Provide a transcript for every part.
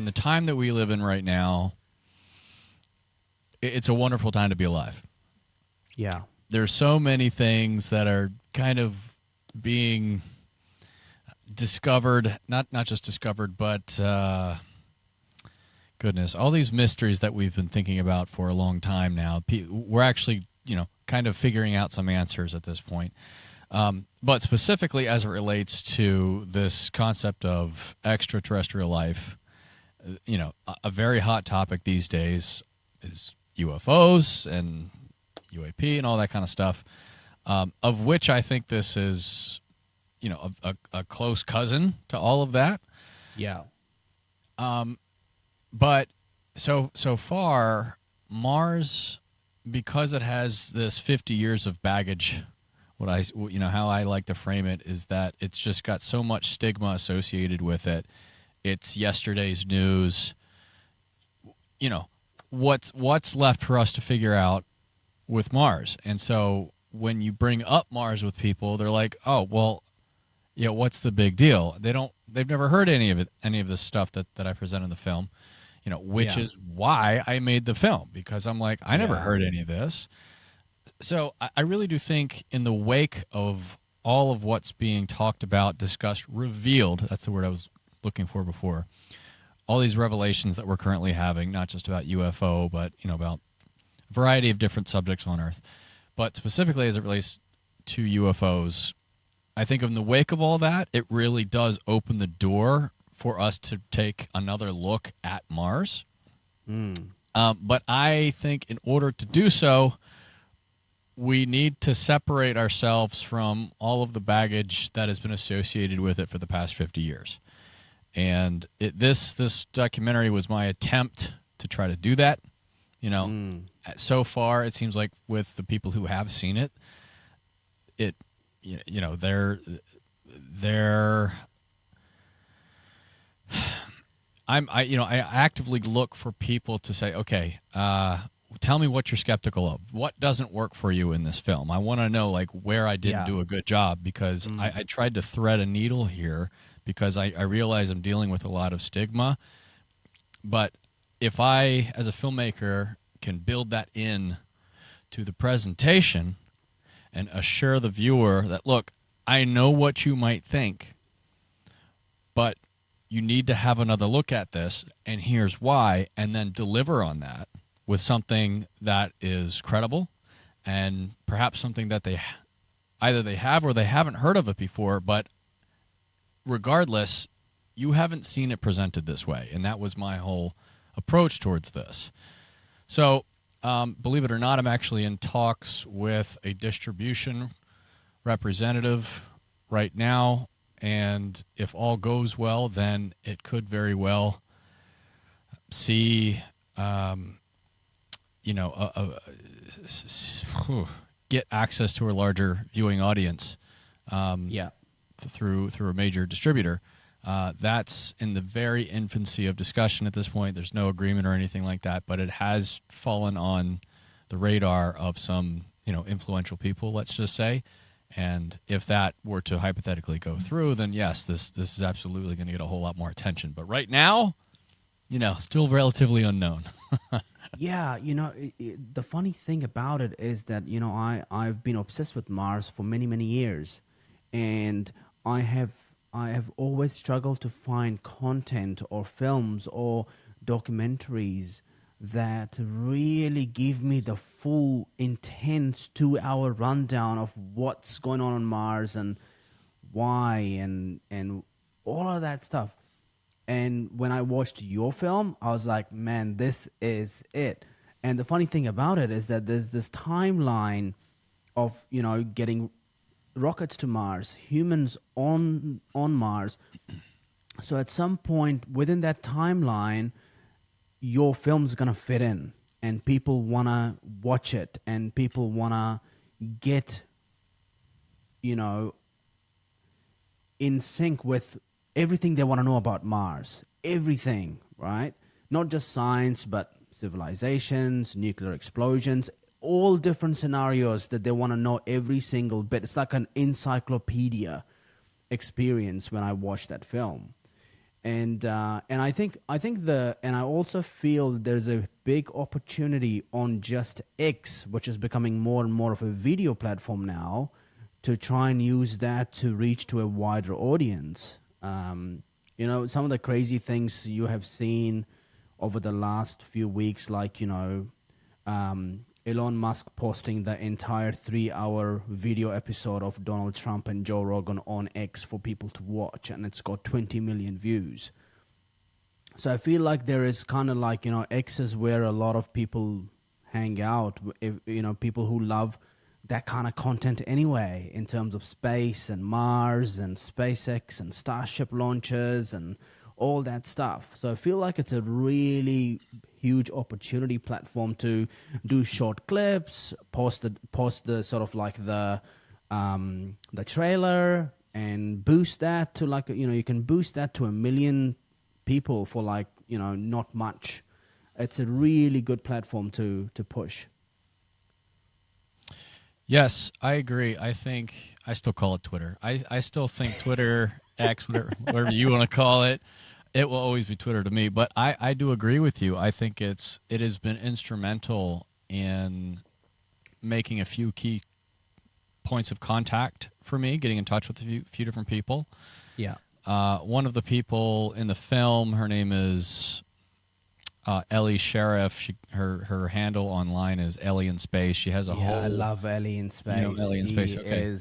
in the time that we live in right now, it's a wonderful time to be alive. Yeah. There's so many things that are kind of being discovered, not just discovered, but goodness, all these mysteries that we've been thinking about for a long time now. We're actually, kind of figuring out some answers at this point. But specifically as it relates to this concept of extraterrestrial life, a very hot topic these days is UFOs and UAP and all that kind of stuff, of which I think this is, a close cousin to all of that. Yeah. But so far, Mars, because it has this 50 years of baggage, how I like to frame it is that it's just got so much stigma associated with it. It's yesterday's news. What's left for us to figure out with Mars? And so when you bring up Mars with people, they're like, "Oh, well, yeah, what's the big deal?" They've never heard any of this stuff that I present in the film. Which is why I made the film, because I'm like, I never heard any of this. So I really do think in the wake of all of what's being talked about, discussed, revealed, that's the word I was looking for before, all these revelations that we're currently having, not just about UFO, but about a variety of different subjects on Earth. But specifically as it relates to UFOs, I think in the wake of all that, it really does open the door for us to take another look at Mars. But I think in order to do so, we need to separate ourselves from all of the baggage that has been associated with it for the past 50 years. And this documentary was my attempt to try to do that. So far, it seems like with the people who have seen it, they're I actively look for people to say, okay, tell me what you're skeptical of. What doesn't work for you in this film? I want to know where I didn't do a good job, because I tried to thread a needle here, because I realize I'm dealing with a lot of stigma. But if I, as a filmmaker, can build that in to the presentation and assure the viewer that, look, I know what you might think, but you need to have another look at this, and here's why, and then deliver on that with something that is credible and perhaps something that they have or they haven't heard of it before, but regardless, you haven't seen it presented this way, and that was my whole approach towards this. So, believe it or not, I'm actually in talks with a distribution representative right now, and if all goes well, then it could very well see, get access to a larger viewing audience, through a major distributor. That's in the very infancy of discussion at this point. There's no agreement or anything like that, but it has fallen on the radar of some, influential people, let's just say. And if that were to hypothetically go through, then yes, this is absolutely going to get a whole lot more attention. But right now, still relatively unknown. Yeah, the funny thing about it is that, I've been obsessed with Mars for many, many years. And I have always struggled to find content or films or documentaries that really give me the full, intense 2-hour rundown of what's going on Mars and why and all of that stuff. And when I watched your film, I was like, man, this is it. And the funny thing about it is that there's this timeline of, getting rockets to Mars, humans on Mars. So at some point within that timeline, your film's going to fit in, and people want to watch it, and people want to get, in sync with everything they want to know about Mars. Everything, right? Not just science, but civilizations, nuclear explosions, all different scenarios that they want to know every single bit. It's like an encyclopedia experience when I watched that film. And I also feel there's a big opportunity on just X, which is becoming more and more of a video platform now, to try and use that to reach to a wider audience. Some of the crazy things you have seen over the last few weeks, like Elon Musk posting the entire 3-hour video episode of Donald Trump and Joe Rogan on X for people to watch, and it's got 20 million views. So I feel like there is kind of like, X is where a lot of people hang out, if, people who love that kind of content anyway, in terms of space and Mars and SpaceX and Starship launches and all that stuff. So I feel like it's a really huge opportunity platform to do short clips, post the sort of like the trailer, and boost that to like, you can boost that to 1 million people for like, not much. It's a really good platform to push. Yes, I agree. I think I still call it Twitter. I still think Twitter, X, whatever you want to call it, it will always be Twitter to me. But I do agree with you. I think it has been instrumental in making a few key points of contact for me, getting in touch with a few different people. Yeah. One of the people in the film, her name is Ellie Sheriff. Her handle online is Ellie in Space. She has a whole. I love Ellie in Space. Ellie in Space. Okay.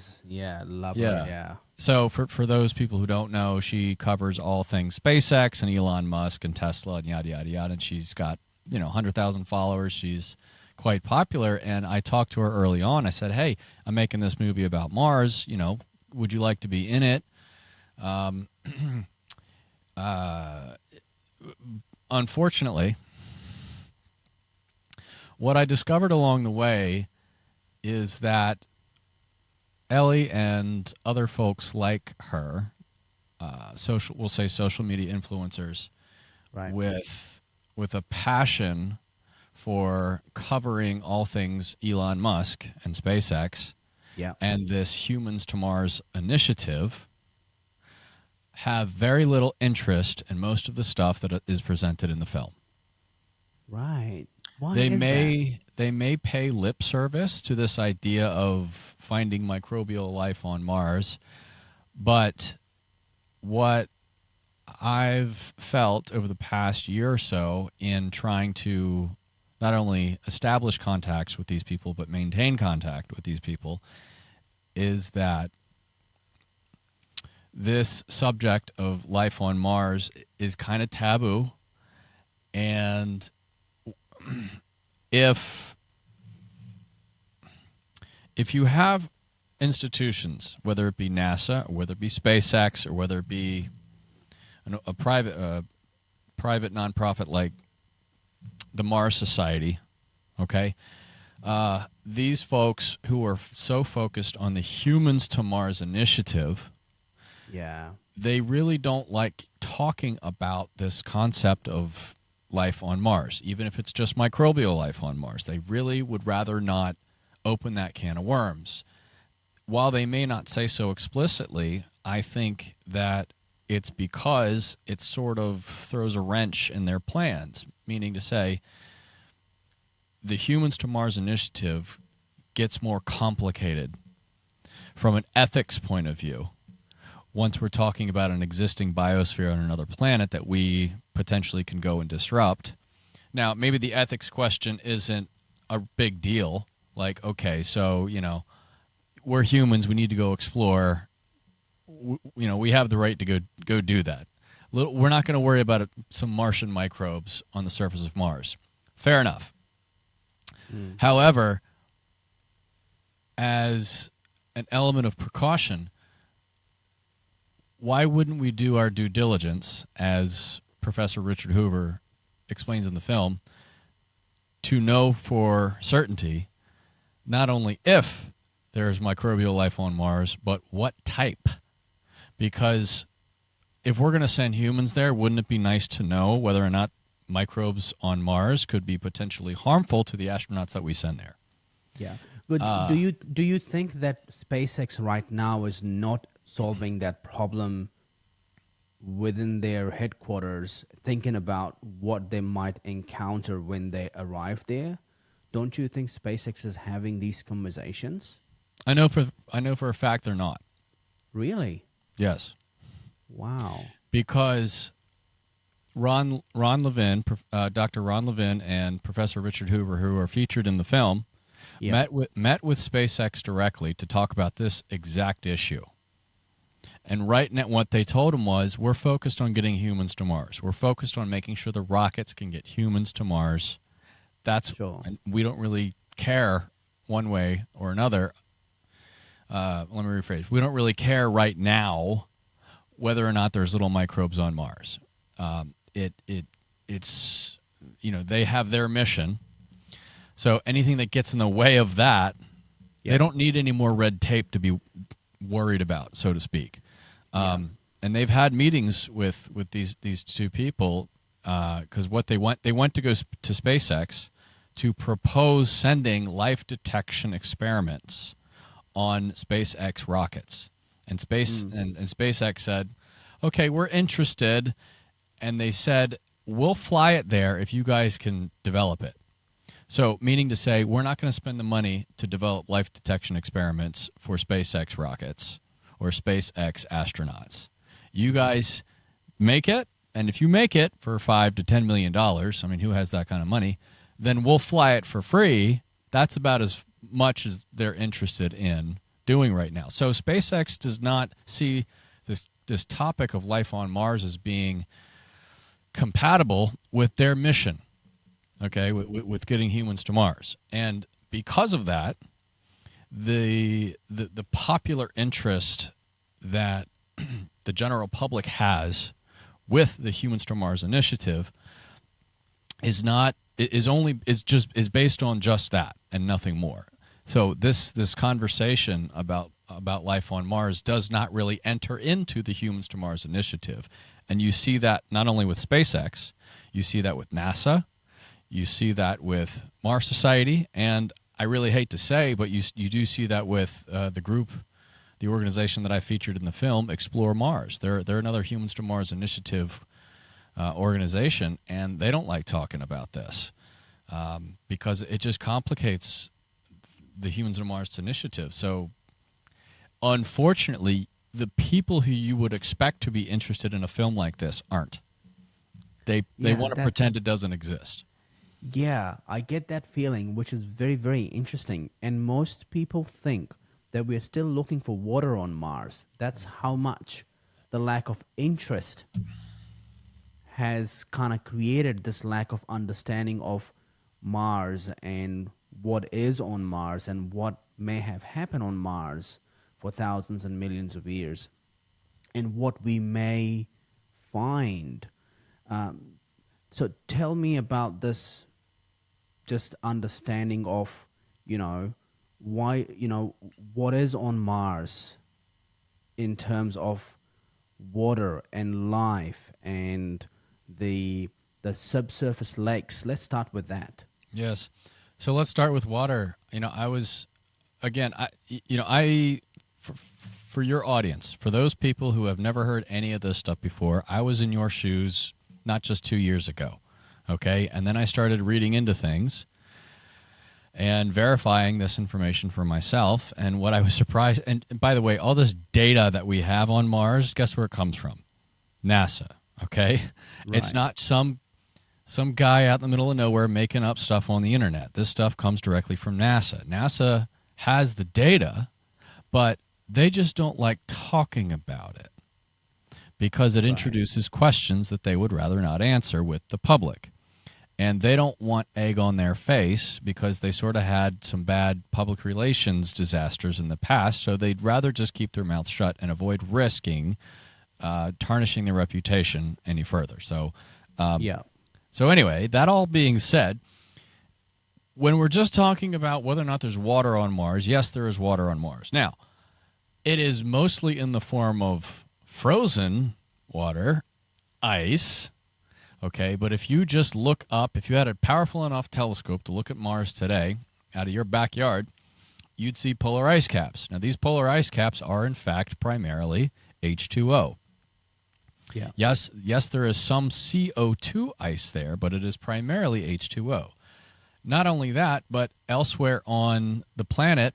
Love her. Yeah. So for those people who don't know, she covers all things SpaceX and Elon Musk and Tesla and yada yada yada. And she's got 100,000 followers. She's quite popular. And I talked to her early on. I said, "Hey, I'm making this movie about Mars. Would you like to be in it?" Unfortunately, what I discovered along the way is that Ellie and other folks like her, social media influencers, Right. with a passion for covering all things Elon Musk and SpaceX, Yeah. and this Humans to Mars initiative, have very little interest in most of the stuff that is presented in the film. Right. Why They is may they may pay lip service to this idea of finding microbial life on Mars, but what I've felt over the past year or so in trying to not only establish contacts with these people but maintain contact with these people is that this subject of life on Mars is kind of taboo, and if you have institutions, whether it be NASA or whether it be SpaceX or whether it be a private nonprofit like the Mars Society, okay, these folks who are so focused on the Humans to Mars initiative, Yeah. they really don't like talking about this concept of life on Mars, even if it's just microbial life on Mars. They really would rather not open that can of worms. While they may not say so explicitly, I think that it's because it sort of throws a wrench in their plans, meaning to say the Humans to Mars initiative gets more complicated from an ethics point of view once we're talking about an existing biosphere on another planet that we potentially can go and disrupt. Now, maybe the ethics question isn't a big deal. Like, okay, so, we're humans, we need to go explore. We have the right to go do that. We're not going to worry about some Martian microbes on the surface of Mars. Fair enough. However, as an element of precaution, why wouldn't we do our due diligence, as Professor Richard Hoover explains in the film, to know for certainty not only if there's microbial life on Mars, but what type? Because if we're going to send humans there, wouldn't it be nice to know whether or not microbes on Mars could be potentially harmful to the astronauts that we send there? Yeah. But do you think that SpaceX right now is not solving that problem within their headquarters thinking about what they might encounter when they arrive there? Don't you think SpaceX is having these conversations? I know for a fact they're not. Really? Yes, Wow. because Ron Levin, Dr. Ron Levin, and Professor Richard Hoover, who are featured in the film, Yeah. met with SpaceX directly to talk about this exact issue. And right now, what they told him was, we're focused on getting humans to Mars. We're focused on making sure the rockets can get humans to Mars. Sure. And we don't really care one way or another. Let me rephrase. We don't really care right now whether or not there's little microbes on Mars. It's they have their mission. So anything that gets in the way of that, Yeah. they don't need any more red tape to be worried about, so to speak. And they've had meetings with these two people because what they went to go to SpaceX to propose sending life detection experiments on SpaceX rockets, and SpaceX said, "Okay, we're interested," and they said, "We'll fly it there if you guys can develop it." So, meaning to say, we're not going to spend the money to develop life detection experiments for SpaceX rockets or SpaceX astronauts. You guys make it, and if you make it for $5 to $10 million, I mean, who has that kind of money? Then we'll fly it for free. That's about as much as they're interested in doing right now. So, SpaceX does not see this topic of life on Mars as being compatible with their mission. Okay, with getting humans to Mars, and because of that, the popular interest that the general public has with the Humans to Mars initiative is based on just that and nothing more. So this conversation about life on Mars does not really enter into the Humans to Mars initiative, and you see that not only with SpaceX, you see that with NASA. You see that with Mars Society, and I really hate to say, but you do see that with the organization that I featured in the film, Explore Mars. They're another Humans to Mars initiative organization, and they don't like talking about this because it just complicates the Humans to Mars initiative. So, unfortunately, the people who you would expect to be interested in a film like this aren't. They want to pretend it doesn't exist. Yeah, I get that feeling, which is very, very interesting. And most people think that we're still looking for water on Mars. That's how much the lack of interest has kind of created this lack of understanding of Mars and what is on Mars and what may have happened on Mars for thousands and millions of years and what we may find. So tell me about this just understanding of, why, what is on Mars in terms of water and life and the subsurface lakes. Let's start with that. Yes. So let's start with water. I was, again, for your audience, for those people who have never heard any of this stuff before, I was in your shoes not just 2 years ago. Okay. And then I started reading into things and verifying this information for myself. And what I was surprised, and by the way, all this data that we have on Mars, guess where it comes from? NASA. Okay. Right. It's not some guy out in the middle of nowhere making up stuff on the internet. This stuff comes directly from NASA. NASA has the data, but they just don't like talking about it because it introduces questions that they would rather not answer with the public. And they don't want egg on their face because they sort of had some bad public relations disasters in the past, so they'd rather just keep their mouth shut and avoid risking tarnishing their reputation any further. So, So anyway, that all being said, when we're just talking about whether or not there's water on Mars, yes, there is water on Mars. Now, it is mostly in the form of frozen water, ice. Okay, but if you just look up, if you had a powerful enough telescope to look at Mars today out of your backyard, you'd see polar ice caps. Now, these polar ice caps are, in fact, primarily H2O. Yeah. Yes, there is some CO2 ice there, but it is primarily H2O. Not only that, but elsewhere on the planet,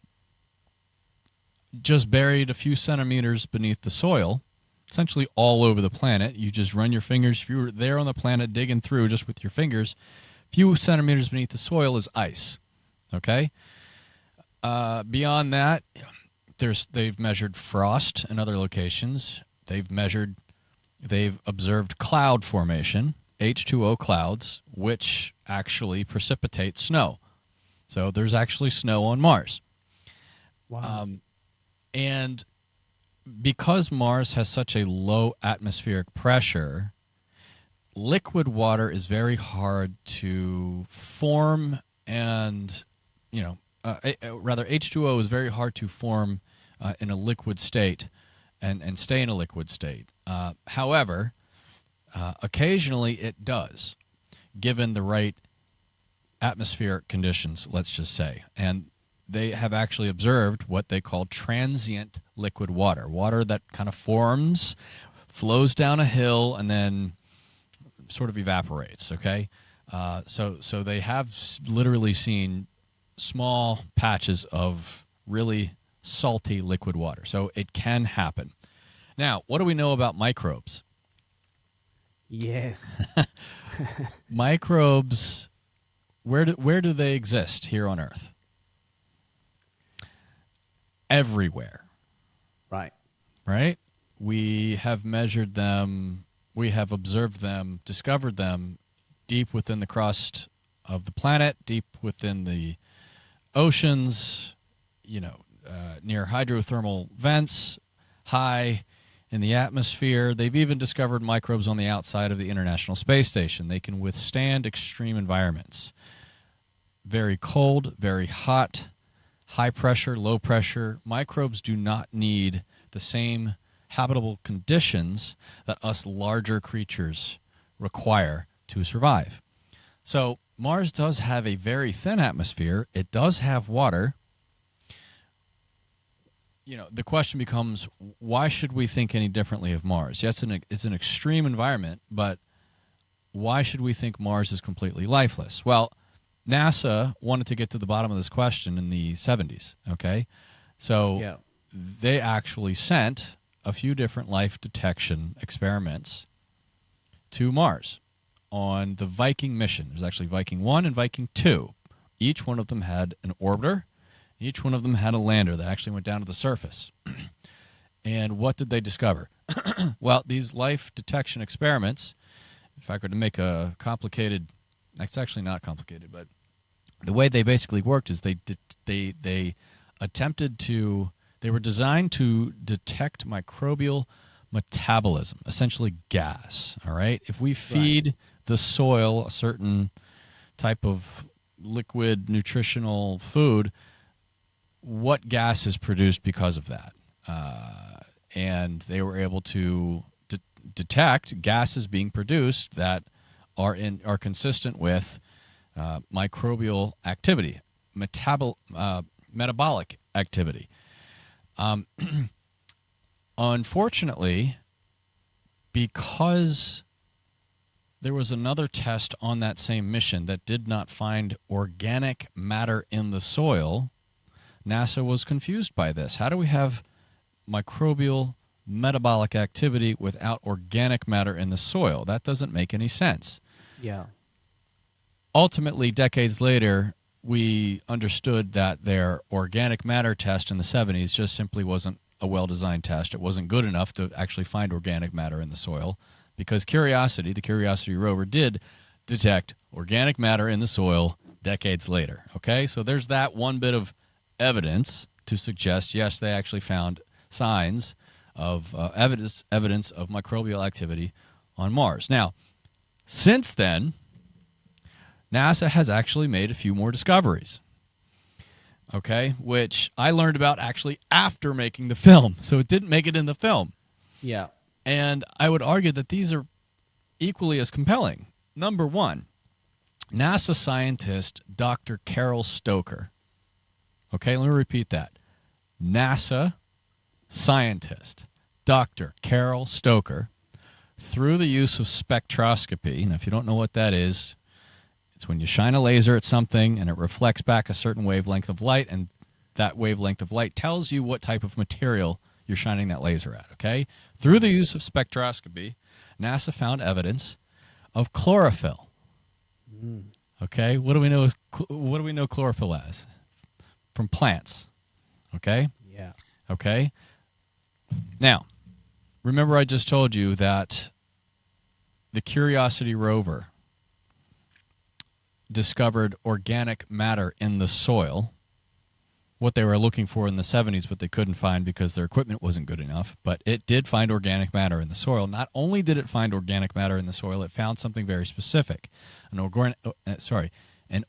just buried a few centimeters beneath the soil, essentially all over the planet. You just run your fingers. If you were there on the planet digging through just with your fingers, a few centimeters beneath the soil is ice. Okay? Beyond that, they've measured frost in other locations. They've observed cloud formation, H2O clouds, which actually precipitate snow. So there's actually snow on Mars. Wow. And because Mars has such a low atmospheric pressure, liquid water is very hard to form, and rather H2O is very hard to form in a liquid state and stay in a liquid state. However, occasionally it does, given the right atmospheric conditions, let's just say. And they have actually observed what they call transient liquid water, water that kind of forms, flows down a hill, and then sort of evaporates, okay? So they have literally seen small patches of really salty liquid water. So it can happen. Now, what do we know about microbes? Yes. Microbes, where do they exist here on Earth? Everywhere. Right? We have measured them, we have observed them, discovered them deep within the crust of the planet, deep within the oceans, near hydrothermal vents, high in the atmosphere. They've even discovered microbes on the outside of the International Space Station. They can withstand extreme environments. Very cold, very hot, high pressure, low pressure. Microbes do not need the same habitable conditions that us larger creatures require to survive. So Mars does have a very thin atmosphere. It does have water. The question becomes, why should we think any differently of Mars? Yes, it's an extreme environment, but why should we think Mars is completely lifeless? Well, NASA wanted to get to the bottom of this question in the 70s, okay? So they actually sent a few different life detection experiments to Mars on the Viking mission. There's actually Viking 1 and Viking 2. Each one of them had an orbiter. Each one of them had a lander that actually went down to the surface. And what did they discover? Well, these life detection experiments, if I were to make a complicated, it's actually not complicated, but the way they basically worked is they attempted to, they were designed to detect microbial metabolism, essentially gas, all right? If we feed the soil a certain type of liquid nutritional food, what gas is produced because of that? And they were able to detect gases being produced that are consistent with microbial activity, metabolic activity. Unfortunately, because there was another test on that same mission that did not find organic matter in the soil, NASA was confused by this. How do we have microbial metabolic activity without organic matter in the soil? That doesn't make any sense. Yeah. Ultimately, decades later, we understood that their organic matter test in the 70s just simply wasn't a well-designed test. It wasn't good enough to actually find organic matter in the soil because Curiosity, the Curiosity rover, did detect organic matter in the soil decades later. Okay, so there's that one bit of evidence to suggest, yes, they actually found signs of evidence of microbial activity on Mars. Now, since then, NASA has actually made a few more discoveries, okay, which I learned about actually after making the film, so it didn't make it in the film. Yeah. And I would argue that these are equally as compelling. Number one, NASA scientist Dr. Carol Stoker. Okay, let me repeat that. NASA scientist Dr. Carol Stoker through the use of spectroscopy. Now, if you don't know what that is, it's when you shine a laser at something and it reflects back a certain wavelength of light, and that wavelength of light tells you what type of material you're shining that laser at, okay? Through the use of spectroscopy, NASA found evidence of chlorophyll. Okay? What do we know chlorophyll as? From plants. Okay? Yeah. Okay? Now, remember I just told you that the Curiosity rover discovered organic matter in the soil, what they were looking for in the 70s, but they couldn't find because their equipment wasn't good enough. But it did find organic matter in the soil. Not only did it find organic matter in the soil, it found something very specific, an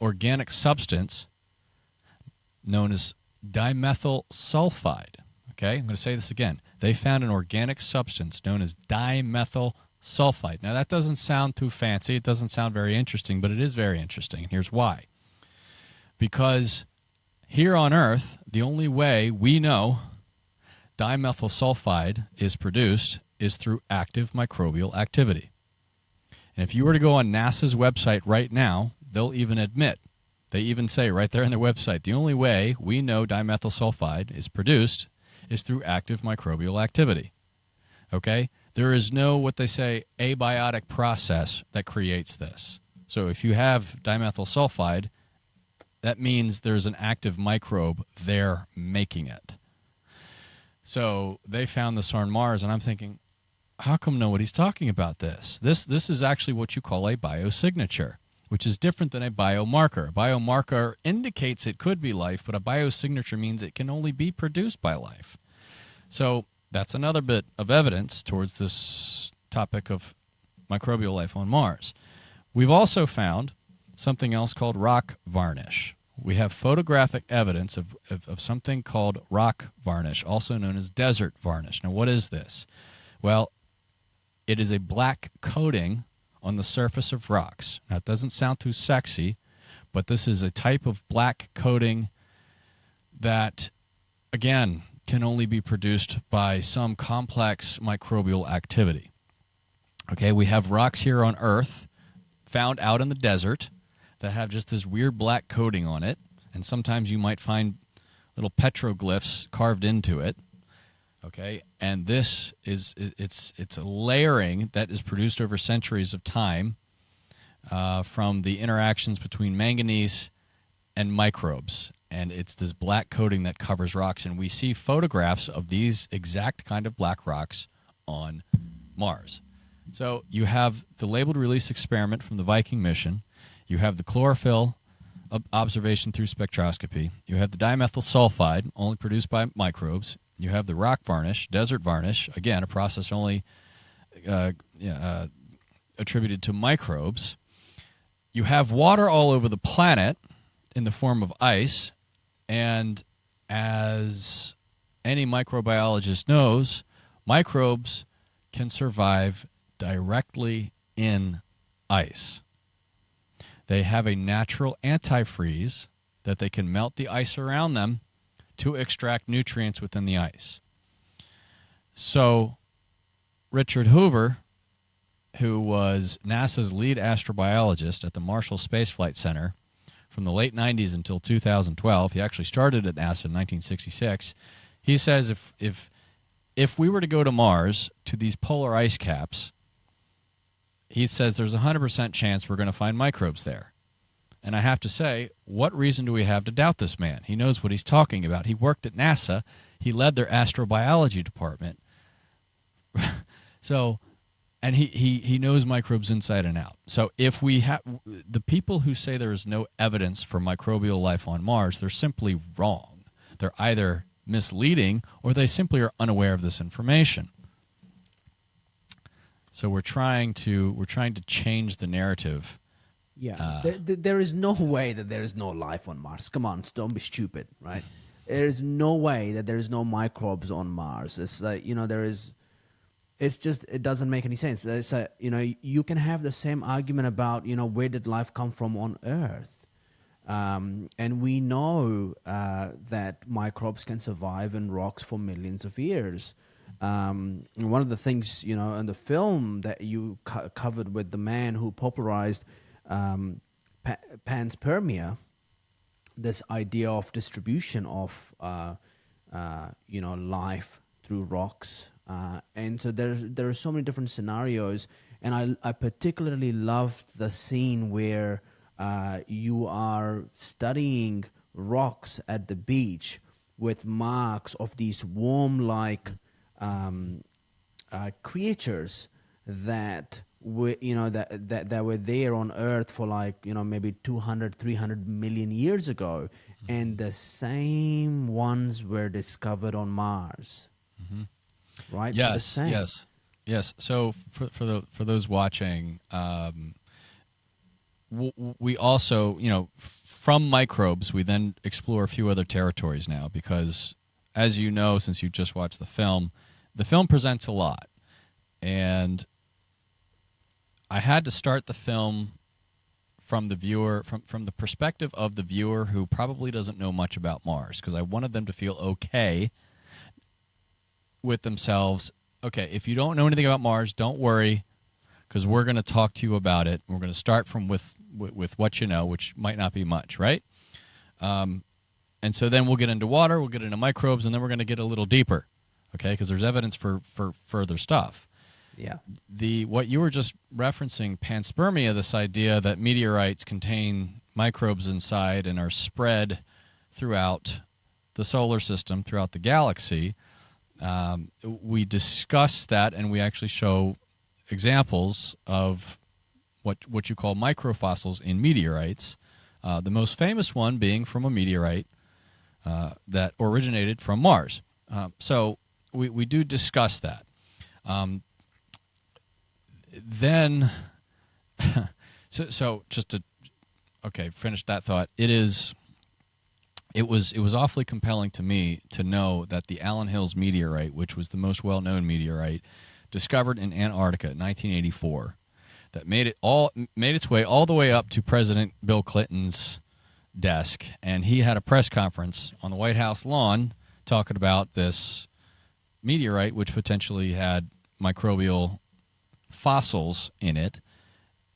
organic substance known as dimethyl sulfide. Okay, I'm going to say this again. They found an organic substance known as dimethyl sulfide. Now, that doesn't sound too fancy. It doesn't sound very interesting, but it is very interesting. And here's why. Because here on Earth, the only way we know dimethyl sulfide is produced is through active microbial activity. And if you were to go on NASA's website right now, they'll even admit, they even say right there on their website, the only way we know dimethyl sulfide is produced is through active microbial activity. Okay? There is no, what they say, abiotic process that creates this. So if you have dimethyl sulfide, that means there's an active microbe there making it. So they found this on Mars, and I'm thinking, how come nobody's talking about this? This is actually what you call a biosignature, which is different than a biomarker. A biomarker indicates it could be life, but a biosignature means it can only be produced by life. So that's another bit of evidence towards this topic of microbial life on Mars. We've also found something else called rock varnish. We have photographic evidence of something called rock varnish, also known as desert varnish. Now, what is this? Well, it is a black coating on the surface of rocks. Now, it doesn't sound too sexy, but this is a type of black coating that, again, can only be produced by some complex microbial activity. Okay, we have rocks here on Earth found out in the desert that have just this weird black coating on it, and sometimes you might find little petroglyphs carved into it. Okay, and this is it's a layering that is produced over centuries of time from the interactions between manganese and microbes, and it's this black coating that covers rocks, and we see photographs of these exact kind of black rocks on Mars. So you have the labeled release experiment from the Viking mission. You have the chlorophyll observation through spectroscopy. You have the dimethyl sulfide, only produced by microbes. You have the rock varnish, desert varnish, again, a process only attributed to microbes. You have water all over the planet in the form of ice, and as any microbiologist knows, microbes can survive directly in ice. They have a natural antifreeze that they can melt the ice around them to extract nutrients within the ice. So Richard Hoover, who was NASA's lead astrobiologist at the Marshall Space Flight Center from the late 90s until 2012, he actually started at NASA in 1966, he says if we were to go to Mars, to these polar ice caps, he says there's a 100% chance we're going to find microbes there. And I have to say, what reason do we have to doubt this man? He knows what he's talking about. He worked at NASA. He led their astrobiology department. So, and he knows microbes inside and out. So if we have the people who say there is no evidence for microbial life on Mars, they're simply wrong. They're either misleading or they simply are unaware of this information. So we're trying to change the narrative. Yeah, there is no way that there is no life on Mars. Come on, don't be stupid, right? There is no way that there is no microbes on Mars. It's like, there is. It's just, it doesn't make any sense. It's you can have the same argument about where did life come from on Earth, and we know that microbes can survive in rocks for millions of years. One of the things, in the film that you covered with the man who popularized um, panspermia, this idea of distribution of life through rocks, and so there are so many different scenarios, and I particularly loved the scene where you are studying rocks at the beach with marks of these worm-like creatures that were that were there on Earth for maybe 200, 300 million years ago, and the same ones were discovered on Mars. Right? The Yes, same. yes. So for those watching, we also, from microbes, we then explore a few other territories now because, as you know, since you just watched the film presents a lot. And I had to start the film from the viewer, from the perspective of the viewer who probably doesn't know much about Mars, because I wanted them to feel okay with themselves. Okay, if you don't know anything about Mars, don't worry, because we're going to talk to you about it. We're going to start from with what you know, which might not be much, right? And so then we'll get into water, we'll get into microbes, and then we're going to get a little deeper, okay? Because there's evidence for further stuff. Yeah. What you were just referencing, panspermia, this idea that meteorites contain microbes inside and are spread throughout the solar system, throughout the galaxy. We discuss that, and we actually show examples of what you call microfossils in meteorites. The most famous one being from a meteorite that originated from Mars. So we do discuss that. Then, so just to finish that thought. It was awfully compelling to me to know that the Allen Hills meteorite, which was the most well-known meteorite, discovered in Antarctica in 1984, that made its way all the way up to President Bill Clinton's desk, and he had a press conference on the White House lawn talking about this meteorite, which potentially had microbial fossils in it.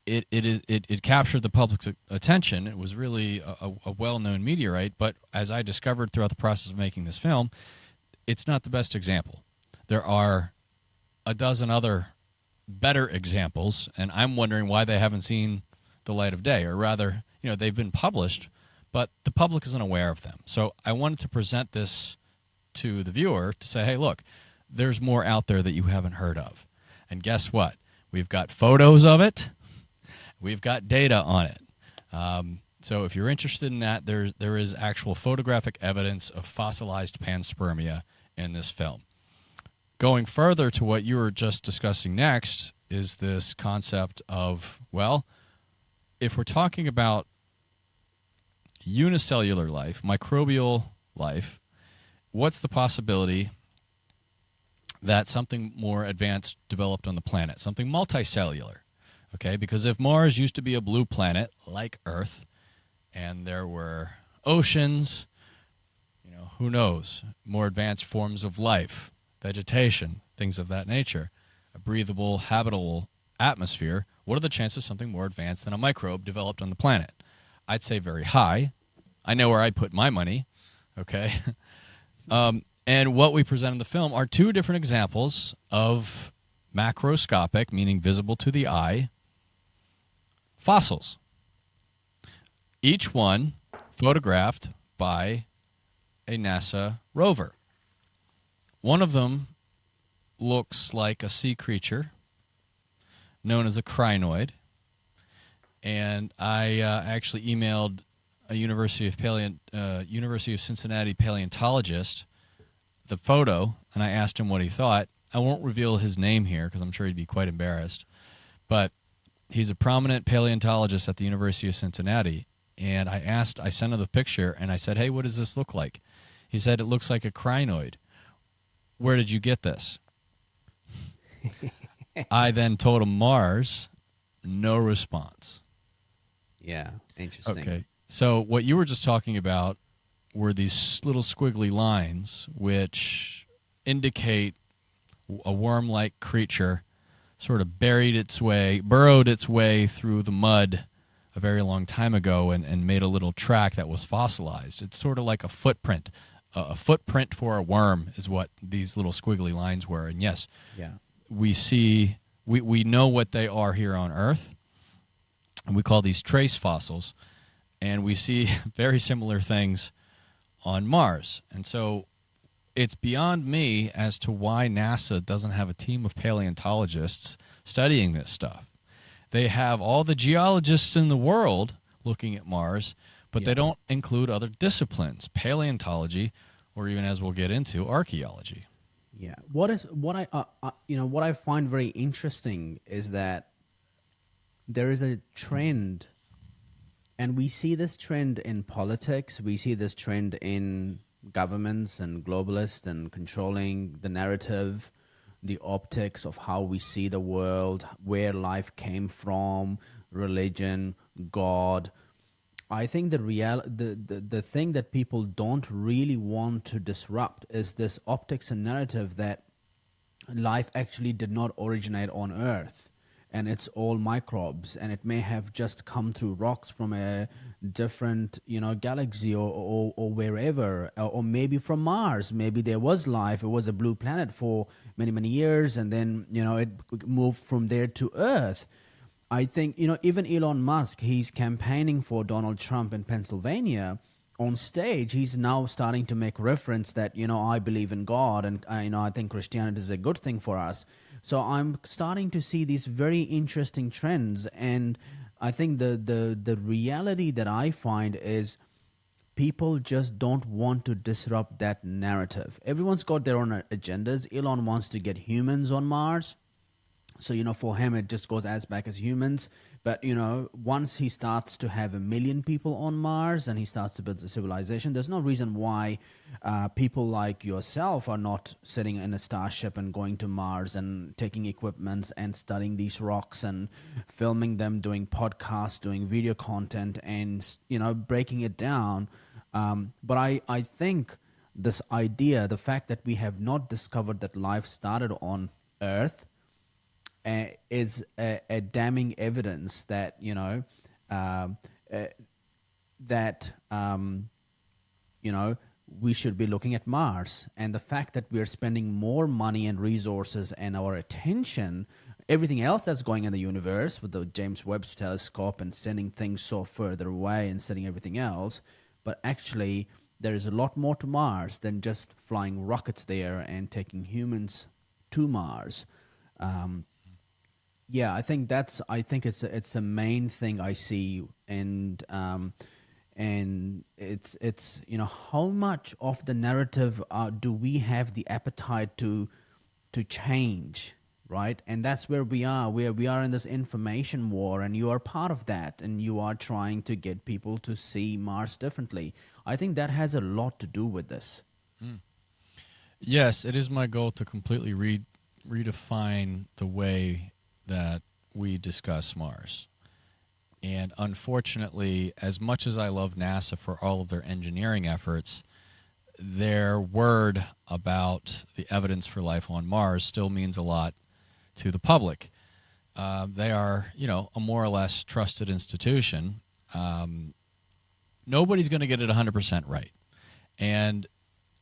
It captured the public's attention. It was really a well-known meteorite, but as I discovered throughout the process of making this film, it's not the best example. There are a dozen other better examples, and I'm wondering why they haven't seen the light of day, or rather, they've been published, but the public isn't aware of them. So I wanted to present this to the viewer to say, hey, look, there's more out there that you haven't heard of. And guess what? We've got photos of it. We've got data on it. So if you're interested in that, there is actual photographic evidence of fossilized panspermia in this film. Going further to what you were just discussing next is this concept of, well, if we're talking about unicellular life, microbial life, what's the possibility that something more advanced developed on the planet, something multicellular? Okay, because if Mars used to be a blue planet like Earth, and there were oceans, who knows, more advanced forms of life, vegetation, things of that nature, a breathable, habitable atmosphere, what are the chances something more advanced than a microbe developed on the planet? I'd say very high. I know where I'd put my money, okay? And what we present in the film are two different examples of macroscopic, meaning visible to the eye, fossils. Each one photographed by a NASA rover. One of them looks like a sea creature known as a crinoid, and I actually emailed a University of Cincinnati paleontologist the photo, and I asked him what he thought. I won't reveal his name here because I'm sure he'd be quite embarrassed, but he's a prominent paleontologist at the University of Cincinnati, and I sent him the picture, and I said, hey, what does this look like? He said, it looks like a crinoid. Where did you get this? I then told him Mars. No response. Yeah, interesting. Okay. So what you were just talking about were these little squiggly lines which indicate a worm-like creature sort of burrowed its way through the mud a very long time ago and made a little track that was fossilized. It's sort of like a footprint. A footprint for a worm is what these little squiggly lines were. And yes, Yeah. we know what they are here on Earth, and we call these trace fossils, and we see very similar things on Mars. And so it's beyond me as to why NASA doesn't have a team of paleontologists studying this stuff. They have all the geologists in the world looking at Mars, but they don't include other disciplines, paleontology, or even, as we'll get into, archaeology. Yeah. What I find very interesting is that there is a trend, and we see this trend in politics. We see this trend in governments and globalists and controlling the narrative, the optics of how we see the world, where life came from, religion, God. I think the thing that people don't really want to disrupt is this optics and narrative that life actually did not originate on Earth, and it's all microbes, and it may have just come through rocks from a different, galaxy or wherever, or maybe from Mars. Maybe there was life. It was a blue planet for many, many years, and then, it moved from there to Earth. I think, even Elon Musk, he's campaigning for Donald Trump in Pennsylvania. On stage, he's now starting to make reference that, I believe in God, and, I think Christianity is a good thing for us. So I'm starting to see these very interesting trends. And I think the reality that I find is people just don't want to disrupt that narrative. Everyone's got their own agendas. Elon wants to get humans on Mars. So, for him, it just goes as back as humans. But, once he starts to have 1 million people on Mars and he starts to build a civilization, there's no reason why people like yourself are not sitting in a starship and going to Mars and taking equipments and studying these rocks and filming them, doing podcasts, doing video content and, breaking it down. But I think this idea, the fact that we have not discovered that life started on Earth, is a damning evidence that we should be looking at Mars. And the fact that we are spending more money and resources and our attention, everything else that's going in the universe with the James Webb telescope and sending things so further away and sending everything else, but actually there is a lot more to Mars than just flying rockets there and taking humans to Mars. Yeah, I think it's a main thing I see, and it's how much of the narrative do we have the appetite to change, right? And that's where we are. We are in this information war, and you are part of that, and you are trying to get people to see Mars differently. I think that has a lot to do with this. Yes, it is my goal to completely redefine the way that we discuss Mars. And unfortunately, as much as I love NASA for all of their engineering efforts, their word about the evidence for life on Mars still means a lot to the public. They are, a more or less trusted institution. Nobody's going to get it 100% right. And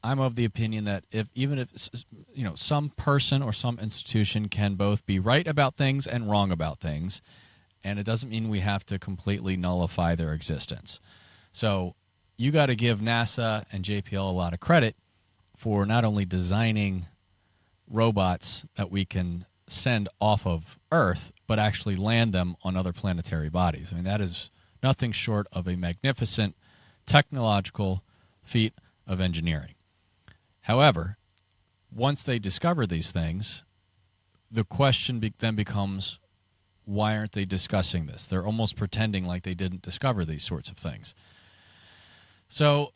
I'm of the opinion that even if some person or some institution can both be right about things and wrong about things, and it doesn't mean we have to completely nullify their existence. So you got to give NASA and JPL a lot of credit for not only designing robots that we can send off of Earth, but actually land them on other planetary bodies. I mean, that is nothing short of a magnificent technological feat of engineering. However, once they discover these things, the question then becomes, why aren't they discussing this? They're almost pretending like they didn't discover these sorts of things. So,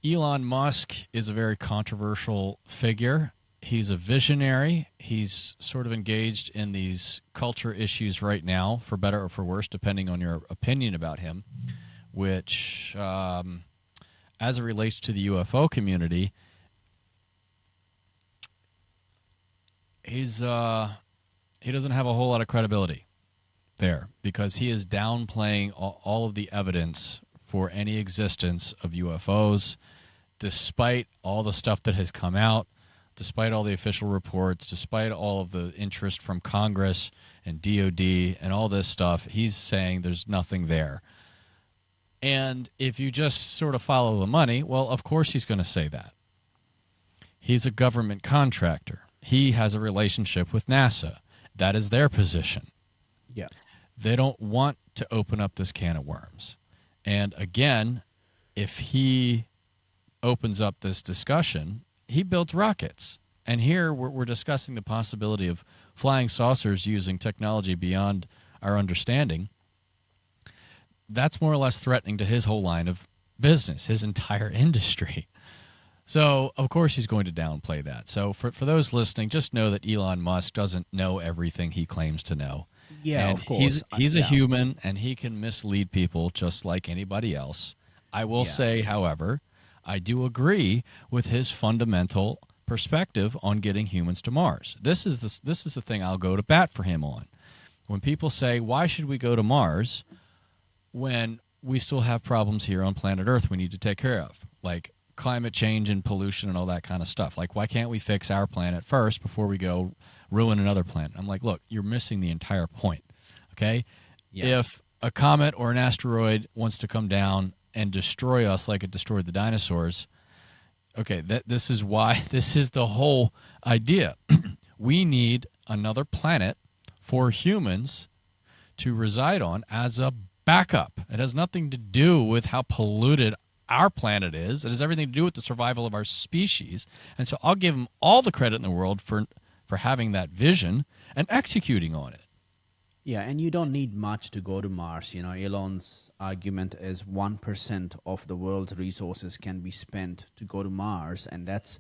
Elon Musk is a very controversial figure. He's a visionary. He's sort of engaged in these culture issues right now, for better or for worse, depending on your opinion about him, which, as it relates to the UFO community, he's he doesn't have a whole lot of credibility there because he is downplaying all of the evidence for any existence of UFOs, despite all the stuff that has come out, despite all the official reports, despite all of the interest from Congress and DOD and all this stuff. He's saying there's nothing there. And if you just sort of follow the money, well, of course he's going to say that. He's a government contractor. He has a relationship with NASA. That is their position. Yeah. They don't want to open up this can of worms. And again, if he opens up this discussion, he builds rockets. And here we're discussing the possibility of flying saucers using technology beyond our understanding. That's more or less threatening to his whole line of business, his entire industry. So, of course, he's going to downplay that. So, for those listening, just know that Elon Musk doesn't know everything he claims to know. Yeah, And of course. He's a Yeah. human, and he can mislead people just like anybody else. I will Yeah. say, however, I do agree with his fundamental perspective on getting humans to Mars. This is the thing I'll go to bat for him on. When people say, why should we go to Mars when we still have problems here on planet Earth we need to take care of, like climate change and pollution and all that kind of stuff? Like, why can't we fix our planet first before we go ruin another planet? I'm like, look, you're missing the entire point, okay? Yeah. If a comet or an asteroid wants to come down and destroy us like it destroyed the dinosaurs, okay, this is why, this is the whole idea. We need another planet for humans to reside on as a backup. It has nothing to do with how polluted our planet is. It has everything to do with the survival of our species. And so I'll give him all the credit in the world for having that vision and executing on it. Yeah, and you don't need much to go to Mars. You know, Elon's argument is 1% of the world's resources can be spent to go to Mars, and that's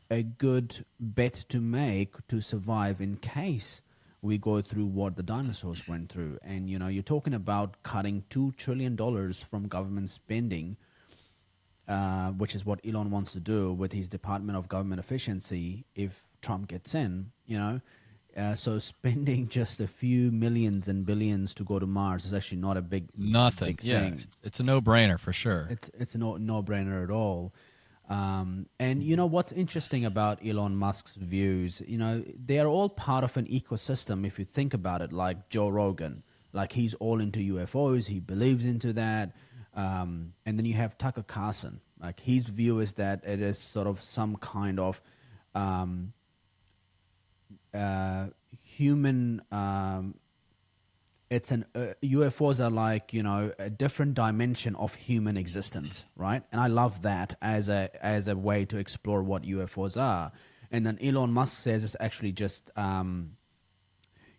a good bet to make to survive in case we go through what the dinosaurs went through. And, you know, you're talking about cutting $2 trillion from government spending, which is what Elon wants to do with his Department of Government Efficiency if Trump gets in, you know. So spending just a few millions and billions to go to Mars is actually not a big Nothing. big Yeah, thing. it's a no-brainer for sure. It's a no brainer at all. And you know what's interesting about Elon Musk's views? You know, they are all part of an ecosystem. If you think about it, like Joe Rogan, like he's all into UFOs. He believes into that. And then you have Tucker Carlson. Like his view is that it is sort of some kind of human. It's an UFOs are like, you know, a different dimension of human existence, right? And I love that as a way to explore what UFOs are. And then Elon Musk says it's actually just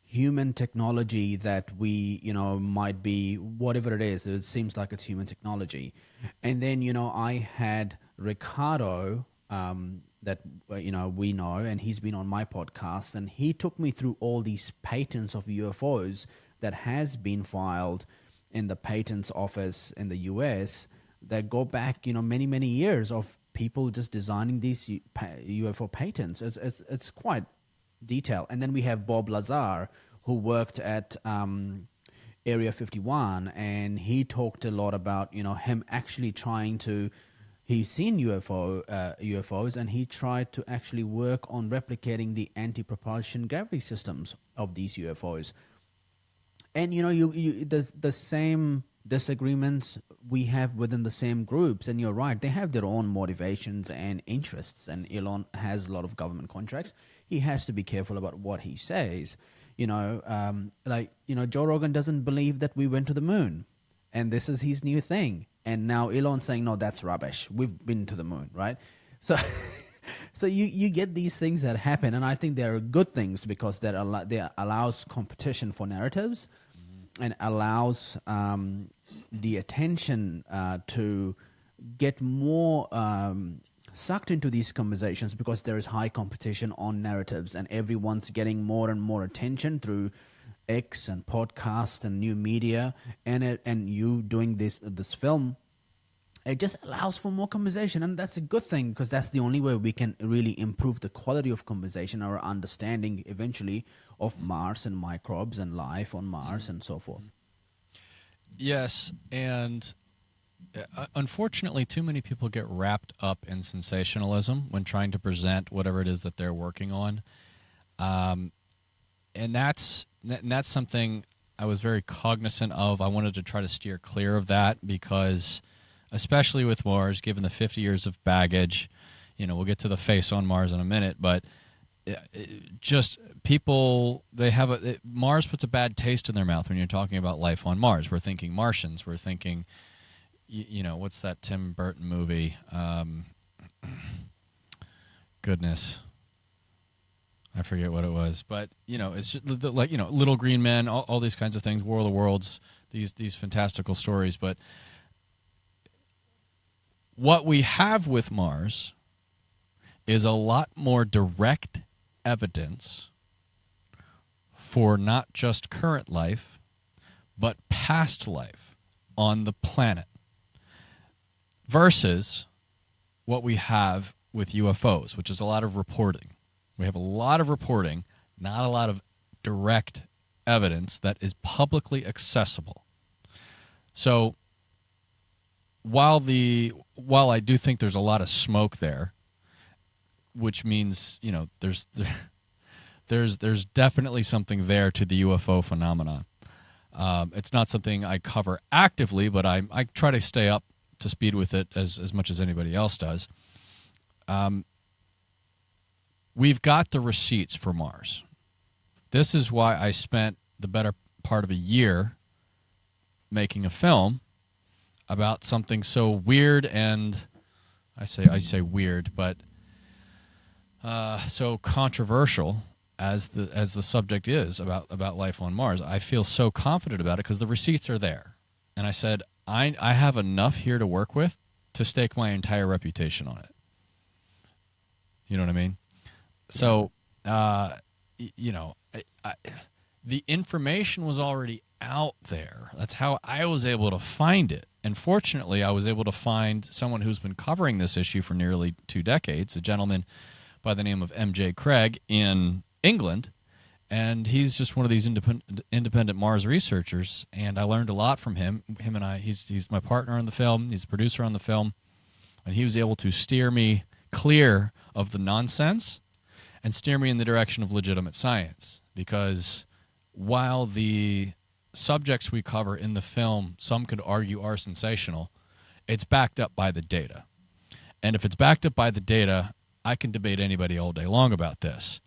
human technology that we, you know, might be whatever it is. It seems like it's human technology. And then, you know, I had Ricardo that you know we know, and he's been on my podcast, and he took me through all these patents of UFOs that has been filed in the patents office in the US that go back, you know, many years of people just designing these UFO patents. It's quite detailed. And then we have Bob Lazar, who worked at Area 51, and he talked a lot about, you know, him actually trying to. He's seen UFOs, and he tried to actually work on replicating the anti-propulsion gravity systems of these UFOs. And you know, you the same disagreements we have within the same groups, and you're right, they have their own motivations and interests. And Elon has a lot of government contracts. He has to be careful about what he says. You know, like, you know, Joe Rogan doesn't believe that we went to the moon, and this is his new thing. And now Elon's saying, no, that's rubbish. We've been to the moon, right? So, so you get these things that happen, and I think they're good things because they allows competition for narratives, and allows the attention to get more sucked into these conversations because there is high competition on narratives, and everyone's getting more and more attention through X and podcasts and new media, and you doing this film it just allows for more conversation, and that's a good thing because that's the only way we can really improve the quality of conversation, our understanding eventually of Mars and microbes and life on Mars and so forth. Yes, and unfortunately, too many people get wrapped up in sensationalism when trying to present whatever it is that they're working on, and that's something I was very cognizant of. I wanted to try to steer clear of that because, especially with Mars, given the 50 years of baggage, we'll get to the face on Mars in a minute, but just people, Mars puts a bad taste in their mouth when you're talking about life on Mars. We're thinking Martians. We're thinking, what's that Tim Burton movie? Goodness. I forget what it was, but it's just like Little Green Men, all these kinds of things, War of the Worlds, these fantastical stories. But what we have with Mars is a lot more direct evidence for not just current life, but past life on the planet, versus what we have with UFOs, which is a lot of reporting. We have a lot of reporting, not a lot of direct evidence that is publicly accessible. So while I do think there's a lot of smoke there, which means there's definitely something there to the UFO phenomenon. It's not something I cover actively, but I try to stay up to speed with it as much as anybody else does. We've got the receipts for Mars. This is why I spent the better part of a year making a film about something so weird and I say weird, but so controversial as the subject is about life on Mars. I feel so confident about it because the receipts are there, and I said I have enough here to work with to stake my entire reputation on it. You know what I mean? So, the information was already out there. That's how I was able to find it. And fortunately, I was able to find someone who's been covering this issue for nearly 2 decades, a gentleman by the name of M.J. Craig in England. And he's just one of these independent Mars researchers. And I learned a lot from him. He's my partner on the film. He's a producer on the film. And he was able to steer me clear of the nonsense and steer me in the direction of legitimate science. Because while the subjects we cover in the film, some could argue are sensational, it's backed up by the data. And if it's backed up by the data, I can debate anybody all day long about this.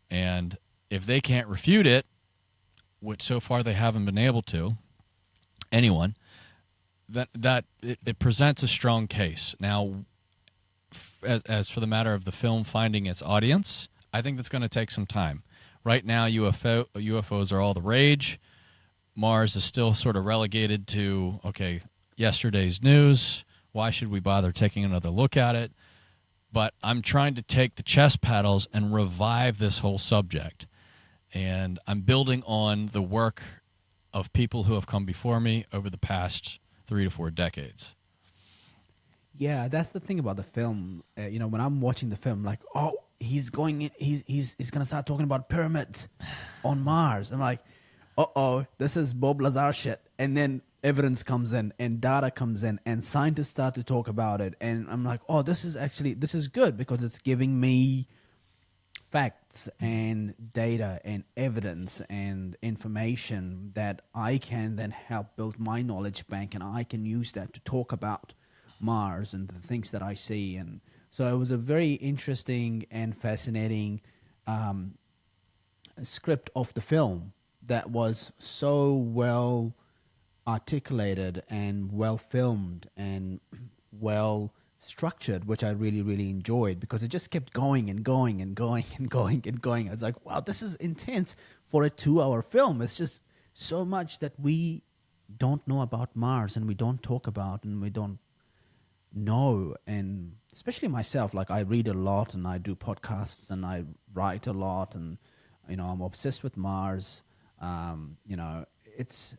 And if they can't refute it, which so far they haven't been able to, anyone, that it presents a strong case. Now, as for the matter of the film finding its audience, I think that's going to take some time. Right now, UFOs are all the rage. Mars is still sort of relegated to, okay, yesterday's news. Why should we bother taking another look at it? But I'm trying to take the chess paddles and revive this whole subject. And I'm building on the work of people who have come before me over the past 3 to 4 decades. Yeah, that's the thing about the film. When I'm watching the film, like, oh, he's gonna start talking about pyramids on Mars. I'm like, this is Bob Lazar shit. And then evidence comes in and data comes in and scientists start to talk about it. And I'm like, oh, this is good because it's giving me facts and data and evidence and information that I can then help build my knowledge bank, and I can use that to talk about Mars and the things that I see. And so it was a very interesting and fascinating script of the film that was so well articulated and well filmed and well structured, which I really, really enjoyed because it just kept going and going and going and going and going. I was like, wow, this is intense for a 2-hour film. It's just so much that we don't know about Mars and we don't talk about and we don't know. And especially myself, like I read a lot and I do podcasts and I write a lot and, I'm obsessed with Mars. It's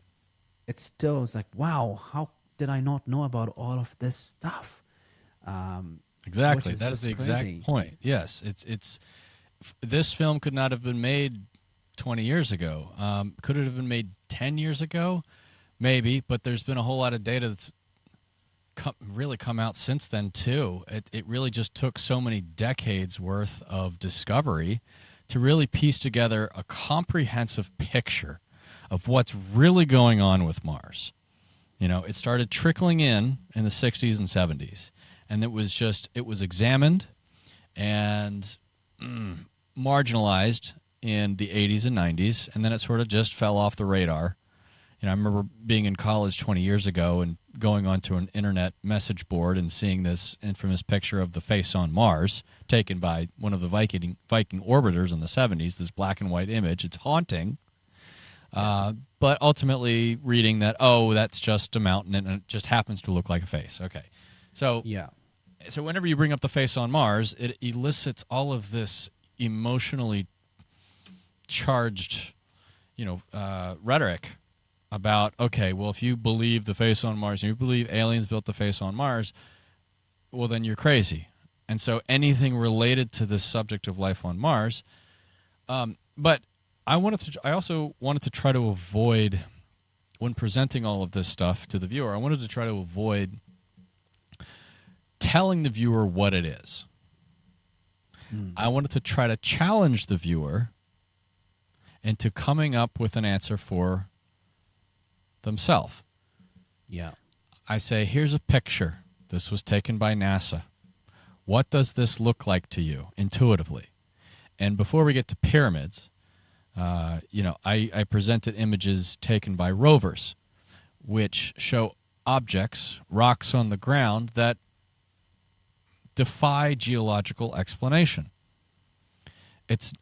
like, wow, did I not know about all of this stuff? Exactly. Which is That is just the exact crazy. point. Yes, it's this film could not have been made 20 years ago. Could it have been made 10 years ago? Maybe, but there's been a whole lot of data that's really come out since then too. It really just took so many decades worth of discovery to really piece together a comprehensive picture of what's really going on with Mars. It started trickling in the 60s and 70s, and it was examined and marginalized in the 80s and 90s, and then it sort of just fell off the radar. I remember being in college 20 years ago and going onto an internet message board and seeing this infamous picture of the face on Mars taken by one of the Viking orbiters in the 70s, this black and white image. It's haunting. But ultimately reading that, oh, that's just a mountain and it just happens to look like a face. Okay. So Yeah. so whenever you bring up the face on Mars, it elicits all of this emotionally charged, rhetoric about, okay, well, if you believe the face on Mars and you believe aliens built the face on Mars, well, then you're crazy. And so anything related to this subject of life on Mars, but I also wanted to try to avoid, when presenting all of this stuff to the viewer, I wanted to try to avoid telling the viewer what it is. I wanted to try to challenge the viewer into coming up with an answer for themselves. Yeah. I say, here's a picture. This was taken by NASA. What does this look like to you intuitively? And before we get to pyramids, I presented images taken by rovers, which show objects, rocks on the ground that defy geological explanation. It's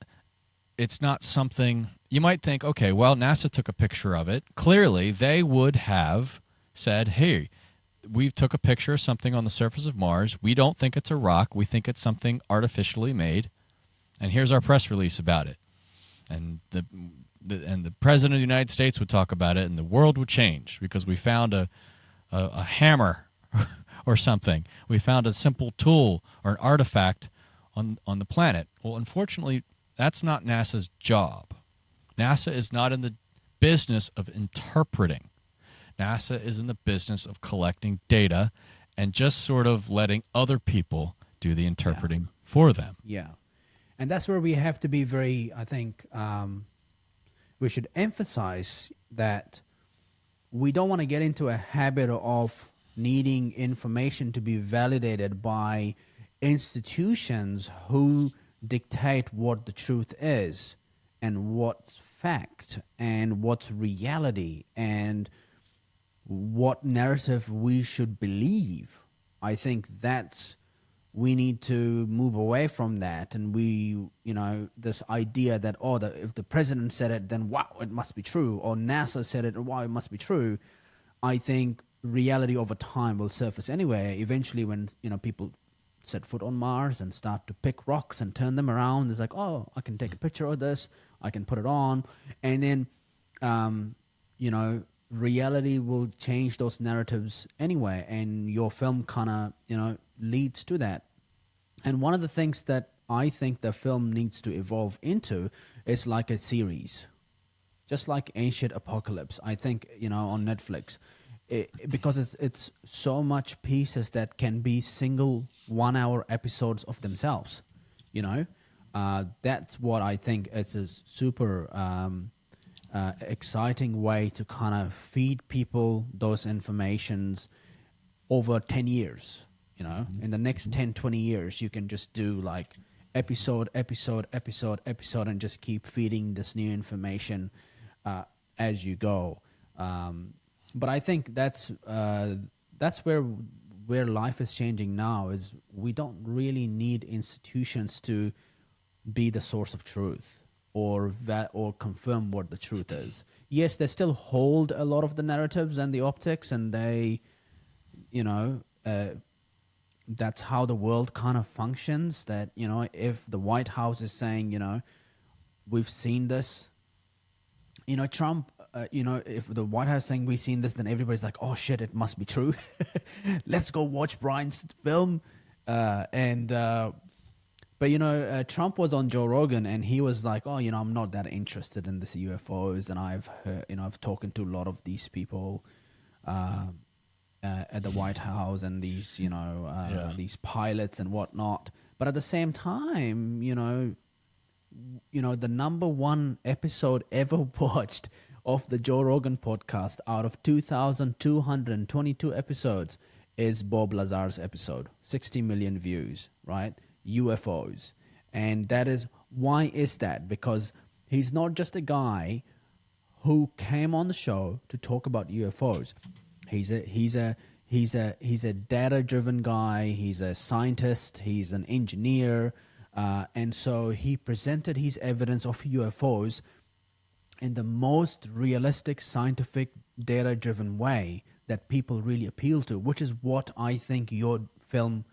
not something you might think, okay, well, NASA took a picture of it. Clearly, they would have said, hey, we took a picture of something on the surface of Mars. We don't think it's a rock. We think it's something artificially made. And here's our press release about it. And the president of the United States would talk about it, and the world would change because we found a hammer or something. We found a simple tool or an artifact on the planet. Well, unfortunately, that's not NASA's job. NASA is not in the business of interpreting. NASA is in the business of collecting data and just sort of letting other people do the interpreting for them. Yeah. And that's where we have to be very, I think, we should emphasize that we don't want to get into a habit of needing information to be validated by institutions who dictate what the truth is and what's fact and what's reality and what narrative we should believe. I think that's we need to move away from that, and this idea that if the president said it, then wow, it must be true, or NASA said it, wow, it must be true. I think reality over time will surface anyway. Eventually, when people set foot on Mars and start to pick rocks and turn them around, it's like, oh, I can take a picture of this, I can put it on, and then reality will change those narratives anyway, and your film kind of leads to that. And one of the things that I think the film needs to evolve into is like a series, just like Ancient Apocalypse, I think, on Netflix, because it's so much pieces that can be single 1 hour episodes of themselves. That's what I think is a super exciting way to kind of feed people those informations over 10 years. In the next 10, 20 years, you can just do like episode, and just keep feeding this new information as you go. But I think that's where life is changing now, is we don't really need institutions to be the source of truth or confirm what the truth is. Yes, they still hold a lot of the narratives and the optics, and they, that's how the world kind of functions. That, if the White House is saying, we've seen this, Trump if the White House saying we've seen this, then everybody's like, oh shit, it must be true. Let's go watch Brian's film. But Trump was on Joe Rogan, and he was like, "Oh, I'm not that interested in this UFOs, and I've heard, I've talked to a lot of these people at the White House, and these, these pilots and whatnot." But at the same time, the number one episode ever watched of the Joe Rogan podcast out of 2,222 episodes is Bob Lazar's episode, 60 million views, right? UFOs. And that is, why is that? Because he's not just a guy who came on the show to talk about UFOs. He's a data-driven guy. He's a scientist. He's an engineer. And so he presented his evidence of UFOs in the most realistic, scientific, data-driven way that people really appeal to, which is what I think your film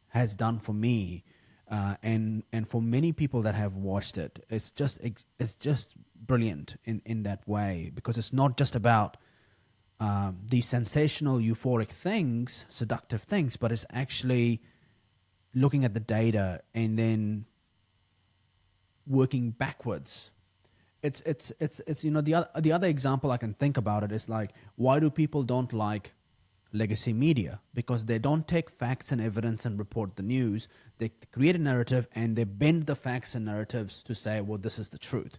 has done for me. And for many people that have watched it, it's just brilliant in that way, because it's not just about these sensational, euphoric things, seductive things, but it's actually looking at the data and then working backwards. It's the other example I can think about it is like, why do people don't like legacy media? Because they don't take facts and evidence and report the news. They create a narrative and they bend the facts and narratives to say, well, this is the truth.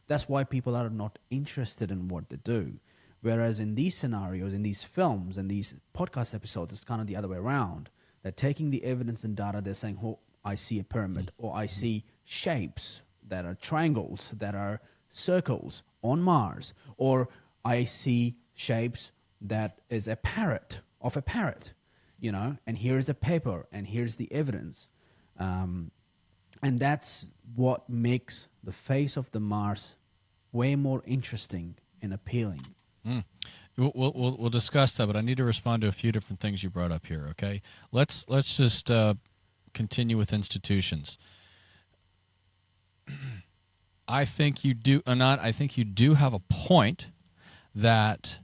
That's why people are not interested in what they do. Whereas in these scenarios, in these films, and these podcast episodes, it's kind of the other way around. They're taking the evidence and data, they're saying, oh, I see a pyramid, or I see shapes that are triangles, that are circles on Mars, or I see shapes that is a parrot, and here's a paper, and here's the evidence. And that's what makes the face of the Mars way more interesting and appealing. We'll discuss that, but I need to respond to a few different things you brought up here. Okay, let's just continue with institutions. I think you do, Anand. I think you do have a point that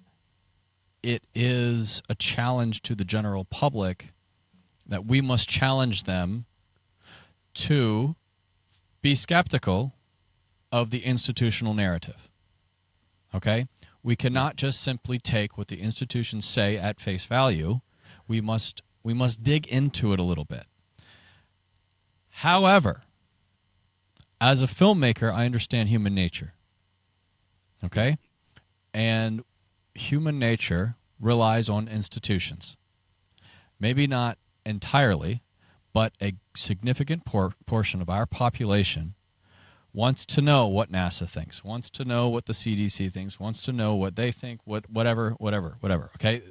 it is a challenge to the general public, that we must challenge them to be skeptical of the institutional narrative. Okay? We cannot just simply take what the institutions say at face value. We must dig into it a little bit. However, as a filmmaker, I understand human nature. Okay? And human nature relies on institutions. Maybe not entirely, but a significant portion of our population wants to know what NASA thinks, wants to know what the CDC thinks, wants to know what they think, whatever. Okay?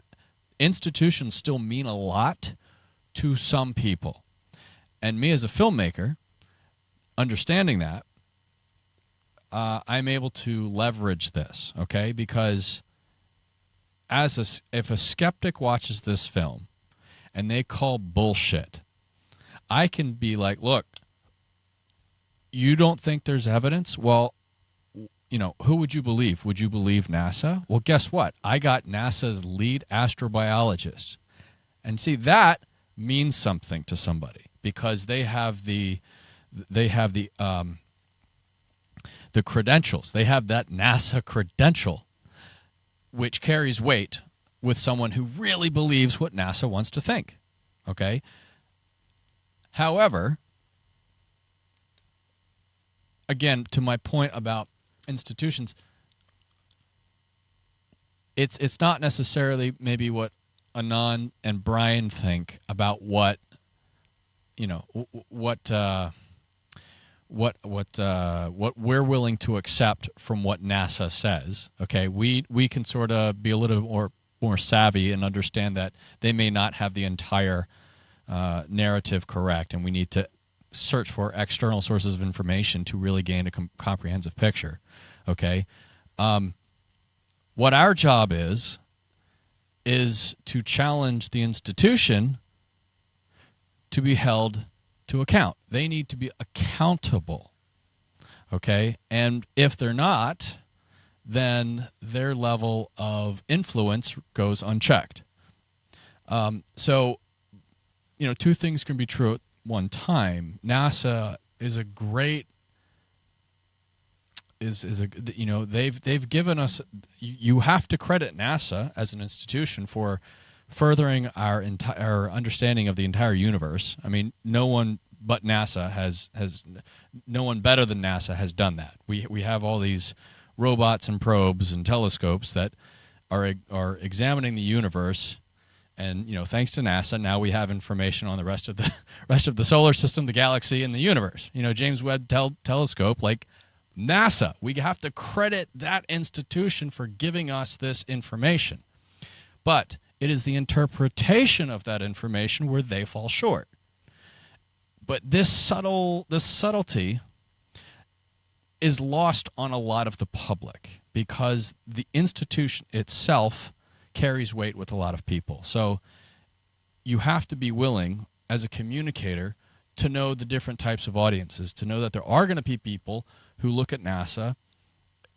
Institutions still mean a lot to some people. And me as a filmmaker, understanding that, I'm able to leverage this, okay? Because if a skeptic watches this film and they call bullshit, I can be like, look, you don't think there's evidence? Well, who would you believe? Would you believe NASA? Well, guess what? I got NASA's lead astrobiologist. And see, that means something to somebody, because they have the credentials. They have that NASA credential, which carries weight with someone who really believes what NASA wants to think. Okay? However, again, to my point about institutions, it's not necessarily maybe what Anand and Brian think about what we're willing to accept from what NASA says. Okay, we can sort of be a little more savvy and understand that they may not have the entire narrative correct, and we need to search for external sources of information to really gain a comprehensive picture. Okay, what our job is to challenge the institution to be held to account. They need to be accountable. Okay, and if they're not, then their level of influence goes unchecked. So, two things can be true at one time. NASA is a great they've given us. You have to credit NASA as an institution for furthering our entire understanding of the entire universe. I mean, no one but NASA has no one better than NASA has done that. We have all these robots and probes and telescopes that are examining the universe, and thanks to NASA, now we have information on the rest of the solar system, the galaxy, and the universe. James Webb Telescope, like NASA, we have to credit that institution for giving us this information. But it is the interpretation of that information where they fall short. But this subtlety is lost on a lot of the public because the institution itself carries weight with a lot of people. So you have to be willing, as a communicator, to know the different types of audiences, to know that there are going to be people who look at NASA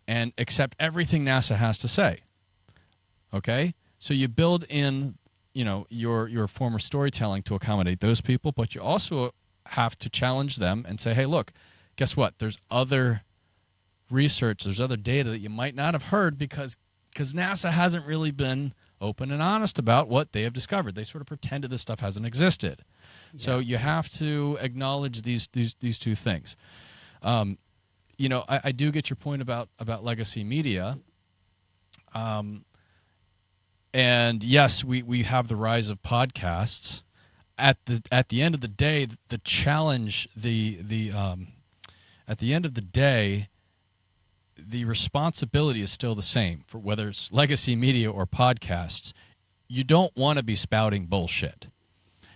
and accept everything NASA has to say. Okay? So you build in, your form of storytelling to accommodate those people, but you also have to challenge them and say, hey, look, guess what? There's other research, there's other data that you might not have heard because NASA hasn't really been open and honest about what they have discovered. They sort of pretended this stuff hasn't existed. Yeah. So you have to acknowledge these two things. I do get your point about legacy media. And yes, we have the rise of podcasts. At the end of the day, the challenge, at the end of the day, the responsibility is still the same for whether it's legacy media or podcasts. You don't want to be spouting bullshit.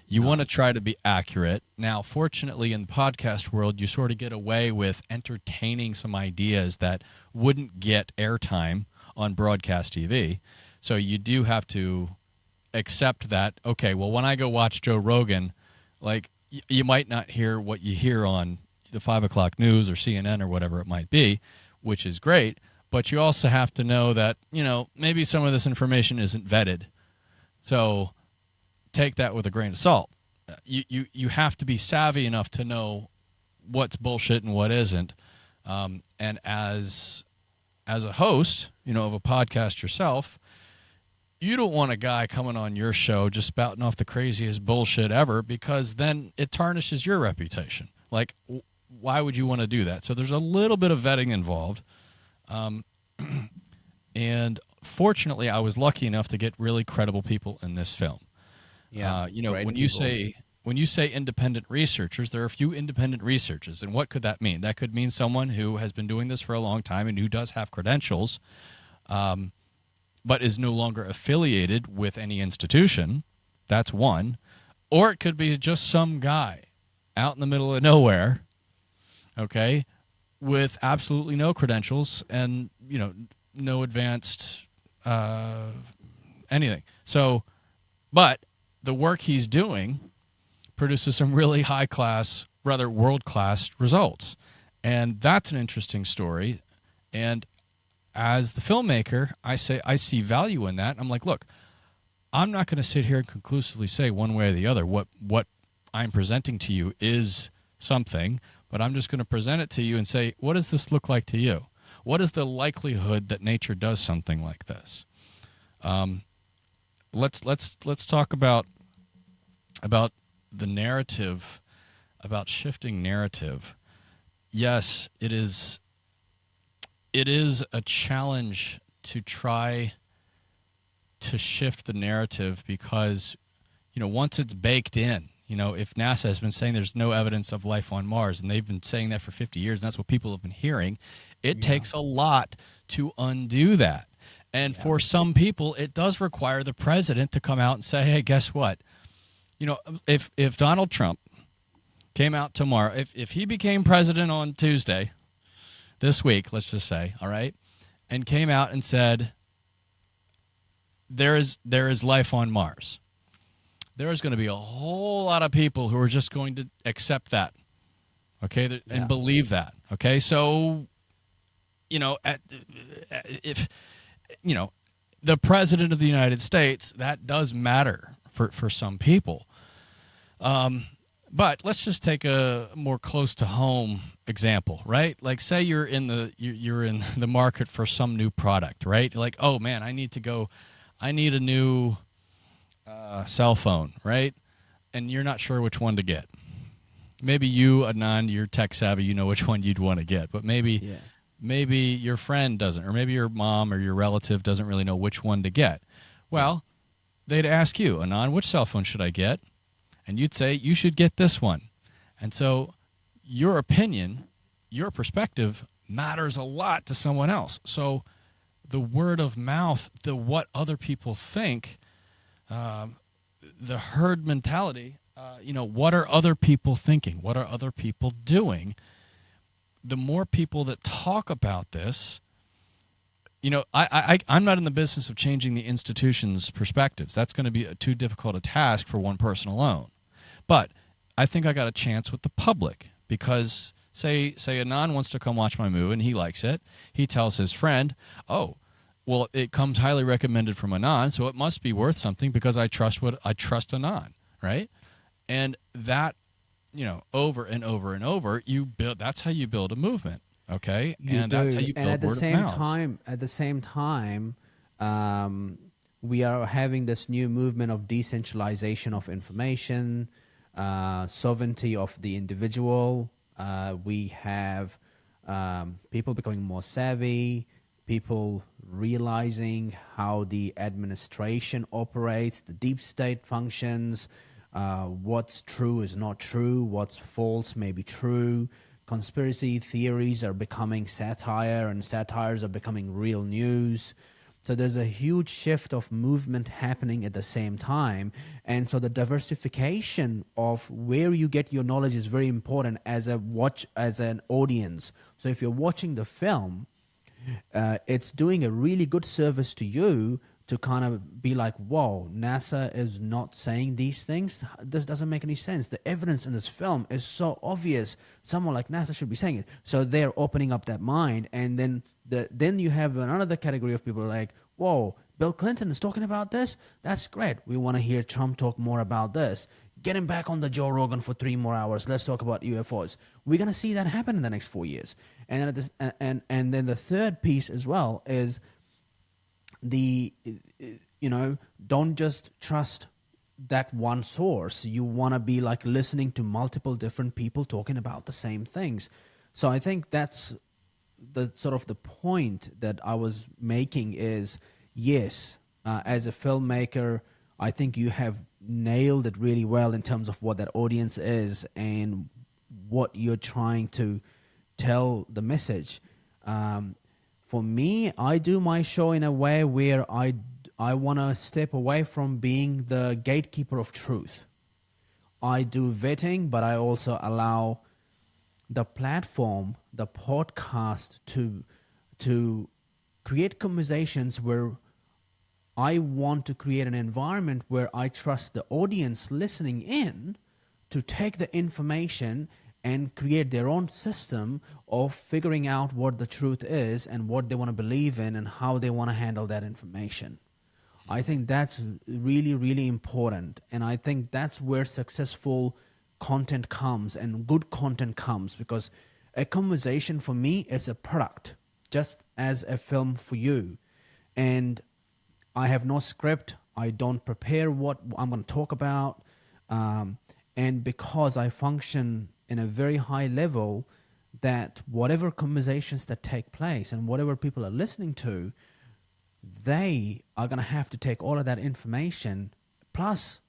You want to try to be accurate. Now, fortunately, in the podcast world, you sort of get away with entertaining some ideas that wouldn't get airtime on broadcast TV. So you do have to accept that, okay, well, when I go watch Joe Rogan, like, you might not hear what you hear on the 5 o'clock news or CNN or whatever it might be, which is great, but you also have to know that, maybe some of this information isn't vetted. So take that with a grain of salt. You have to be savvy enough to know what's bullshit and what isn't. And as a host, of a podcast yourself, you don't want a guy coming on your show just spouting off the craziest bullshit ever, because then it tarnishes your reputation. Like, why would you want to do that? So there's a little bit of vetting involved. And fortunately, I was lucky enough to get really credible people in this film. Yeah, when you say independent researchers, there are a few independent researchers. And what could that mean? That could mean someone who has been doing this for a long time and who does have credentials, but is no longer affiliated with any institution. That's one. Or it could be just some guy out in the middle of nowhere, okay, with absolutely no credentials and, no advanced anything. So, but the work he's doing produces some really high-class, rather world-class results. And that's an interesting story. And as the filmmaker, I see value in that. I'm like, look, I'm not going to sit here and conclusively say one way or the other what I'm presenting to you is something, but I'm just going to present it to you and say, what does this look like to you? What is the likelihood that nature does something like this? Let's talk about the narrative, about shifting narrative. Yes, it is a challenge to try to shift the narrative because, once it's baked in, if NASA has been saying there's no evidence of life on Mars, and they've been saying that for 50 years, and that's what people have been hearing, it takes a lot to undo that. And for some people, it does require the president to come out and say, hey, guess what? If Donald Trump came out tomorrow, if he became president on Tuesday, this week, let's just say, all right, and came out and said, there is life on Mars, there is going to be a whole lot of people who are just going to accept that, okay, and believe that, okay? So if the president of the United States, that does matter for some people. But let's just take a more close to home example, right? Like, say you're in the market for some new product, right? Like, oh man, I need a new cell phone, right? And you're not sure which one to get. Maybe you, Adnan, you're tech savvy, you know which one you'd want to get, but Yeah. maybe your friend doesn't, or maybe your mom or your relative doesn't really know which one to get. Yeah. Well, they'd ask you, Adnan, which cell phone should I get? And you'd say, you should get this one. And so your opinion, your perspective matters a lot to someone else. So the word of mouth, the what other people think, the herd mentality, what are other people thinking? What are other people doing? The more people that talk about this, I'm not in the business of changing the institution's perspectives. That's going to be too difficult a task for one person alone. But I think I got a chance with the public because say Anand wants to come watch my movie and he likes it. He tells his friend, oh, well, it comes highly recommended from Anand, so it must be worth something because I trust Anand, right? And that, over and over and over, that's how you build a movement, okay? You And do, that's how you and build word of mouth. at the same time, we are having this new movement of decentralization of information, sovereignty of the individual. We have people becoming more savvy, people realizing how the administration operates, the deep state functions, what's true is not true, what's false may be true. Conspiracy theories are becoming satire, and satires are becoming real news. So there's a huge shift of movement happening at the same time. And so the diversification of where you get your knowledge is very important as an audience. So if you're watching the film, it's doing a really good service to you to kind of be like, whoa, NASA is not saying these things. This doesn't make any sense. The evidence in this film is so obvious. Someone like NASA should be saying it. So they're opening up that mind. And then you have another category of people like, whoa, Bill Clinton is talking about this? That's great. We want to hear Trump talk more about this. Get him back on the Joe Rogan for 3 more hours. Let's talk about UFOs. We're going to see that happen in the next 4 years. And then the third piece as well is don't just trust that one source. You want to be like listening to multiple different people talking about the same things. So I think that's the sort of the point that I was making is, yes, as a filmmaker, I think you have nailed it really well in terms of what that audience is and what you're trying to tell the message. For me, I do my show in a way where I want to step away from being the gatekeeper of truth. I do vetting, but I also allow the platform, the podcast, to create conversations where I want to create an environment where I trust the audience listening in to take the information and create their own system of figuring out what the truth is and what they want to believe in and how they want to handle that information. I think that's really, really important. And I think that's where successful content comes and good content comes, because a conversation for me is a product, just as a film for you. And I have no script. I don't prepare what I'm going to talk about. And because I function in a very high level, that whatever conversations that take place and whatever people are listening to, they are going to have to take all of that information plus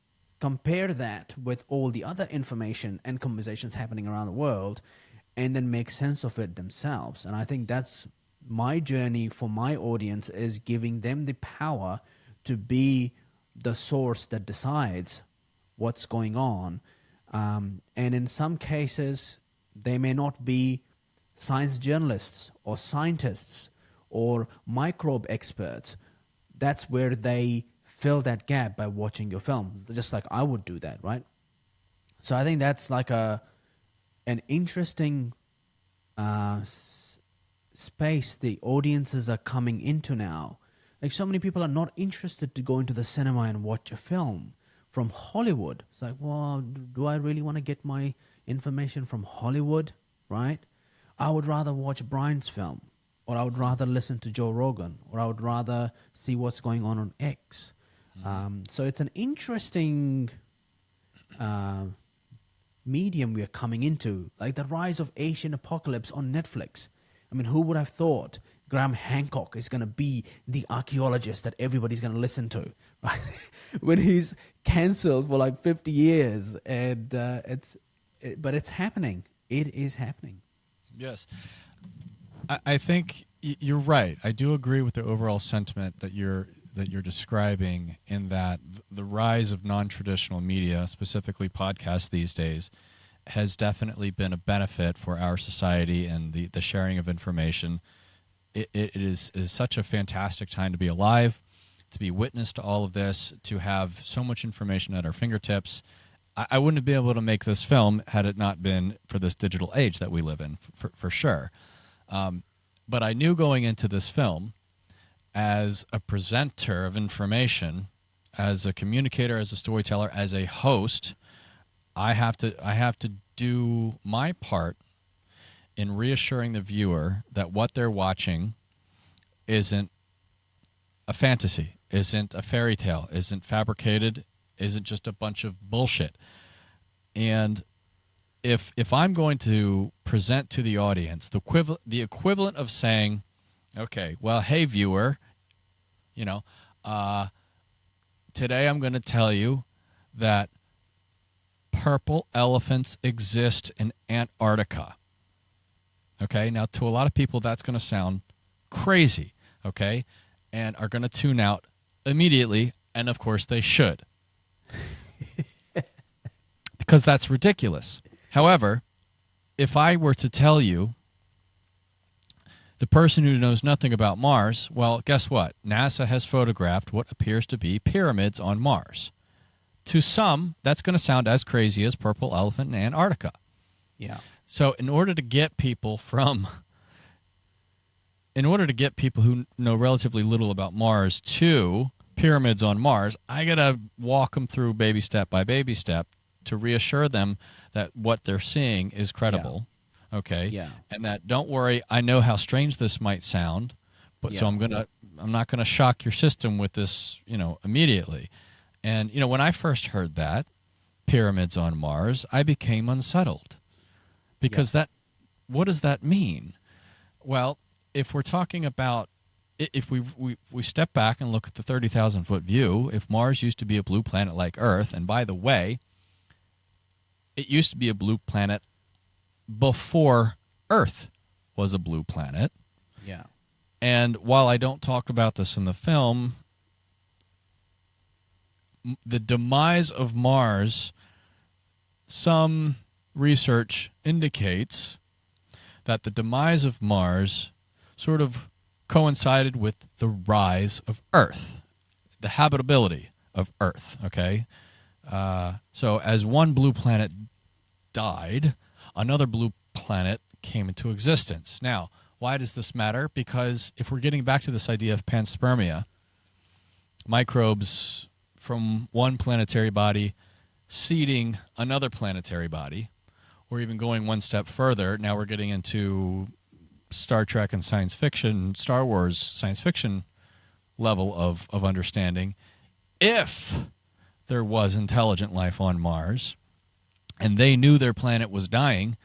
compare that with all the other information and conversations happening around the world and then make sense of it themselves. And I think that's my journey for my audience, is giving them the power to be the source that decides what's going on. And in some cases, they may not be science journalists or scientists or microbe experts. That's where they fill that gap by watching your film, just like I would do that, right? So I think that's like an interesting space the audiences are coming into now. Like, so many people are not interested to go into the cinema and watch a film from Hollywood. It's like, well, do I really want to get my information from Hollywood, right? I would rather watch Brian's film, or I would rather listen to Joe Rogan, or I would rather see what's going on X. So it's an interesting medium we are coming into, like the rise of Asian apocalypse on Netflix. I mean, who would have thought Graham Hancock is going to be the archaeologist that everybody's going to listen to, right? When he's cancelled for like 50 years, and but it's happening. It is happening. Yes. I think you're right. I do agree with the overall sentiment that you're describing, in that the rise of non-traditional media, specifically podcasts these days, has definitely been a benefit for our society and the sharing of information. It is such a fantastic time to be alive, to be witness to all of this, to have so much information at our fingertips. I wouldn't have been able to make this film had it not been for this digital age that we live in, for sure. But I knew going into this film, as a presenter of information, as a communicator, as a storyteller, as a host, I have to do my part in reassuring the viewer that what they're watching isn't a fantasy, isn't a fairy tale, isn't fabricated, isn't just a bunch of bullshit. And if I'm going to present to the audience the equivalent of saying, okay, well, hey, viewer, today I'm going to tell you that purple elephants exist in Antarctica. Okay, now to a lot of people that's going to sound crazy, okay, and are going to tune out immediately, and of course they should. Because that's ridiculous. However, if I were to tell you, the person who knows nothing about Mars, well, guess what? NASA has photographed what appears to be pyramids on Mars. To some, that's going to sound as crazy as purple elephant in Antarctica. Yeah. So in order to get people who know relatively little about Mars to pyramids on Mars, I got to walk them through baby step by baby step to reassure them that what they're seeing is credible. Yeah. Okay. Yeah. And that, don't worry, I know how strange this might sound, but so I'm not going to shock your system with this, immediately. And when I first heard that, pyramids on Mars, I became unsettled. Because what does that mean? Well, if we're talking about, if we step back and look at the 30,000-foot view, if Mars used to be a blue planet like Earth, and by the way, it used to be a blue planet before Earth was a blue planet. Yeah. And while I don't talk about this in the film, the demise of Mars, some research indicates that the demise of Mars sort of coincided with the rise of Earth, the habitability of Earth, okay? So as one blue planet died, another blue planet came into existence. Now, why does this matter? Because if we're getting back to this idea of panspermia, microbes from one planetary body seeding another planetary body, or even going one step further, now we're getting into Star Trek and science fiction, Star Wars science fiction level of understanding. If there was intelligent life on Mars and they knew their planet was dying,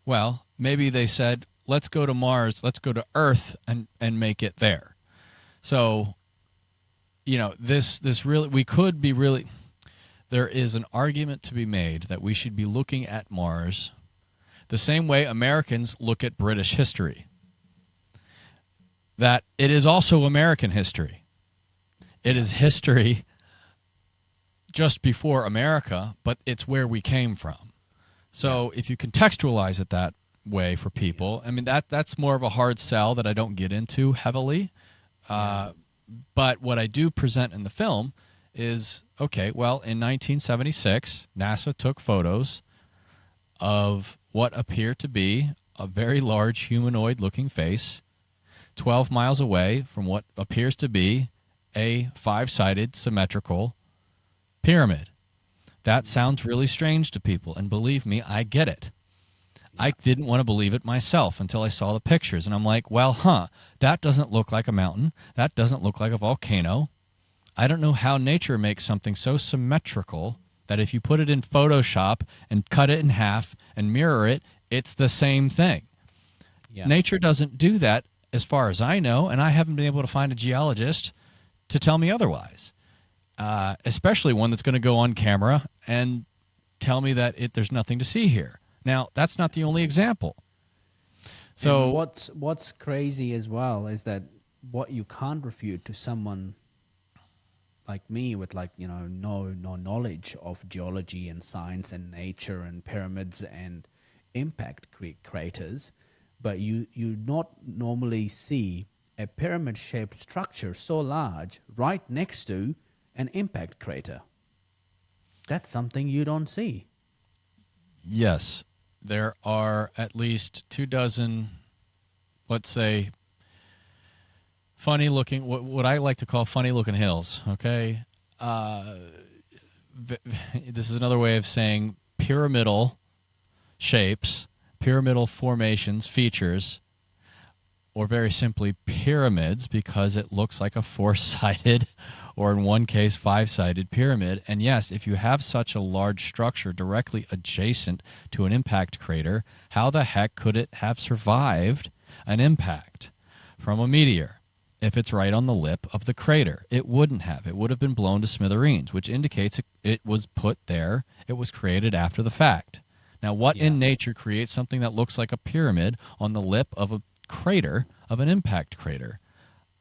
well, maybe they said, let's go to Mars, let's go to Earth and make it there. So, this really, we could be really, there is an argument to be made that we should be looking at Mars the same way Americans look at British history. That it is also American history. It is history just before America, but it's where we came from. So if you contextualize it that way for people, I mean, that's more of a hard sell that I don't get into heavily. But what I do present in the film is, okay, well, in 1976, NASA took photos of what appeared to be a very large humanoid-looking face 12 miles away from what appears to be a five-sided symmetrical pyramid. That sounds really strange to people, and believe me, I get it. I didn't want to believe it myself until I saw the pictures, and I'm like, well, that doesn't look like a mountain. That doesn't look like a volcano. I don't know how nature makes something so symmetrical that if you put it in Photoshop and cut it in half and mirror it, it's the same thing. Yeah. Nature doesn't do that as far as I know, and I haven't been able to find a geologist to tell me otherwise, especially one that's going to go on camera and tell me that there's nothing to see here. Now, that's not the only example. So what's crazy as well is that what you can't refute to someone like me with no knowledge of geology and science and nature and pyramids and impact craters, but you not normally see a pyramid shaped structure so large right next to an impact crater. That's something you don't see. yes, there are at least 24, let's say, funny looking, what I like to call funny looking hills. Okay. This is another way of saying pyramidal shapes, pyramidal formations, features, or very simply pyramids, because it looks like a four-sided or in one case five-sided pyramid. And yes, if you have such a large structure directly adjacent to an impact crater, how the heck could it have survived an impact from a meteor? If it's right on the lip of the crater, it wouldn't have. It would have been blown to smithereens, which indicates it was put there. It was created after the fact. Now, what in nature creates something that looks like a pyramid on the lip of a crater, of an impact crater?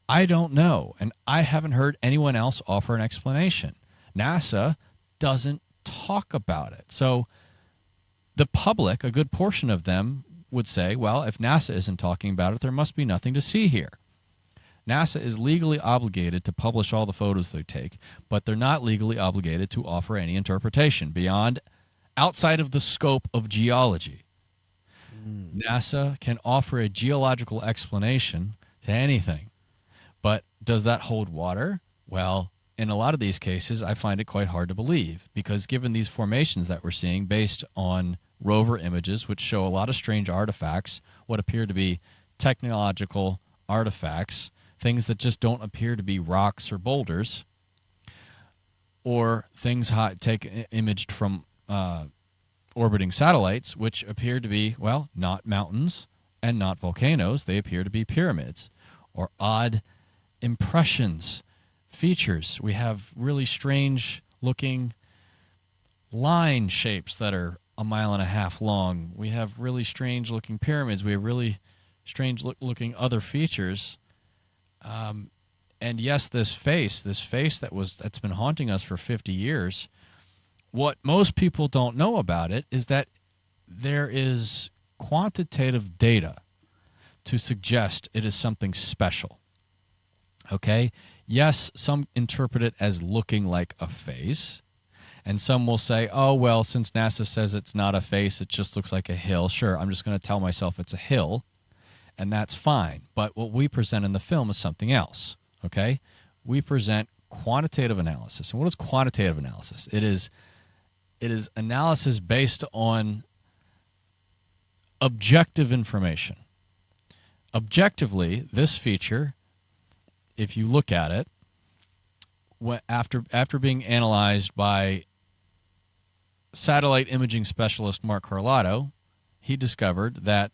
I don't know, and I haven't heard anyone else offer an explanation. NASA doesn't talk about it. So the public, a good portion of them, would say, well, if NASA isn't talking about it, there must be nothing to see here. NASA is legally obligated to publish all the photos they take, but they're not legally obligated to offer any interpretation outside of the scope of geology. NASA can offer a geological explanation to anything, but does that hold water? Well, in a lot of these cases, I find it quite hard to believe, because given these formations that we're seeing based on rover images, which show a lot of strange artifacts, what appear to be technological artifacts, things that just don't appear to be rocks or boulders, or things imaged from orbiting satellites, which appear to be, well, not mountains and not volcanoes. They appear to be pyramids or odd impressions, features. We have really strange looking line shapes that are 1.5 miles long. We have really strange looking pyramids. We have really strange looking other features. And yes, this face that's been haunting us for 50 years, what most people don't know about it is that there is quantitative data to suggest it is something special. Okay? Yes, some interpret it as looking like a face, and some will say, oh, well, since NASA says it's not a face, it just looks like a hill. Sure, I'm just going to tell myself it's a hill, and that's fine. But what we present in the film is something else. Okay? We present quantitative analysis. And what is quantitative analysis? It is analysis based on objective information. Objectively, this feature, if you look at it, after being analyzed by satellite imaging specialist Mark Carlotto, he discovered that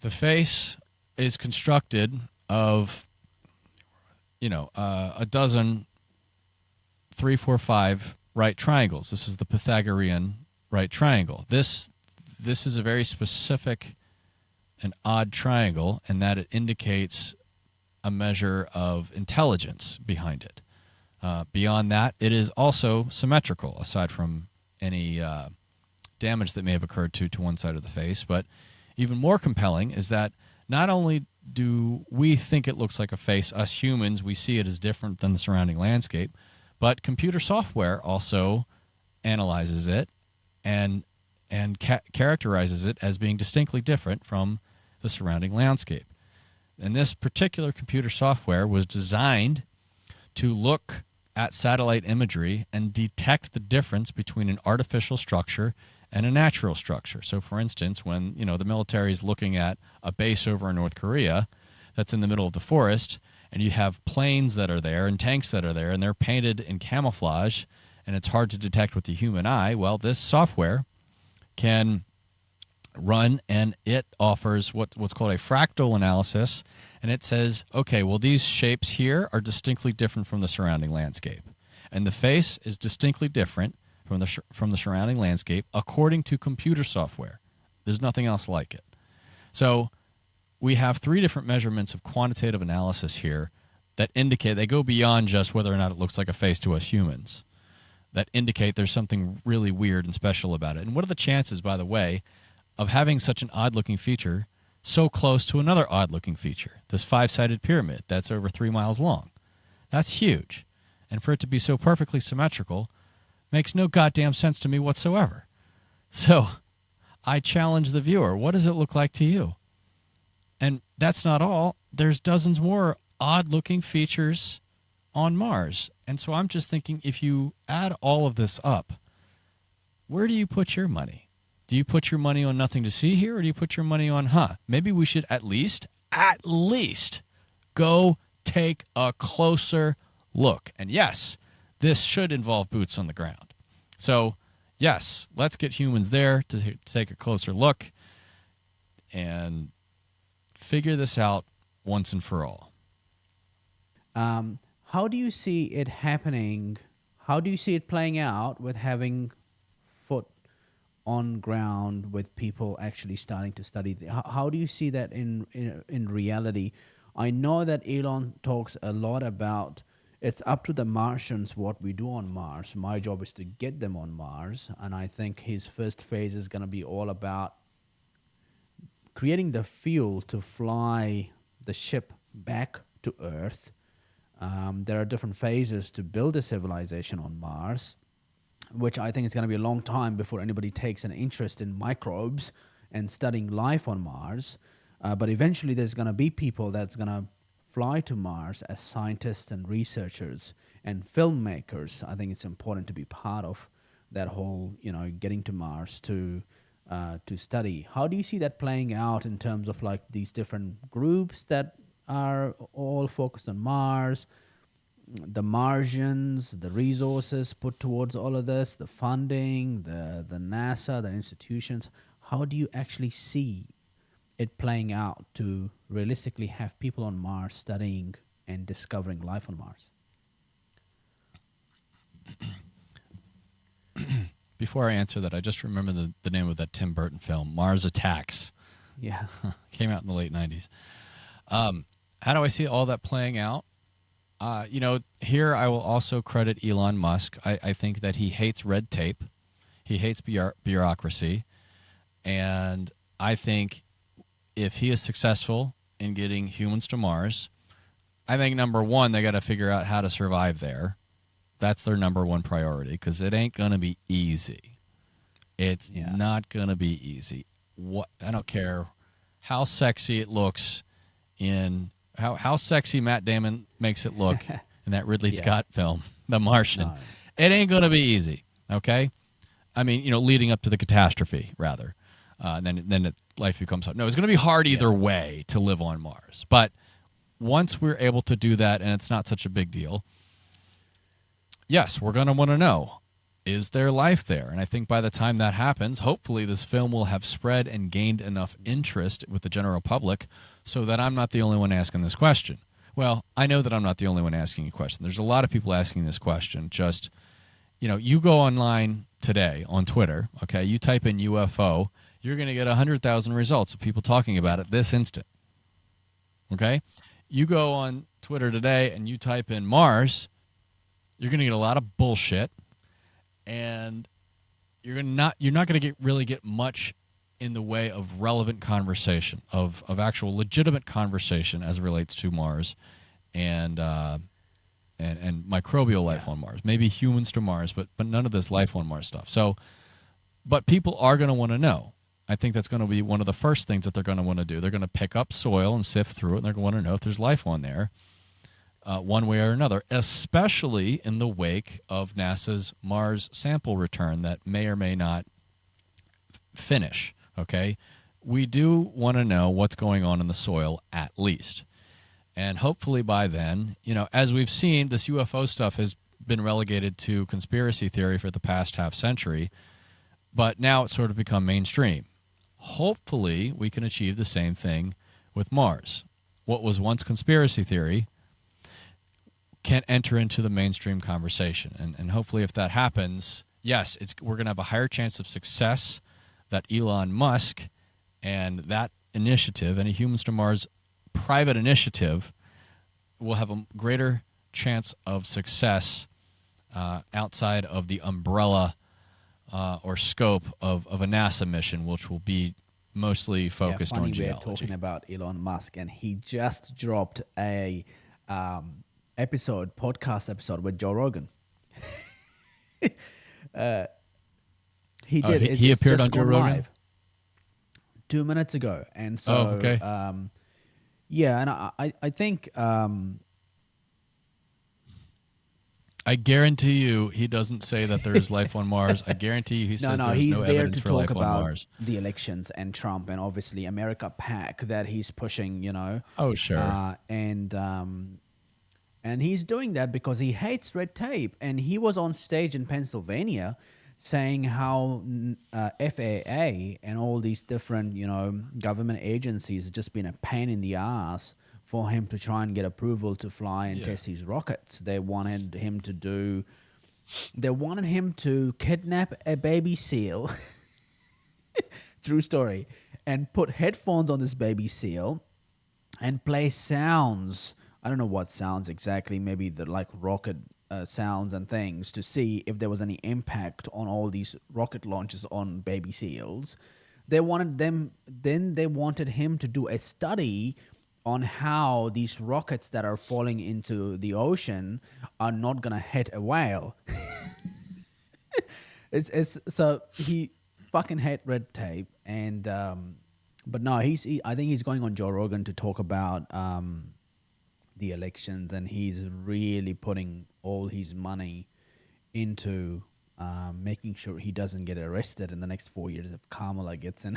the face is constructed of, a dozen 3, 4, 5 right triangles. This is the Pythagorean right triangle. This is a very specific and odd triangle in that it indicates a measure of intelligence behind it. Beyond that, it is also symmetrical, aside from any damage that may have occurred to one side of the face. But even more compelling is that not only do we think it looks like a face, us humans, we see it as different than the surrounding landscape, but computer software also analyzes it and characterizes it as being distinctly different from the surrounding landscape. And this particular computer software was designed to look at satellite imagery and detect the difference between an artificial structure and a natural structure. So, for instance, when the military is looking at a base over in North Korea that's in the middle of the forest, and you have planes that are there and tanks that are there, and they're painted in camouflage, and it's hard to detect with the human eye, well, this software can run, and it offers what's called a fractal analysis, and it says, okay, well, these shapes here are distinctly different from the surrounding landscape, and the face is distinctly different from the surrounding landscape according to computer software. There's nothing else like it. So we have 3 different measurements of quantitative analysis here that indicate, they go beyond just whether or not it looks like a face to us humans, that indicate there's something really weird and special about it. And what are the chances, by the way, of having such an odd-looking feature so close to another odd-looking feature, this 5-sided pyramid that's over 3 miles long? That's huge. And for it to be so perfectly symmetrical makes no goddamn sense to me whatsoever. So I challenge the viewer, what does it look like to you? And that's not all. There's dozens more odd-looking features on Mars. And so I'm just thinking, if you add all of this up, where do you put your money? Do you put your money on nothing to see here, or do you put your money on, maybe we should at least go take a closer look? And yes, this should involve boots on the ground. So yes, let's get humans there to take a closer look and figure this out once and for all. How do you see it happening? How do you see it playing out with having foot on ground, with people actually starting to study? How do you see that in reality? I know that Elon talks a lot about it's up to the Martians what we do on Mars. My job is to get them on Mars, and I think his first phase is going to be all about creating the fuel to fly the ship back to Earth. There are different phases to build a civilization on Mars, which I think is going to be a long time before anybody takes an interest in microbes and studying life on Mars. But eventually there's going to be people that's going to fly to Mars as scientists and researchers and filmmakers. I think it's important to be part of that whole, getting to Mars to study. How do you see that playing out in terms of like these different groups that are all focused on Mars, the Martians, the resources put towards all of this, the funding, the NASA, the institutions? How do you actually see it playing out to realistically have people on Mars studying and discovering life on Mars? Before I answer that, I just remember the name of that Tim Burton film, Mars Attacks. Yeah. Came out in the late 90s. How do I see all that playing out? Here I will also credit Elon Musk. I think that he hates red tape. He hates bureaucracy. And I think if he is successful in getting humans to Mars, I think number one, they got to figure out how to survive there. That's their number one priority, because it ain't going to be easy. It's not going to be easy. I don't care how sexy it looks in how sexy Matt Damon makes it look in that Ridley Scott film, The Martian. No. It ain't going to be easy, okay? I mean, leading up to the catastrophe, rather. Then life becomes hard. No, it's going to be hard either way to live on Mars. But once we're able to do that, and it's not such a big deal, yes, we're going to want to know, is there life there? And I think by the time that happens, hopefully this film will have spread and gained enough interest with the general public so that I'm not the only one asking this question. Well, I know that I'm not the only one asking a question. There's a lot of people asking this question. Just, you go online today on Twitter, okay, you type in UFO, you're going to get 100,000 results of people talking about it this instant, okay? You go on Twitter today and you type in Mars, you're going to get a lot of bullshit, and you're not going to really get much in the way of relevant conversation, of actual legitimate conversation as it relates to Mars and microbial life on Mars. Maybe humans to Mars, but none of this life on Mars stuff. So, but people are going to want to know. I think that's going to be one of the first things that they're going to want to do. They're going to pick up soil and sift through it, and they're going to want to know if there's life on there, one way or another, especially in the wake of NASA's Mars sample return that may or may not finish. Okay, we do want to know what's going on in the soil at least, and hopefully by then, as we've seen, this UFO stuff has been relegated to conspiracy theory for the past half century, but now it's sort of become mainstream. Hopefully, we can achieve the same thing with Mars. What was once conspiracy theory can enter into the mainstream conversation. And hopefully, if that happens, yes, we're going to have a higher chance of success that Elon Musk and that initiative, any Humans to Mars private initiative, will have a greater chance of success outside of the umbrella or scope of a NASA mission, which will be mostly focused on geology. We're talking about Elon Musk, and he just dropped a podcast episode with Joe Rogan. He did. He appeared on Joe Rogan live 2 minutes ago, and so okay. Yeah, and I think I guarantee you he doesn't say that there is life on Mars. I guarantee you he says there's he's no there evidence to for talk life on about Mars. the elections and Trump and obviously America PAC that he's pushing. Oh sure. And he's doing that because he hates red tape. And he was on stage in Pennsylvania saying how FAA and all these different, government agencies have just been a pain in the ass for him to try and get approval to fly and test his rockets. They wanted him to kidnap a baby seal. True story. And put headphones on this baby seal and play sounds. I don't know what sounds exactly, maybe the rocket sounds and things, to see if there was any impact on all these rocket launches on baby seals. They wanted him to do a study on how these rockets that are falling into the ocean are not gonna hit a whale. So he fucking hate red tape, and but no, I think he's going on Joe Rogan to talk about the elections, and he's really putting all his money into making sure he doesn't get arrested in the next 4 years if Kamala gets in.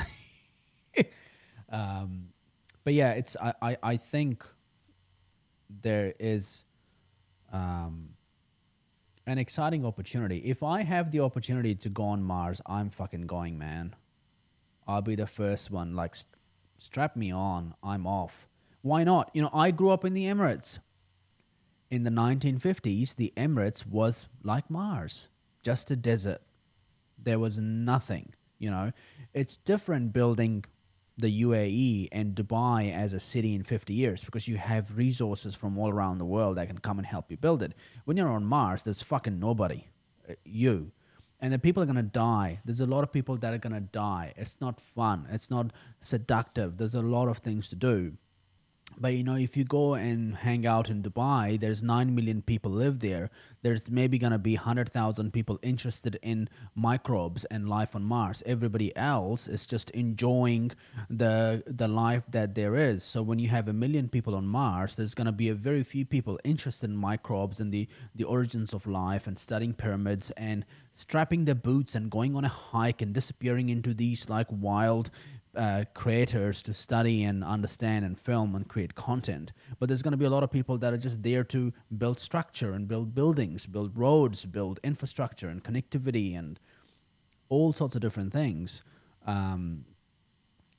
But yeah, I think there is an exciting opportunity. If I have the opportunity to go on Mars, I'm fucking going, man. I'll be the first one. Strap me on. I'm off. Why not? I grew up in the Emirates. In the 1950s, the Emirates was like Mars, just a desert. There was nothing, It's different building the UAE and Dubai as a city in 50 years because you have resources from all around the world that can come and help you build it. When you're on Mars, there's fucking nobody. You. And the people are going to die. There's a lot of people that are going to die. It's not fun. It's not seductive. There's a lot of things to do. But, if you go and hang out in Dubai, there's 9 million people live there. There's maybe going to be 100,000 people interested in microbes and life on Mars. Everybody else is just enjoying the life that there is. So when you have 1 million people on Mars, there's going to be a very few people interested in microbes and the origins of life and studying pyramids and strapping their boots and going on a hike and disappearing into these wild creators to study and understand and film and create content. But there's going to be a lot of people that are just there to build structure and build buildings, build roads, build infrastructure and connectivity and all sorts of different things. And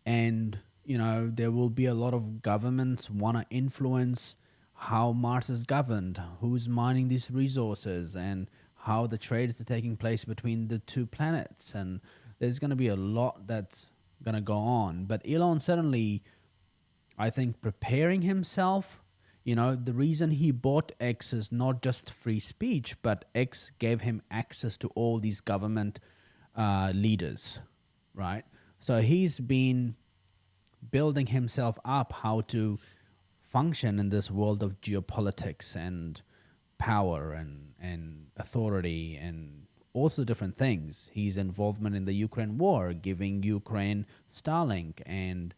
there will be a lot of governments want to influence how Mars is governed, who's mining these resources, and how the trades are taking place between the two planets. And there's going to be a lot that's going to go on. But Elon certainly, I think, preparing himself. The reason he bought X is not just free speech, but X gave him access to all these government leaders, right? So he's been building himself up how to function in this world of geopolitics and power and authority and also different things. His involvement in the Ukraine war, giving Ukraine Starlink, and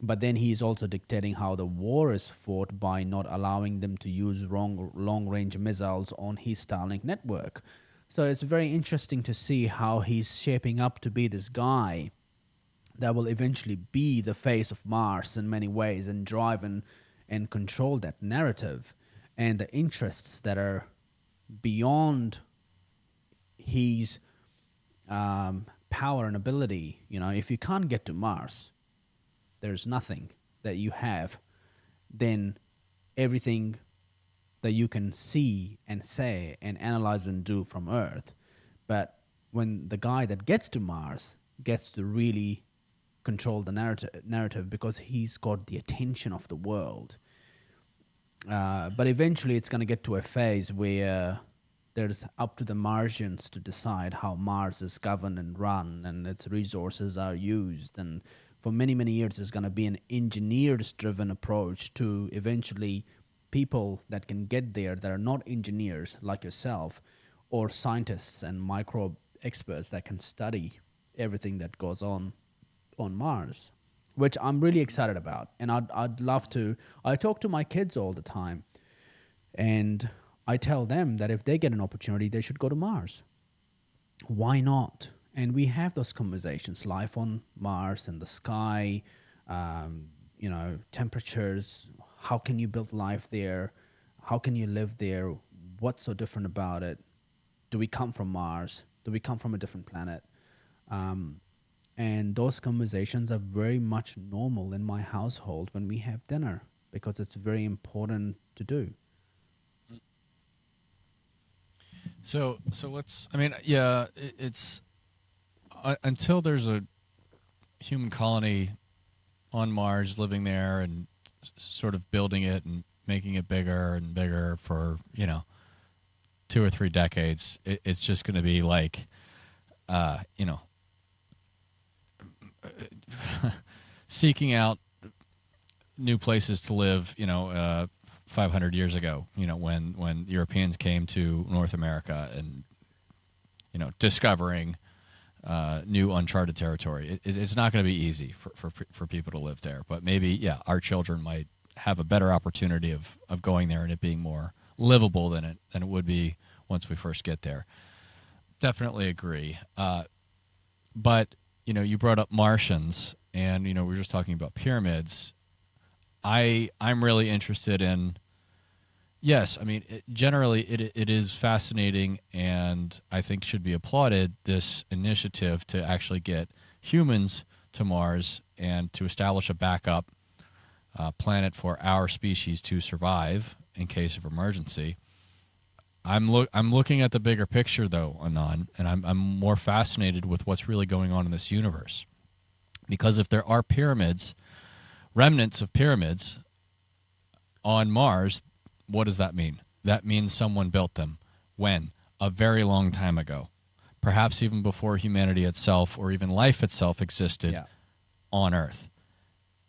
but then he's also dictating how the war is fought by not allowing them to use long range missiles on his Starlink network. So it's very interesting to see how he's shaping up to be this guy that will eventually be the face of Mars in many ways and drive and control that narrative and the interests that are beyond his power and ability. You know, if you can't get to Mars, there's nothing that you have, then everything that you can see and say and analyze and do from Earth. But when the guy that gets to Mars gets to really control the narrative because he's got the attention of the world. But eventually it's going to get to a phase where there's up to the Martians to decide how Mars is governed and run and its resources are used. And for many, many years, there's going to be an engineers-driven approach to eventually people that can get there that are not engineers like yourself or scientists and microbe experts that can study everything that goes on Mars, which I'm really excited about. And I'd love to. I talk to my kids all the time, and I tell them that if they get an opportunity, they should go to Mars. Why not? And we have those conversations, life on Mars and the sky, temperatures, how can you build life there? How can you live there? What's so different about it? Do we come from Mars? Do we come from a different planet? And those conversations are very much normal in my household when we have dinner because it's very important to do. So let's. I mean, yeah, it's until there's a human colony on Mars living there and sort of building it and making it bigger and bigger for 2 or 3 decades. It's just going to be like, seeking out new places to live. 500 years ago, when Europeans came to North America and, discovering new uncharted territory. It's not going to be easy for people to live there. But maybe, yeah, our children might have a better opportunity of going there and it being more livable than it would be once we first get there. Definitely agree. But, you brought up Martians, and, we were just talking about pyramids. I'm really interested in, yes, I mean, generally it is fascinating and I think should be applauded, this initiative to actually get humans to Mars and to establish a backup planet for our species to survive in case of emergency. I'm looking at the bigger picture, though, Adnan, and I'm more fascinated with what's really going on in this universe. Because if there are pyramids, remnants of pyramids on Mars, what does that mean? That means someone built them. When? A very long time ago. Perhaps even before humanity itself or even life itself existed on Earth.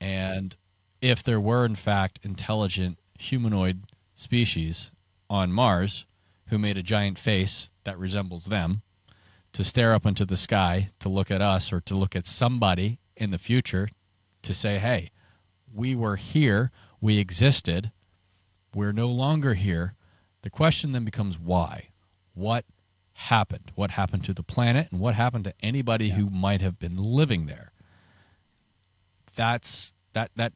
And if there were, in fact, intelligent humanoid species on Mars who made a giant face that resembles them to stare up into the sky, to look at us or to look at somebody in the future to say, hey, we were here, we existed, we're no longer here. The question then becomes why? What happened? What happened to the planet and what happened to anybody who might have been living there? That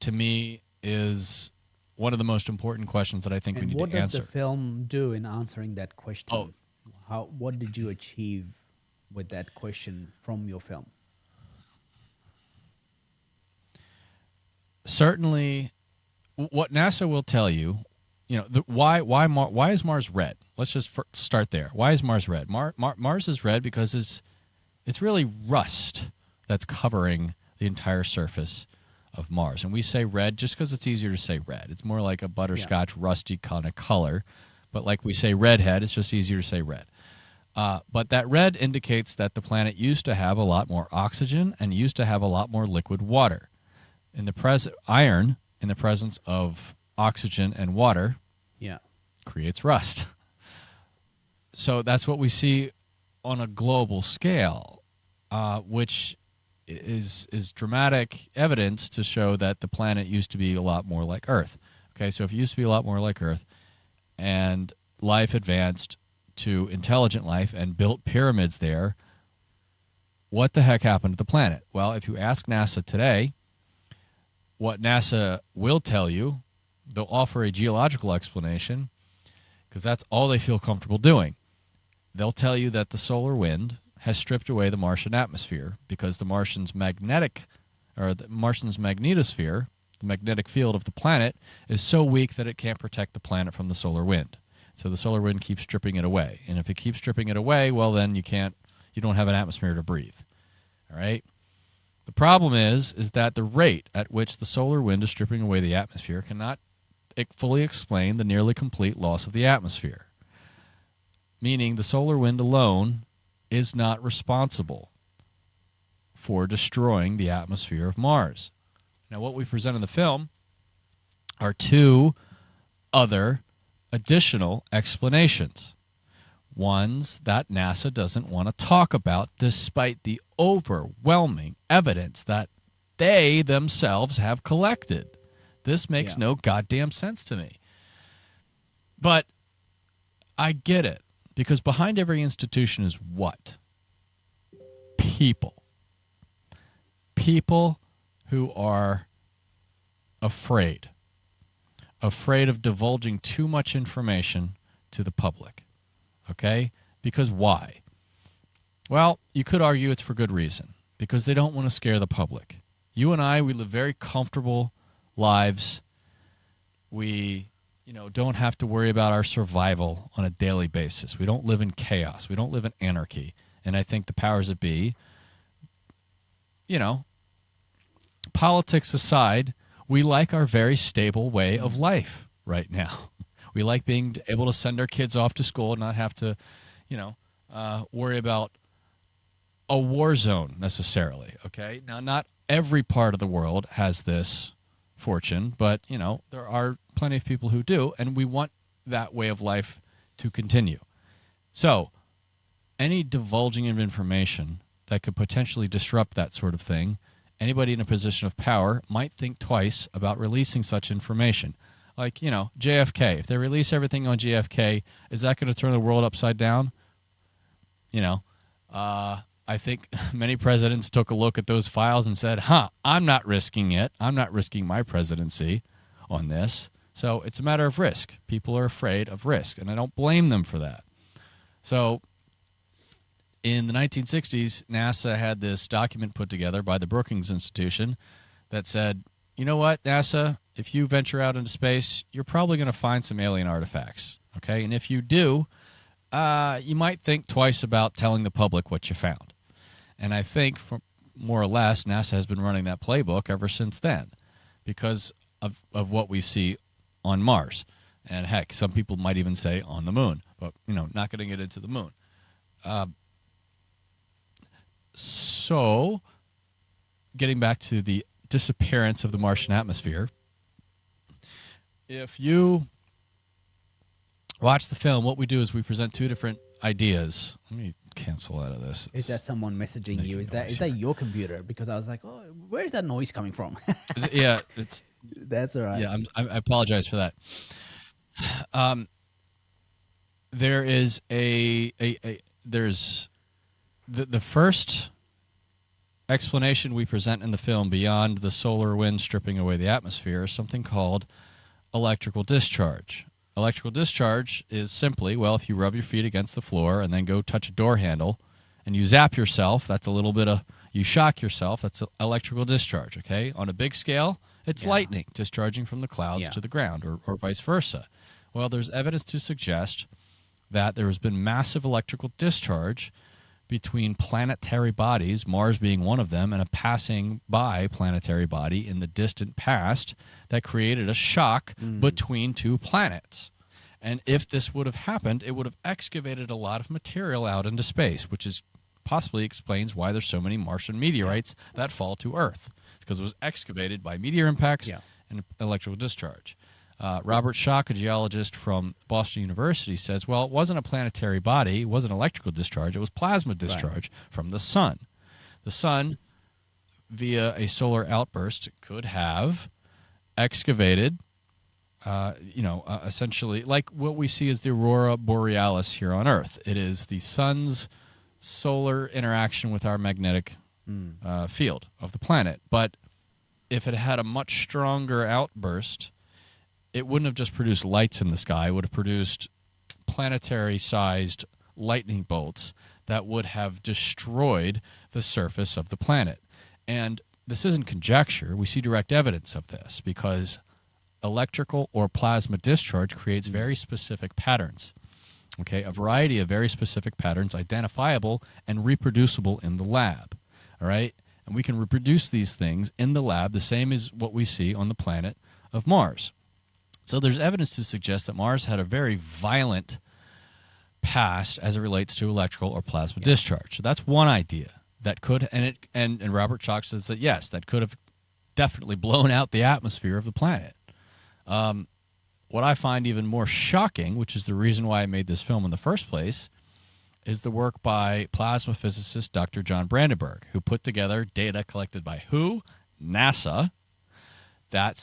to me is one of the most important questions that I think we need to answer. And what does the film do in answering that question? What did you achieve with that question from your film? Certainly, what NASA will tell you, why is Mars red? Let's just start there. Why is Mars red? Mars is red because it's really rust that's covering the entire surface of Mars. And we say red just because it's easier to say red. It's more like a butterscotch, rusty kind of color. But like we say redhead, it's just easier to say red. But that red indicates that the planet used to have a lot more oxygen and used to have a lot more liquid water. Iron, in the presence of oxygen and water, creates rust. So that's what we see on a global scale, which is dramatic evidence to show that the planet used to be a lot more like Earth. Okay, so if it used to be a lot more like Earth, and life advanced to intelligent life and built pyramids there, what the heck happened to the planet? Well, if you ask NASA today, what NASA will tell you, they'll offer a geological explanation, because that's all they feel comfortable doing. They'll tell you that the solar wind has stripped away the Martian atmosphere because the Martian's magnetosphere, the magnetic field of the planet, is so weak that it can't protect the planet from the solar wind. So the solar wind keeps stripping it away. And if it keeps stripping it away, well, then you don't have an atmosphere to breathe. All right? The problem is that the rate at which the solar wind is stripping away the atmosphere cannot fully explain the nearly complete loss of the atmosphere. Meaning the solar wind alone is not responsible for destroying the atmosphere of Mars. Now, what we present in the film are two other additional explanations. Ones that NASA doesn't want to talk about, despite the overwhelming evidence that they themselves have collected. This makes no goddamn sense to me. But I get it, because behind every institution is what? People. People who are afraid of divulging too much information to the public. Okay? Because why? Well, you could argue it's for good reason. Because they don't want to scare the public. You and I, we live very comfortable lives. We, don't have to worry about our survival on a daily basis. We don't live in chaos. We don't live in anarchy. And I think the powers that be, politics aside, we like our very stable way of life right now. We like being able to send our kids off to school and not have to, worry about a war zone necessarily. Okay. Now, not every part of the world has this fortune, but, there are plenty of people who do, and we want that way of life to continue. So, any divulging of information that could potentially disrupt that sort of thing, anybody in a position of power might think twice about releasing such information. Like, JFK. If they release everything on JFK, is that going to turn the world upside down? I think many presidents took a look at those files and said, I'm not risking it. I'm not risking my presidency on this. So it's a matter of risk. People are afraid of risk, and I don't blame them for that. So in the 1960s, NASA had this document put together by the Brookings Institution that said, you know what, NASA, if you venture out into space, you're probably going to find some alien artifacts. Okay? And if you do, you might think twice about telling the public what you found. And I think, more or less, NASA has been running that playbook ever since then because of what we see on Mars. And heck, some people might even say on the moon, but, not going to get into the moon. So, getting back to the disappearance of the Martian atmosphere, if you watch the film, what we do is we present two different ideas. Let me cancel out of this. Is that someone messaging you? Is that your computer? Because I was like, oh, where is that noise coming from? Yeah, that's all right. Yeah, I apologize for that. There is there's the first explanation we present in the film beyond the solar wind stripping away the atmosphere is something called electrical discharge. Electrical discharge is simply, if you rub your feet against the floor and then go touch a door handle and you zap yourself, that's a little bit of, you shock yourself, that's electrical discharge, okay? On a big scale, it's lightning discharging from the clouds to the ground or vice versa. Well, there's evidence to suggest that there has been massive electrical discharge between planetary bodies, Mars being one of them, and a passing by planetary body in the distant past that created a shock between two planets. And if this would have happened, it would have excavated a lot of material out into space, which is possibly explains why there's so many Martian meteorites that fall to Earth. It's because it was excavated by meteor impacts and electrical discharge. Robert Schock, a geologist from Boston University, says, well, it wasn't a planetary body, it wasn't electrical discharge, it was plasma discharge from the sun. The sun, via a solar outburst, could have excavated, essentially like what we see as the aurora borealis here on Earth. It is the sun's solar interaction with our magnetic field of the planet. But if it had a much stronger outburst, it wouldn't have just produced lights in the sky. It would have produced planetary-sized lightning bolts that would have destroyed the surface of the planet. And this isn't conjecture. We see direct evidence of this because electrical or plasma discharge creates very specific patterns. Okay, a variety of very specific patterns, identifiable and reproducible in the lab. All right, and we can reproduce these things in the lab, the same as what we see on the planet of Mars. So there's evidence to suggest that Mars had a very violent past as it relates to electrical or plasma discharge. So that's one idea that could, and Robert Schock says that yes, that could have definitely blown out the atmosphere of the planet. What I find even more shocking, which is the reason why I made this film in the first place, is the work by plasma physicist Dr. John Brandenburg, who put together data collected by who? NASA, that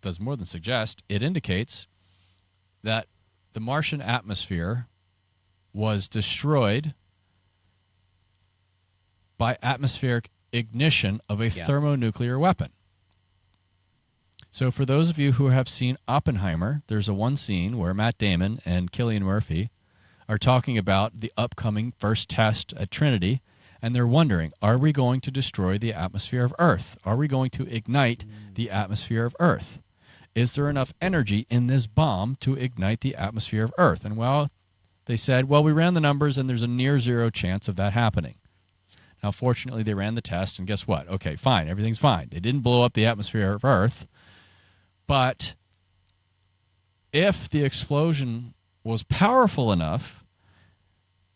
does more than suggest, it indicates that the Martian atmosphere was destroyed by atmospheric ignition of a thermonuclear weapon. So for those of you who have seen Oppenheimer, there's one scene where Matt Damon and Cillian Murphy are talking about the upcoming first test at Trinity, and they're wondering, are we going to destroy the atmosphere of Earth? Are we going to ignite the atmosphere of Earth? Is there enough energy in this bomb to ignite the atmosphere of Earth? And well, they said, well, we ran the numbers, and there's a near zero chance of that happening. Now, fortunately, they ran the test, and guess what? Okay, fine, everything's fine. They didn't blow up the atmosphere of Earth. But if the explosion was powerful enough,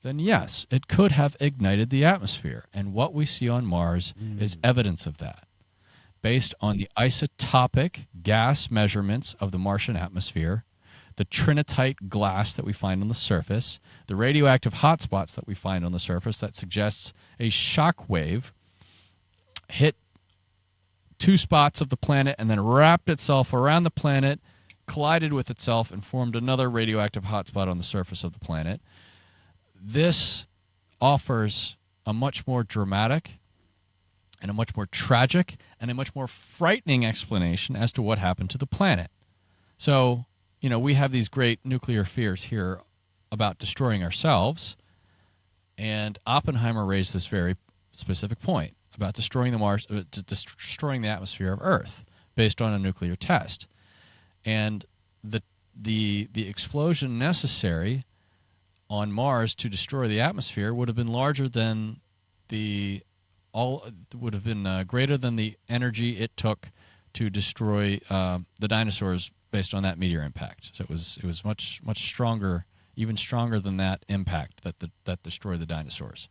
then yes, it could have ignited the atmosphere. And what we see on Mars is evidence of that. Based on the isotopic gas measurements of the Martian atmosphere, the trinitite glass that we find on the surface, the radioactive hotspots that we find on the surface that suggests a shock wave hit two spots of the planet and then wrapped itself around the planet, collided with itself, and formed another radioactive hotspot on the surface of the planet. This offers a much more dramatic and a much more tragic and a much more frightening explanation as to what happened to the planet. So, we have these great nuclear fears here about destroying ourselves, and Oppenheimer raised this very specific point about destroying destroying the atmosphere of Earth based on a nuclear test. And the explosion necessary on Mars to destroy the atmosphere would have been larger than greater than the energy it took to destroy the dinosaurs based on that meteor impact. So it was much stronger, even stronger than that impact that destroyed the dinosaurs.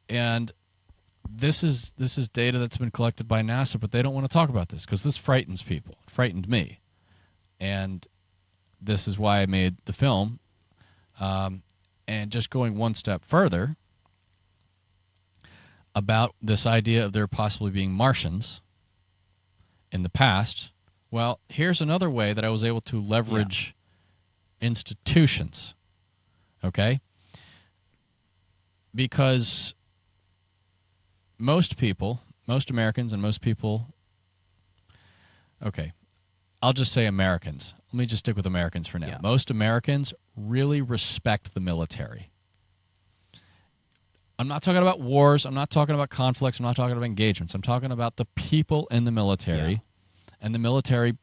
And this is data that's been collected by NASA, but they don't want to talk about this because this frightens people. It frightened me, and this is why I made the film. And just going one step further about this idea of there possibly being Martians in the past, well, here's another way that I was able to leverage institutions, okay? Because most Americans and most people, okay, I'll just say Americans. Let me just stick with Americans for now. Yeah. Most Americans really respect the military. I'm not talking about wars. I'm not talking about conflicts. I'm not talking about engagements. I'm talking about the people in the military and the military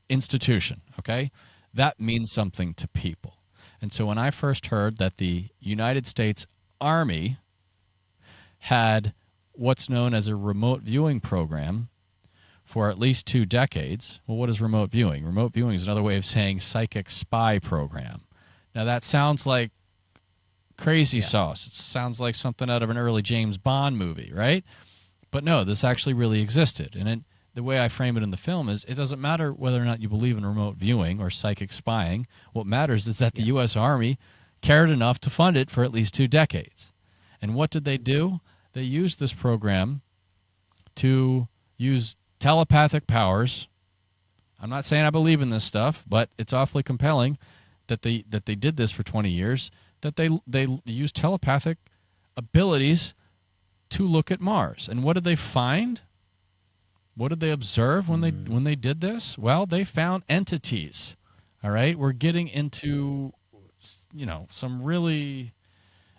institution, okay? That means something to people. And so when I first heard that the United States Army had what's known as a remote viewing program for at least 2 decades. Well, what is remote viewing? Remote viewing is another way of saying psychic spy program. Now, that sounds like crazy sauce. It sounds like something out of an early James Bond movie, right? But no, this actually really existed. And the way I frame it in the film is it doesn't matter whether or not you believe in remote viewing or psychic spying. What matters is that the U.S. Army cared enough to fund it for at least 2 decades. And what did they do? They used this program to use telepathic powers. I'm not saying I believe in this stuff, but it's awfully compelling that they did this for 20 years, that they used telepathic abilities to look at Mars. And what did they find? What did they observe when they did this? Well, they found entities. All right, we're getting into some really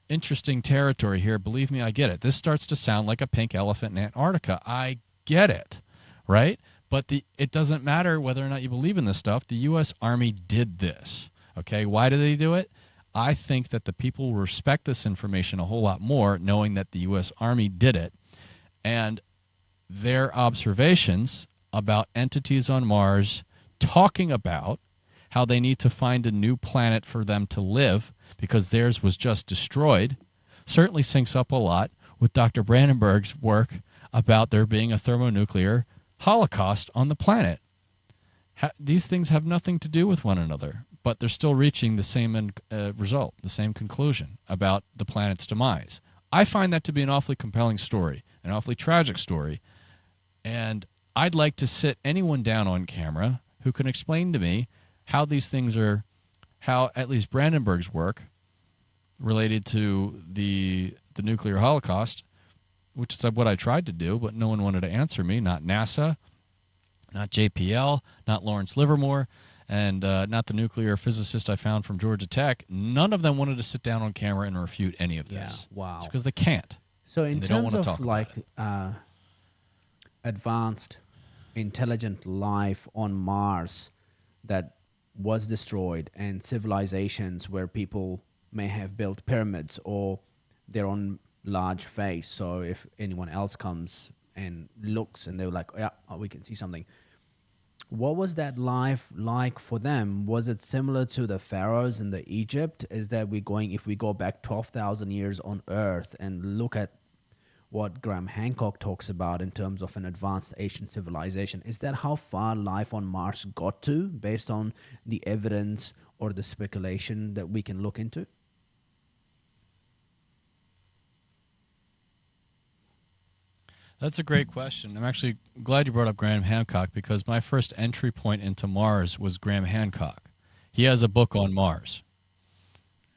interesting territory here. Believe me, I get it. This starts to sound like a pink elephant in Antarctica. I get it, right? But it doesn't matter whether or not you believe in this stuff. The U.S. Army did this. Okay, why did they do it? I think that the people will respect this information a whole lot more knowing that the U.S. Army did it. And their observations about entities on Mars talking about how they need to find a new planet for them to live because theirs was just destroyed certainly syncs up a lot with Dr. Brandenburg's work about there being a thermonuclear holocaust on the planet. These things have nothing to do with one another, but they're still reaching the same result, the same conclusion about the planet's demise. I find that to be an awfully compelling story, an awfully tragic story, and I'd like to sit anyone down on camera who can explain to me how these things are, how at least Brandenburg's work related to the nuclear holocaust, which is what I tried to do, but no one wanted to answer me, not NASA, not JPL, not Lawrence Livermore, and not the nuclear physicist I found from Georgia Tech. None of them wanted to sit down on camera and refute any of this. Yeah, wow. It's because they can't. So in terms of like it. Advanced intelligent life on Mars that was destroyed and civilizations where people may have built pyramids or their own large face, so if anyone else comes and looks and they're like, yeah, we can see something. What was that life like for them? Was it similar to the pharaohs in the Egypt? Is that if we go back 12,000 years on Earth and look at what Graham Hancock talks about in terms of an advanced ancient civilization, is that how far life on Mars got to based on the evidence or the speculation that we can look into? That's a great question. I'm actually glad you brought up Graham Hancock because my first entry point into Mars was Graham Hancock. He has a book on Mars.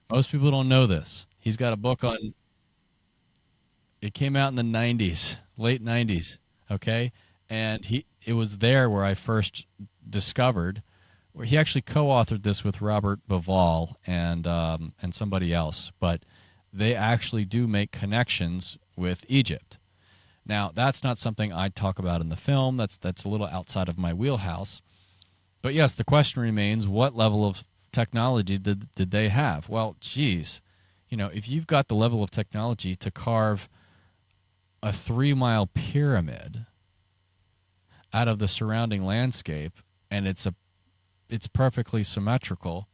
Most people don't know this. He's got a book on... It came out in the 90s, late 90s, okay? And it was there where I first discovered, where he actually co-authored this with Robert Bauval and somebody else, but they actually do make connections with Egypt. Now, that's not something I talk about in the film. That's a little outside of my wheelhouse. But yes, the question remains, what level of technology did they have? Well, geez, if you've got the level of technology to carve a 3-mile pyramid out of the surrounding landscape, and it's perfectly symmetrical,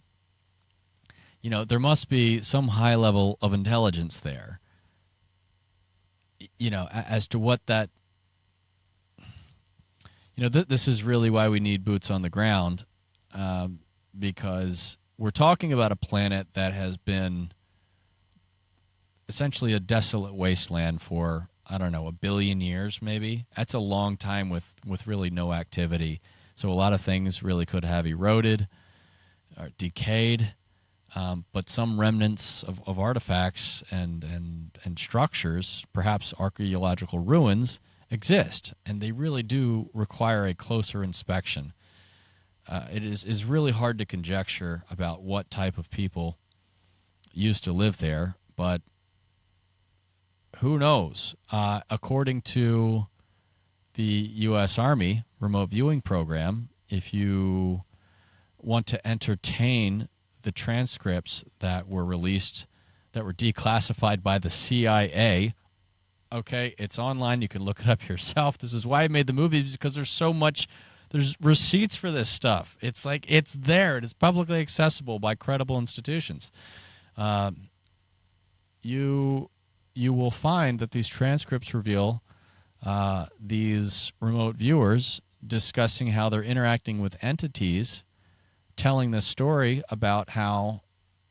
there must be some high level of intelligence there. As to what that, this is really why we need boots on the ground, because we're talking about a planet that has been essentially a desolate wasteland for, I don't know, 1 billion years maybe. That's a long time with really no activity. So a lot of things really could have eroded or decayed. But some remnants of artifacts and structures, perhaps archaeological ruins, exist, and they really do require a closer inspection. It is really hard to conjecture about what type of people used to live there, but who knows? According to the U.S. Army remote viewing program, if you want to entertain the transcripts that were released, that were declassified by the CIA. Okay, it's online. You can look it up yourself. This is why I made the movie, because there's receipts for this stuff. It's like, it's there. It is publicly accessible by credible institutions. You will find that these transcripts reveal these remote viewers discussing how they're interacting with entities, telling this story about how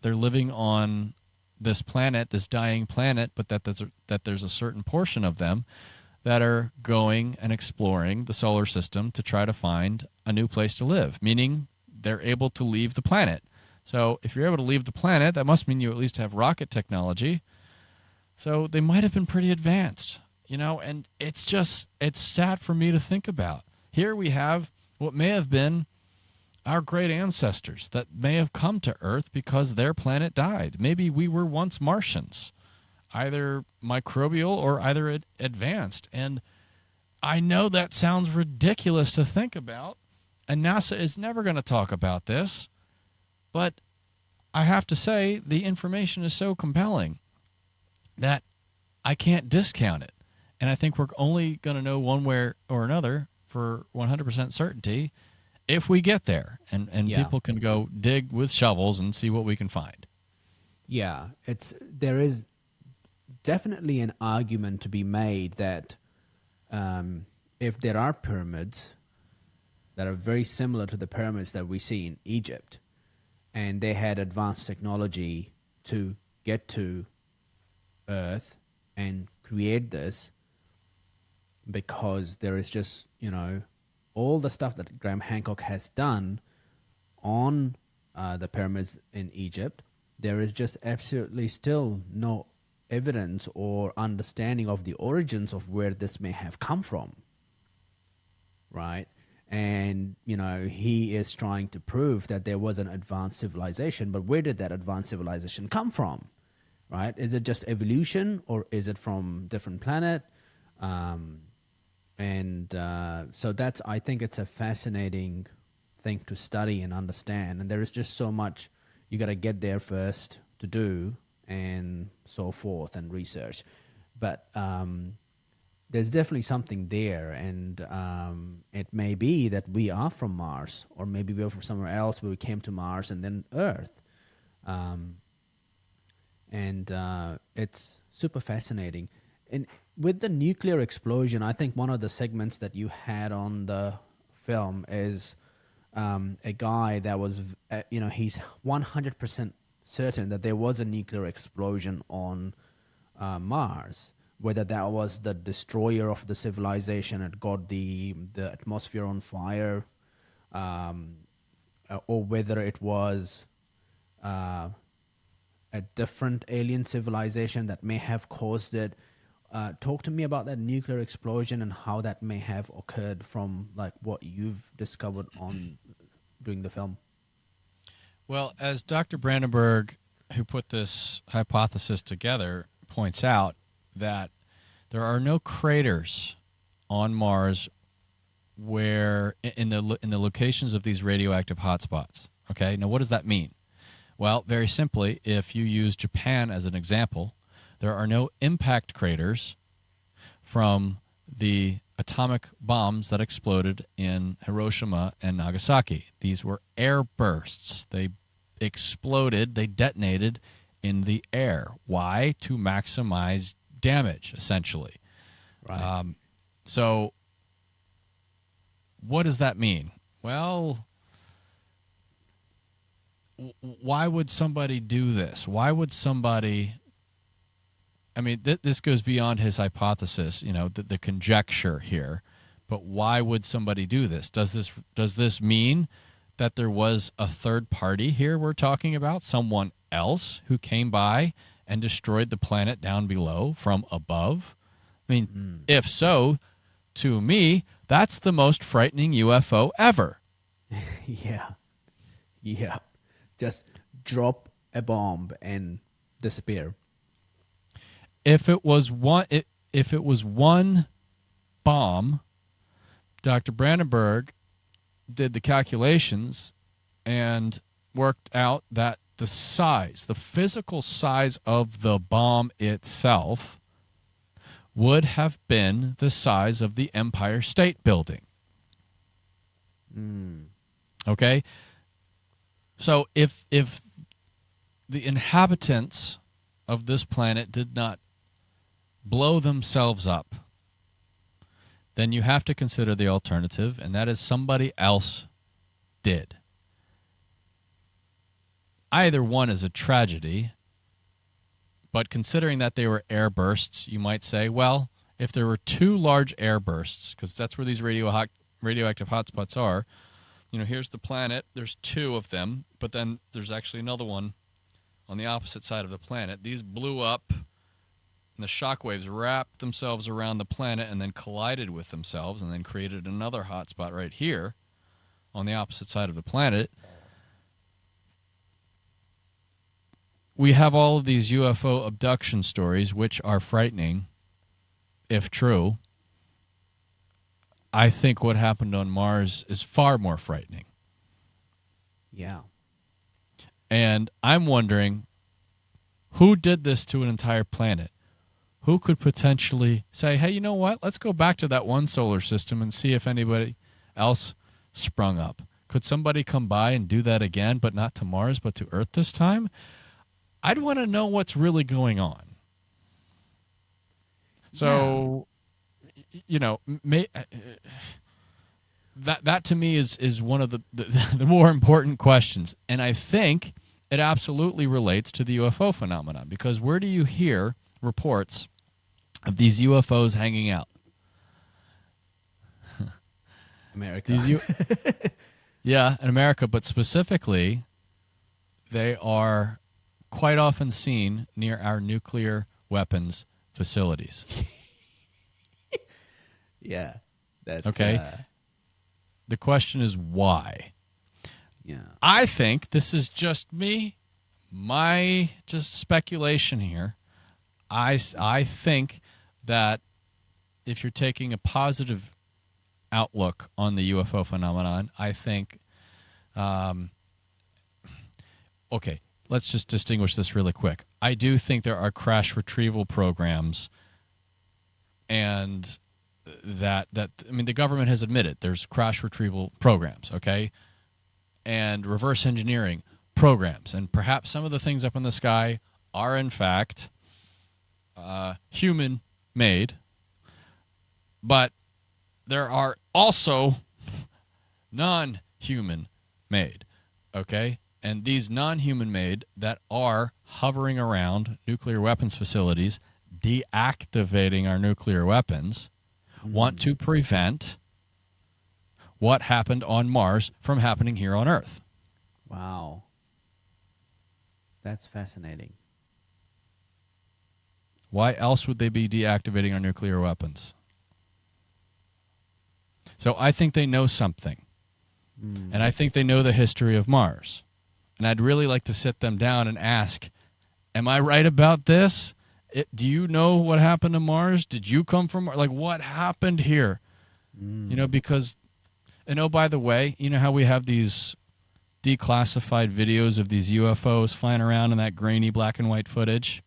they're living on this planet, this dying planet, but that there's a certain portion of them that are going and exploring the solar system to try to find a new place to live, meaning they're able to leave the planet. So if you're able to leave the planet, that must mean you at least have rocket technology. So they might have been pretty advanced, and it's sad for me to think about. Here we have what may have been our great ancestors that may have come to Earth because their planet died. Maybe we were once Martians, either microbial or either advanced. And I know that sounds ridiculous to think about, and NASA is never going to talk about this, but I have to say the information is so compelling that I can't discount it. And I think we're only going to know one way or another for 100% certainty if we get there, and people can go dig with shovels and see what we can find. Yeah, there is definitely an argument to be made that if there are pyramids that are very similar to the pyramids that we see in Egypt, and they had advanced technology to get to Earth and create this, because there is just, all the stuff that Graham Hancock has done on the pyramids in Egypt, there is just absolutely still no evidence or understanding of the origins of where this may have come from, right? And, he is trying to prove that there was an advanced civilization, but where did that advanced civilization come from, right? Is it just evolution, or is it from different planet? So I think it's a fascinating thing to study and understand. And there is just so much you got to get there first to do, and so forth, and research. But there's definitely something there, and it may be that we are from Mars, or maybe we're from somewhere else where we came to Mars and then Earth. It's super fascinating. And with the nuclear explosion, I think one of the segments that you had on the film is a guy that was, he's 100% certain that there was a nuclear explosion on Mars. Whether that was the destroyer of the civilization, it got the atmosphere on fire, or whether it was a different alien civilization that may have caused it. Talk to me about that nuclear explosion and how that may have occurred from what you've discovered on doing the film. Well, as Dr. Brandenburg, who put this hypothesis together, points out, that there are no craters on Mars where in the locations of these radioactive hotspots. Okay, now what does that mean? Well, very simply, if you use Japan as an example, there are no impact craters from the atomic bombs that exploded in Hiroshima and Nagasaki. These were air bursts. They exploded, they detonated in the air. Why? To maximize damage, essentially. Right. So what does that mean? Well, why would somebody do this? Why would somebody... I mean, this goes beyond his hypothesis, the conjecture here. But why would somebody do this? Does this mean that there was a third party here we're talking about? Someone else who came by and destroyed the planet down below from above? I mean, if so, to me, that's the most frightening UFO ever. Yeah. Just drop a bomb and disappear. If it was one bomb, Dr. Brandenburg did the calculations and worked out that the physical size of the bomb itself would have been the size of the Empire State Building. Okay? So if the inhabitants of this planet did not blow themselves up then you have to consider the alternative, and that is somebody else did. Either one is a tragedy, but considering that they were air bursts, you might say, well, if there were two large air bursts, because that's where these radioactive hotspots are, here's the planet, there's two of them, but then there's actually another one on the opposite side of the planet. These blew up, and the shock waves wrapped themselves around the planet and then collided with themselves and then created another hotspot right here on the opposite side of the planet. We have all of these UFO abduction stories, which are frightening, if true. I think what happened on Mars is far more frightening. Yeah. And I'm wondering, who did this to an entire planet? Who could potentially say, hey, you know what? Let's go back to that one solar system and see if anybody else sprung up. Could somebody come by and do that again, but not to Mars, but to Earth this time? I'd want to know what's really going on. So, that to me is one of the more important questions. And I think it absolutely relates to the UFO phenomenon, because where do you hear reports of these UFOs hanging out? America. Yeah, in America, but specifically, they are quite often seen near our nuclear weapons facilities. Yeah. That's okay. The question is why? Yeah. I think this is just me, my just speculation here. I think that if you're taking a positive outlook on the UFO phenomenon, I think, okay, let's just distinguish this really quick. I do think there are crash retrieval programs, and that the government has admitted there's crash retrieval programs, okay, and reverse engineering programs, and perhaps some of the things up in the sky are in fact human made, but there are also non-human made, okay? And these non-human made that are hovering around nuclear weapons facilities, deactivating our nuclear weapons, want to prevent what happened on Mars from happening here on Earth. Wow. That's fascinating. Why else would they be deactivating our nuclear weapons? So I think they know something. And I think they know the history of Mars. And I'd really like to sit them down and ask, am I right about this? Do you know what happened to Mars? Did you come from Mars? Like, what happened here? Because, and oh, by the way, you know how we have these declassified videos of these UFOs flying around in that grainy black and white footage?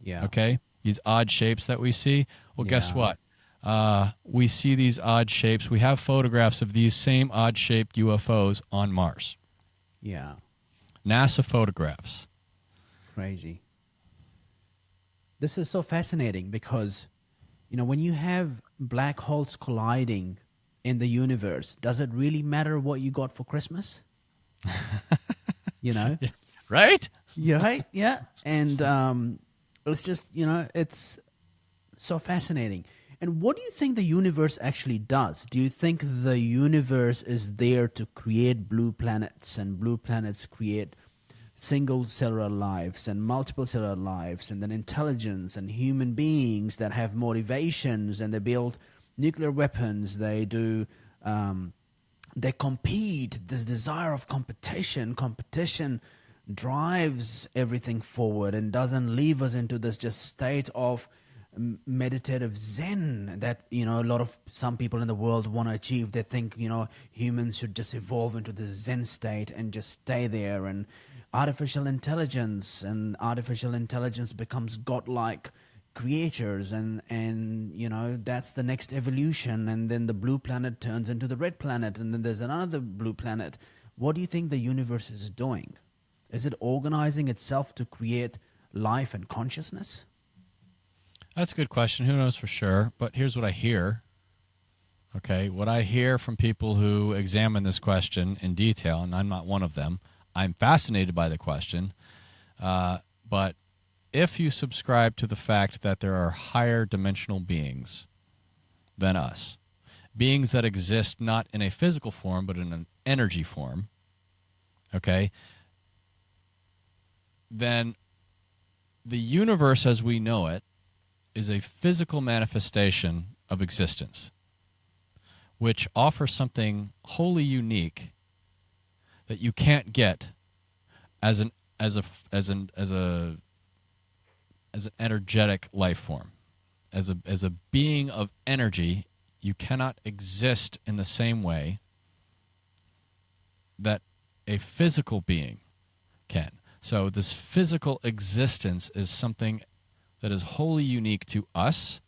Yeah. Okay? These odd shapes that we see. Well, guess what? We see these odd shapes. We have photographs of these same odd-shaped UFOs on Mars. Yeah. NASA photographs. Crazy. This is so fascinating because, when you have black holes colliding in the universe, does it really matter what you got for Christmas? Right? Yeah, right? Yeah. And it's just, it's so fascinating. And what do you think the universe actually does? Do you think the universe is there to create blue planets, and blue planets create single cellular lives and multiple cellular lives, and then intelligence and human beings that have motivations, and they build nuclear weapons, they do they compete, this desire of competition drives everything forward and doesn't leave us into this just state of meditative zen that some people in the world want to achieve. They think humans should just evolve into this zen state and just stay there, and artificial intelligence becomes godlike creatures, and that's the next evolution, and then the blue planet turns into the red planet, and then there's another blue planet. What do you think the universe is doing? Is it organizing itself to create life and consciousness? That's a good question. Who knows for sure? But here's what I hear. Okay, what I hear from people who examine this question in detail, and I'm not one of them, I'm fascinated by the question, but if you subscribe to the fact that there are higher dimensional beings than us, beings that exist not in a physical form but in an energy form, okay, then the universe as we know it is a physical manifestation of existence, which offers something wholly unique that you can't get as an as a as an as a as an energetic life form. As a being of energy, you cannot exist in the same way that a physical being can. So this physical existence is something that is wholly unique to us.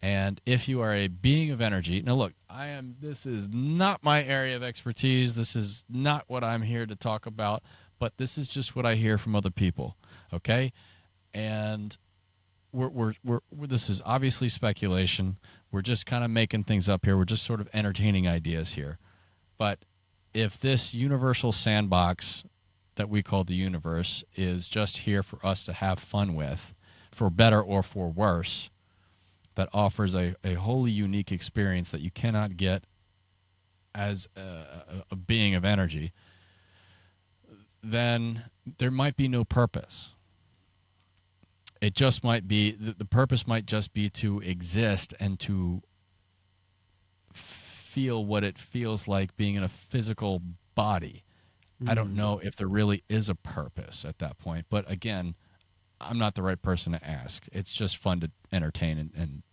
And if you are a being of energy, now look, this is not my area of expertise. This is not what I'm here to talk about, but this is just what I hear from other people. Okay. And this is obviously speculation. We're just kind of making things up here. We're just sort of entertaining ideas here. But if this universal sandbox that we call the universe is just here for us to have fun with, for better or for worse, that offers a wholly unique experience that you cannot get as a being of energy, then there might be no purpose. It just might be, the purpose might just be to exist and to feel what it feels like being in a physical body. I don't know if there really is a purpose at that point. But again, I'm not the right person to ask. It's just fun to entertain and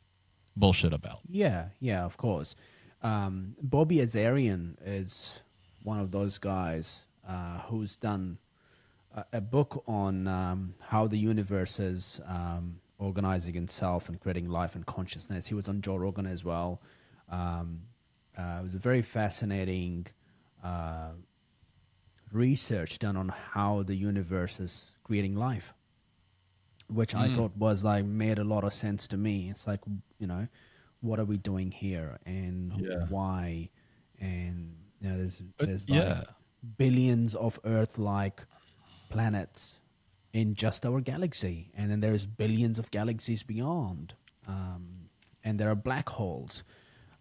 bullshit about. Yeah, yeah, of course. Bobby Azarian is one of those guys who's done a book on how the universe is organizing itself and creating life and consciousness. He was on Joe Rogan as well. It was a very fascinating research done on how the universe is creating life, which I thought was like made a lot of sense to me. It's like, what are we doing here and why? And there's like billions of Earth-like planets in just our galaxy, and then there's billions of galaxies beyond, and there are black holes,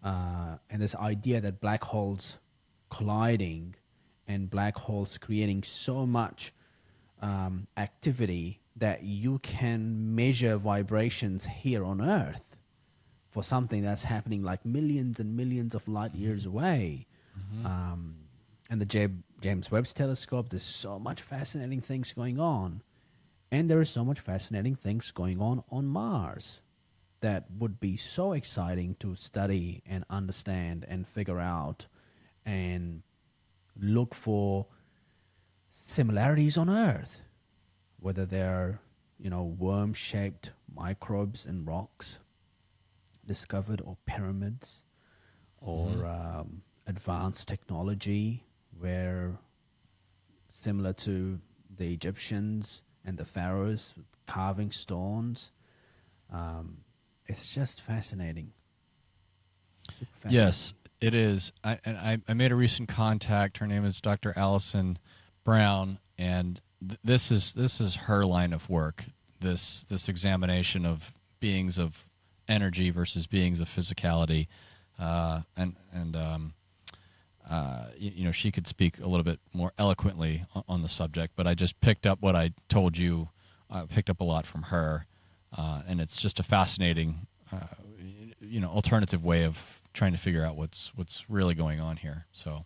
and this idea that black holes colliding and black holes creating so much activity that you can measure vibrations here on Earth for something that's happening like millions and millions of light years away. And the James Webb Telescope, there's so much fascinating things going on. And there is so much fascinating things going on Mars that would be so exciting to study and understand and figure out and look for similarities on Earth, whether they're, worm-shaped microbes in rocks discovered, or pyramids, or advanced technology where, similar to the Egyptians and the pharaohs, carving stones. It's just fascinating. Super fascinating. Yes, it is. I made a recent contact. Her name is Dr. Allison Brown, and this is her line of work. This examination of beings of energy versus beings of physicality, she could speak a little bit more eloquently on the subject. But I just picked up what I told you. Picked up a lot from her, and it's just a fascinating, alternative way of trying to figure out what's really going on here. So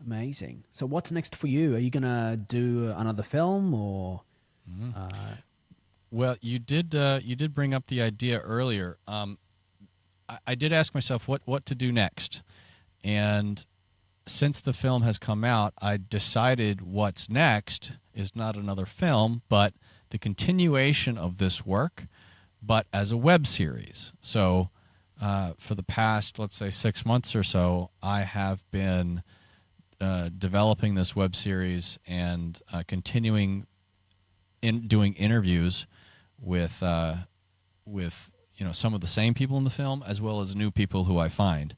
amazing. So what's next for you? Are you gonna do another film, or? Well, you did bring up the idea earlier. I did ask myself what to do next, and since the film has come out, I decided what's next is not another film, but the continuation of this work, but as a web series. So for the past, let's say, 6 months or so, I have been developing this web series and continuing in doing interviews with some of the same people in the film as well as new people who I find.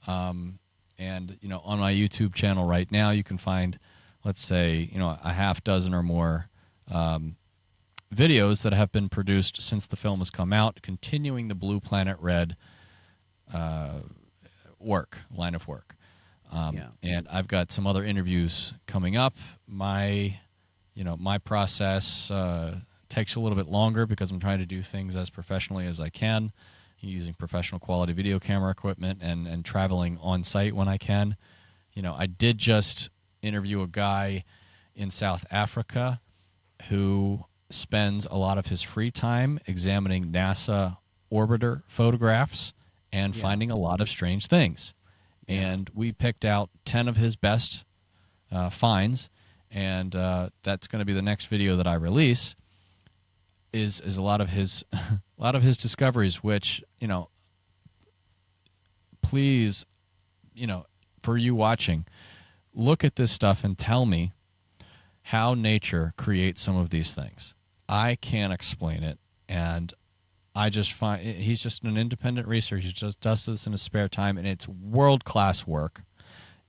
And on my YouTube channel right now, you can find, let's say, a half dozen or more videos that have been produced since the film has come out, continuing the Blue Planet Red line of work. And I've got some other interviews coming up. My process takes a little bit longer because I'm trying to do things as professionally as I can, using professional quality video camera equipment and traveling on site when I can. I did just interview a guy in South Africa who spends a lot of his free time examining NASA orbiter photographs and finding a lot of strange things. And we picked out 10 of his best finds, and that's going to be the next video that I release. Is a lot of his discoveries, which please, for you watching, look at this stuff and tell me how nature creates some of these things. I can't explain it, and I just find he's just an independent researcher. He just does this in his spare time, and it's world-class work.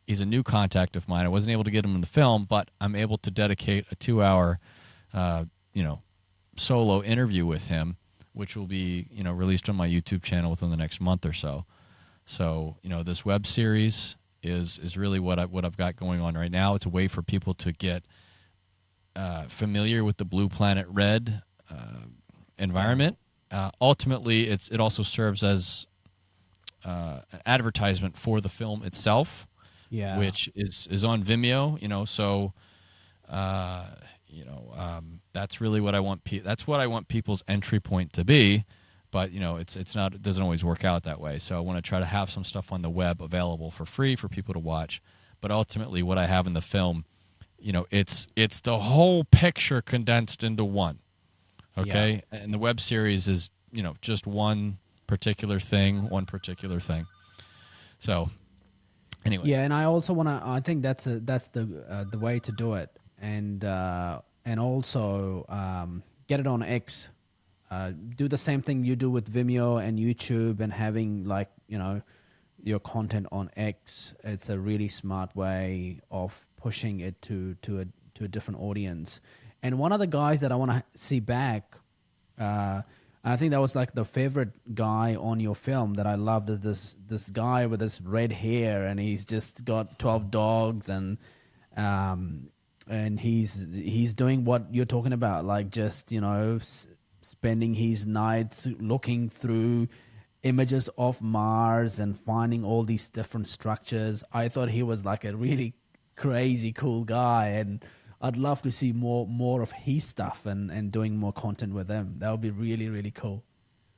He's a new contact of mine. I wasn't able to get him in the film, but I'm able to dedicate a 2-hour, solo interview with him, which will be, released on my YouTube channel within the next month or so. So, this web series is really what I've got going on right now. It's a way for people to get familiar with the Blue Planet Red environment. Ultimately, it also serves as an advertisement for the film itself, which is on Vimeo. So that's really what I want. That's what I want people's entry point to be. But it's not. It doesn't always work out that way. So I want to try to have some stuff on the web available for free for people to watch. But ultimately, what I have in the film, it's the whole picture condensed into one. Okay, and the web series is just one particular thing. So anyway, and I also want to. I think that's the way to do it, and also get it on X. Do the same thing you do with Vimeo and YouTube, and having your content on X. It's a really smart way of pushing it to a different audience. And one of the guys that I want to see back, and I think that was like the favorite guy on your film that I loved, is this guy with this red hair, and he's just got 12 dogs, and he's doing what you're talking about, like just spending his nights looking through images of Mars and finding all these different structures. I thought he was like a really crazy cool guy, and I'd love to see more of his stuff and doing more content with him. That would be really, really cool.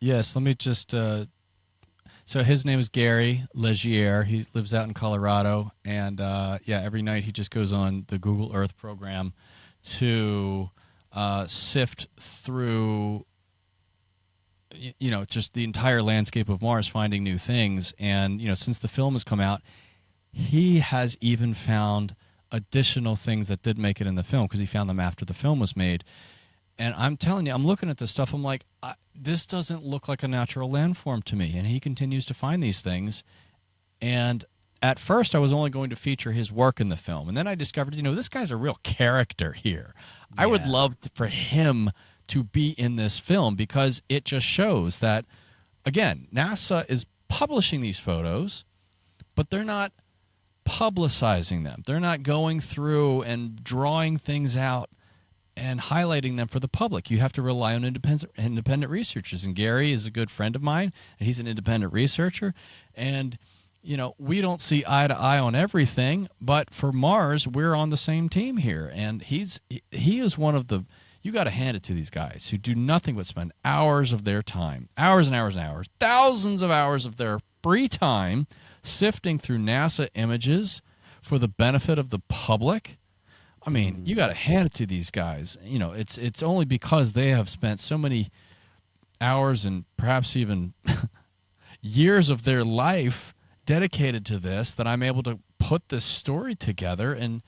Yes, let me just so his name is Gary Legier. He lives out in Colorado, and every night he just goes on the Google Earth program to sift through just the entire landscape of Mars, finding new things. And since the film has come out, he has even found additional things that did make it in the film, because he found them after the film was made. And I'm telling you, I'm looking at this stuff, I'm like, this doesn't look like a natural landform to me. And he continues to find these things. And at first I was only going to feature his work in the film, and then I discovered this guy's a real character here. I would love for him to be in this film, because it just shows that, again, NASA is publishing these photos, but they're not publicizing them. They're not going through and drawing things out and highlighting them for the public. You have to rely on independent researchers, and Gary is a good friend of mine, and he's an independent researcher, and we don't see eye to eye on everything, but for Mars, we're on the same team here. And he is one of the, you got to hand it to these guys who do nothing but spend hours of their time, hours and hours and hours, thousands of hours of their free time sifting through NASA images for the benefit of the public. I mean, you got to hand it to these guys. It's only because they have spent so many hours and perhaps even years of their life dedicated to this that I'm able to put this story together. And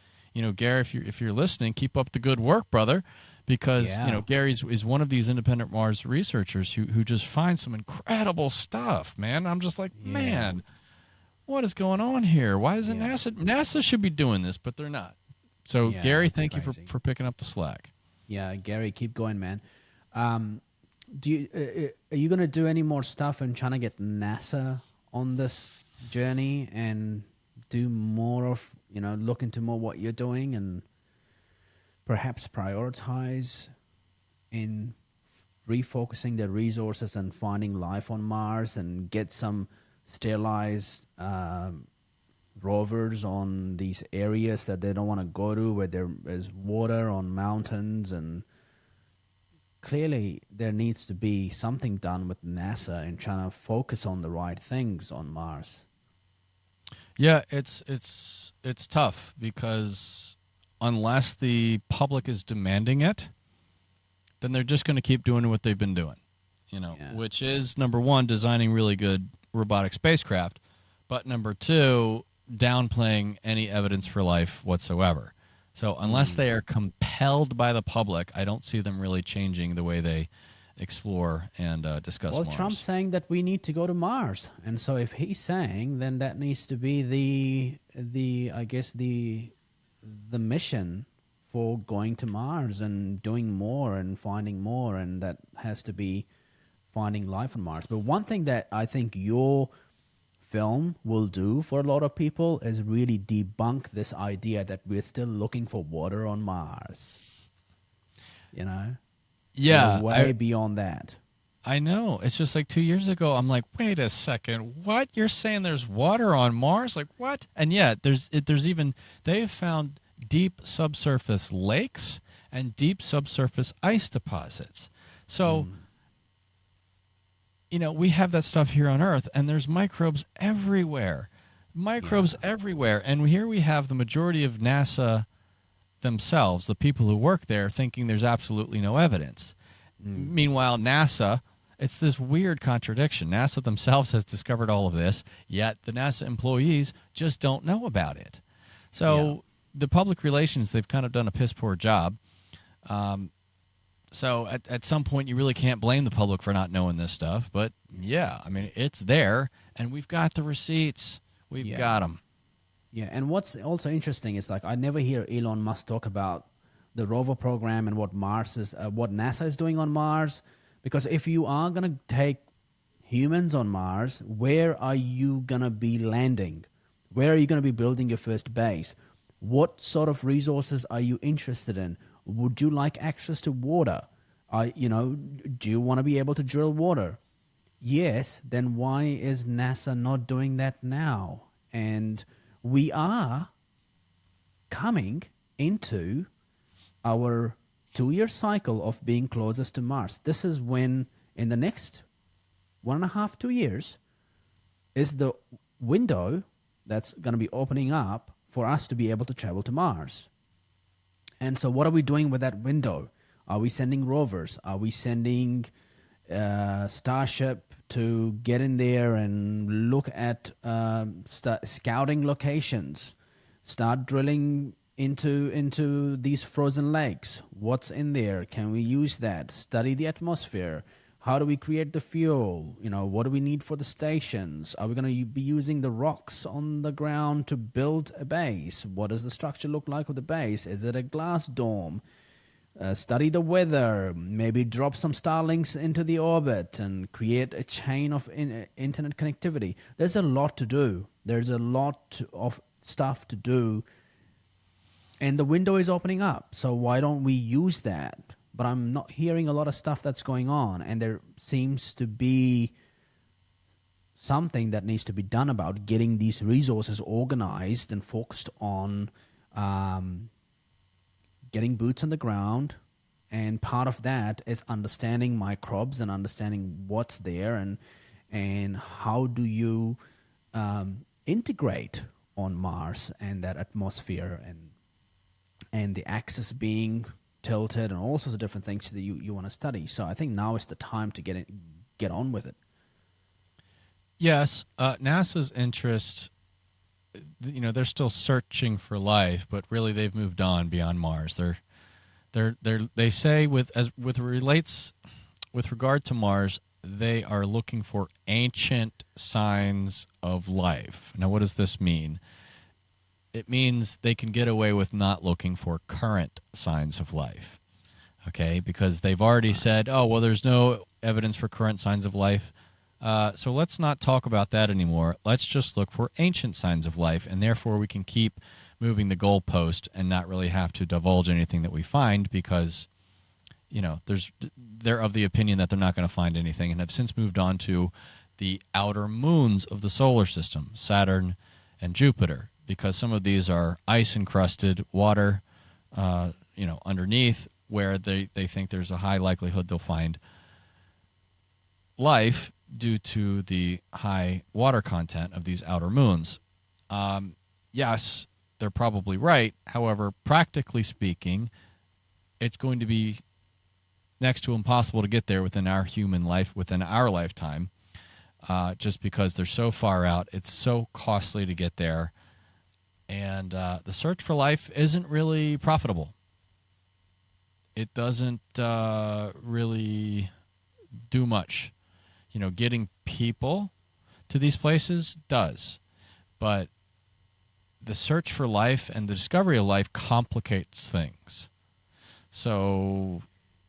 Gary, if you're listening, keep up the good work, brother, because Yeah. Gary's is one of these independent Mars researchers who just finds some incredible stuff, man. I'm just like, Yeah. man, what is going on here? Why isn't Yeah. NASA should be doing this, but they're not. So Yeah. Gary, It's thank you crazy. for picking up the slack. Yeah, Gary, keep going, man. Um, do you are you gonna do any more stuff and trying to get NASA on this journey and do more of look into more what you're doing and perhaps prioritize in refocusing the resources and finding life on Mars and get some sterilized rovers on these areas that they don't want to go to where there is water on mountains, and clearly there needs to be something done with NASA in trying to focus on the right things on Mars. Yeah, it's tough because unless the public is demanding it, then they're just going to keep doing what they've been doing. Yeah. Which is number one, designing really good robotic spacecraft, but number two, downplaying any evidence for life whatsoever. So unless they are compelled by the public, I don't see them really changing the way they explore and discuss Well, Mars. Trump's saying that we need to go to Mars, and so if he's saying, then that needs to be the I guess the mission for going to Mars and doing more and finding more, and that has to be finding life on Mars. But one thing that I think your film will do for a lot of people is really debunk this idea that we're still looking for water on Mars. Yeah, We're way beyond that. I know. It's just like 2 years ago, I'm like, wait a second, what? You're saying there's water on Mars? Like what? And yet, there's even they've found deep subsurface lakes and deep subsurface ice deposits. So, we have that stuff here on Earth, and there's microbes everywhere, everywhere. And here we have the majority of NASA themselves, the people who work there, thinking there's absolutely no evidence. Meanwhile, NASA, it's this weird contradiction. NASA themselves has discovered all of this, yet the NASA employees just don't know about it. So the public relations, they've kind of done a piss poor job. So at some point, you really can't blame the public for not knowing this stuff. But yeah, I mean, it's there, and we've got the receipts. We've got them. Yeah, and what's also interesting is like I never hear Elon Musk talk about the rover program and what NASA is doing on Mars. Because if you are gonna take humans on Mars, where are you gonna be landing? Where are you gonna be building your first base? What sort of resources are you interested in? Would you like access to water? Do you want to be able to drill water? Yes, then why is NASA not doing that now? And we are coming into our 2-year cycle of being closest to Mars. This is when, in the next 1.5, 2 years, is the window that's going to be opening up for us to be able to travel to Mars. And so what are we doing with that window? Are we sending rovers? Are we sending Starship to get in there and look at scouting locations, start drilling into these frozen lakes? What's in there? Can we use that? Study the atmosphere. How do we create the fuel? What do we need for the stations? Are we going to be using the rocks on the ground to build a base? What does the structure look like with the base? Is it a glass dome? Study the weather. Maybe drop some Starlinks into the orbit and create a chain of internet connectivity. There's a lot to do. There's a lot of stuff to do. And the window is opening up. So why don't we use that? But I'm not hearing a lot of stuff that's going on, and there seems to be something that needs to be done about getting these resources organized and focused on getting boots on the ground. And part of that is understanding microbes and understanding what's there and how do you integrate on Mars and that atmosphere and the axis being tilted and all sorts of different things that you want to study. So I think now is the time to get on with it. Yes, NASA's interest, they're still searching for life, but really they've moved on beyond Mars. They're They say with regard to Mars, they are looking for ancient signs of life. Now, what does this mean? It means they can get away with not looking for current signs of life. Okay, because they've already said, oh, well, there's no evidence for current signs of life. So let's not talk about that anymore. Let's just look for ancient signs of life, and therefore we can keep moving the goalpost and not really have to divulge anything that we find because, they're of the opinion that they're not going to find anything and have since moved on to the outer moons of the solar system, Saturn and Jupiter, because some of these are ice-encrusted water, underneath, where they think there's a high likelihood they'll find life due to the high water content of these outer moons. Yes, they're probably right. However, practically speaking, it's going to be next to impossible to get there within our human life, within our lifetime, just because they're so far out. It's so costly to get there. And the search for life isn't really profitable. It doesn't really do much. Getting people to these places does. But the search for life and the discovery of life complicates things. So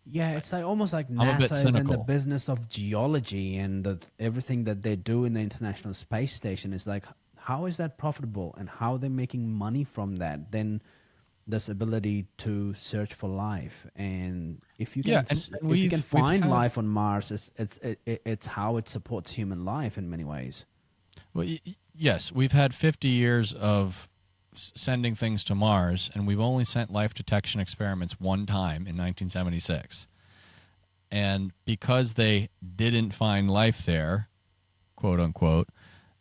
yeah, it's like almost like I'm a bit NASA is in the cynical. business of geology, and everything that they do in the International Space Station is like, how is that profitable, and how are they making money from that? Then this ability to search for life, and if you can, Yeah, and if you can we've find had life on Mars, it's how it supports human life in many ways. well, yes, we've had 50 years of sending things to Mars, and we've only sent life detection experiments one time in 1976. And because they didn't find life there, quote unquote,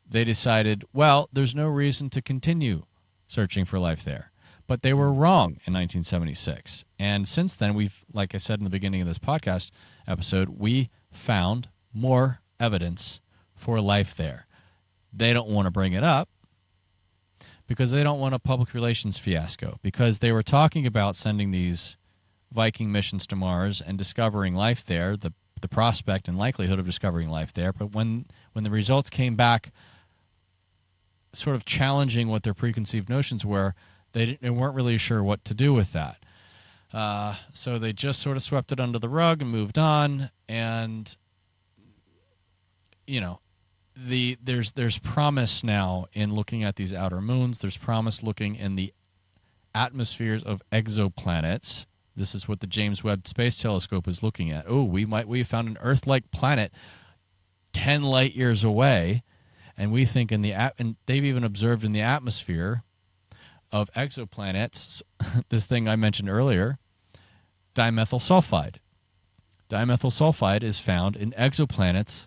they decided, well, there's no reason to continue searching for life there. But they were wrong in 1976. And since then, like I said in the beginning of this podcast episode, we found more evidence for life there. They don't want to bring it up because they don't want a public relations fiasco, because they were talking about sending these Viking missions to Mars and discovering life there, the prospect and likelihood of discovering life there. But when the results came back sort of challenging what their preconceived notions were, they weren't really sure what to do with that. So they just sort of swept it under the rug and moved on. And, there's promise now in looking at these outer moons. There's promise looking in the atmospheres of exoplanets. This is what the James Webb Space Telescope is looking at. Oh, we found an Earth-like planet 10 light years away, and we think and they've even observed in the atmosphere of exoplanets this thing I mentioned earlier, dimethyl sulfide. Dimethyl sulfide is found in exoplanets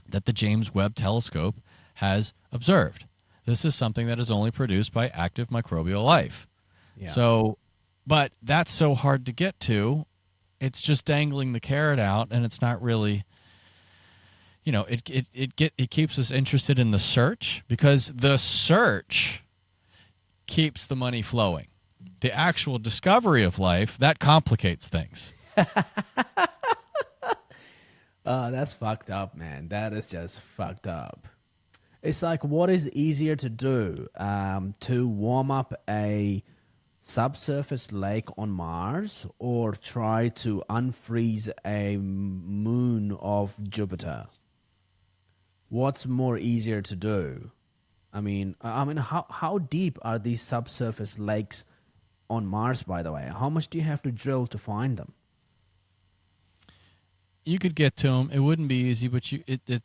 that the James Webb Telescope has observed. This is something that is only produced by active microbial life. Yeah. So, but that's so hard to get to. It's just dangling the carrot out, and it's not really, it keeps us interested in the search, because the search keeps the money flowing. The actual discovery of life, that complicates things. That's fucked up, man. That is just fucked up. It's like, what is easier to do? To warm up a subsurface lake on Mars, or try to unfreeze a moon of Jupiter? What's more easier to do? I mean, how deep are these subsurface lakes on Mars, by the way? How much do you have to drill to find them? You could get to them. It wouldn't be easy, but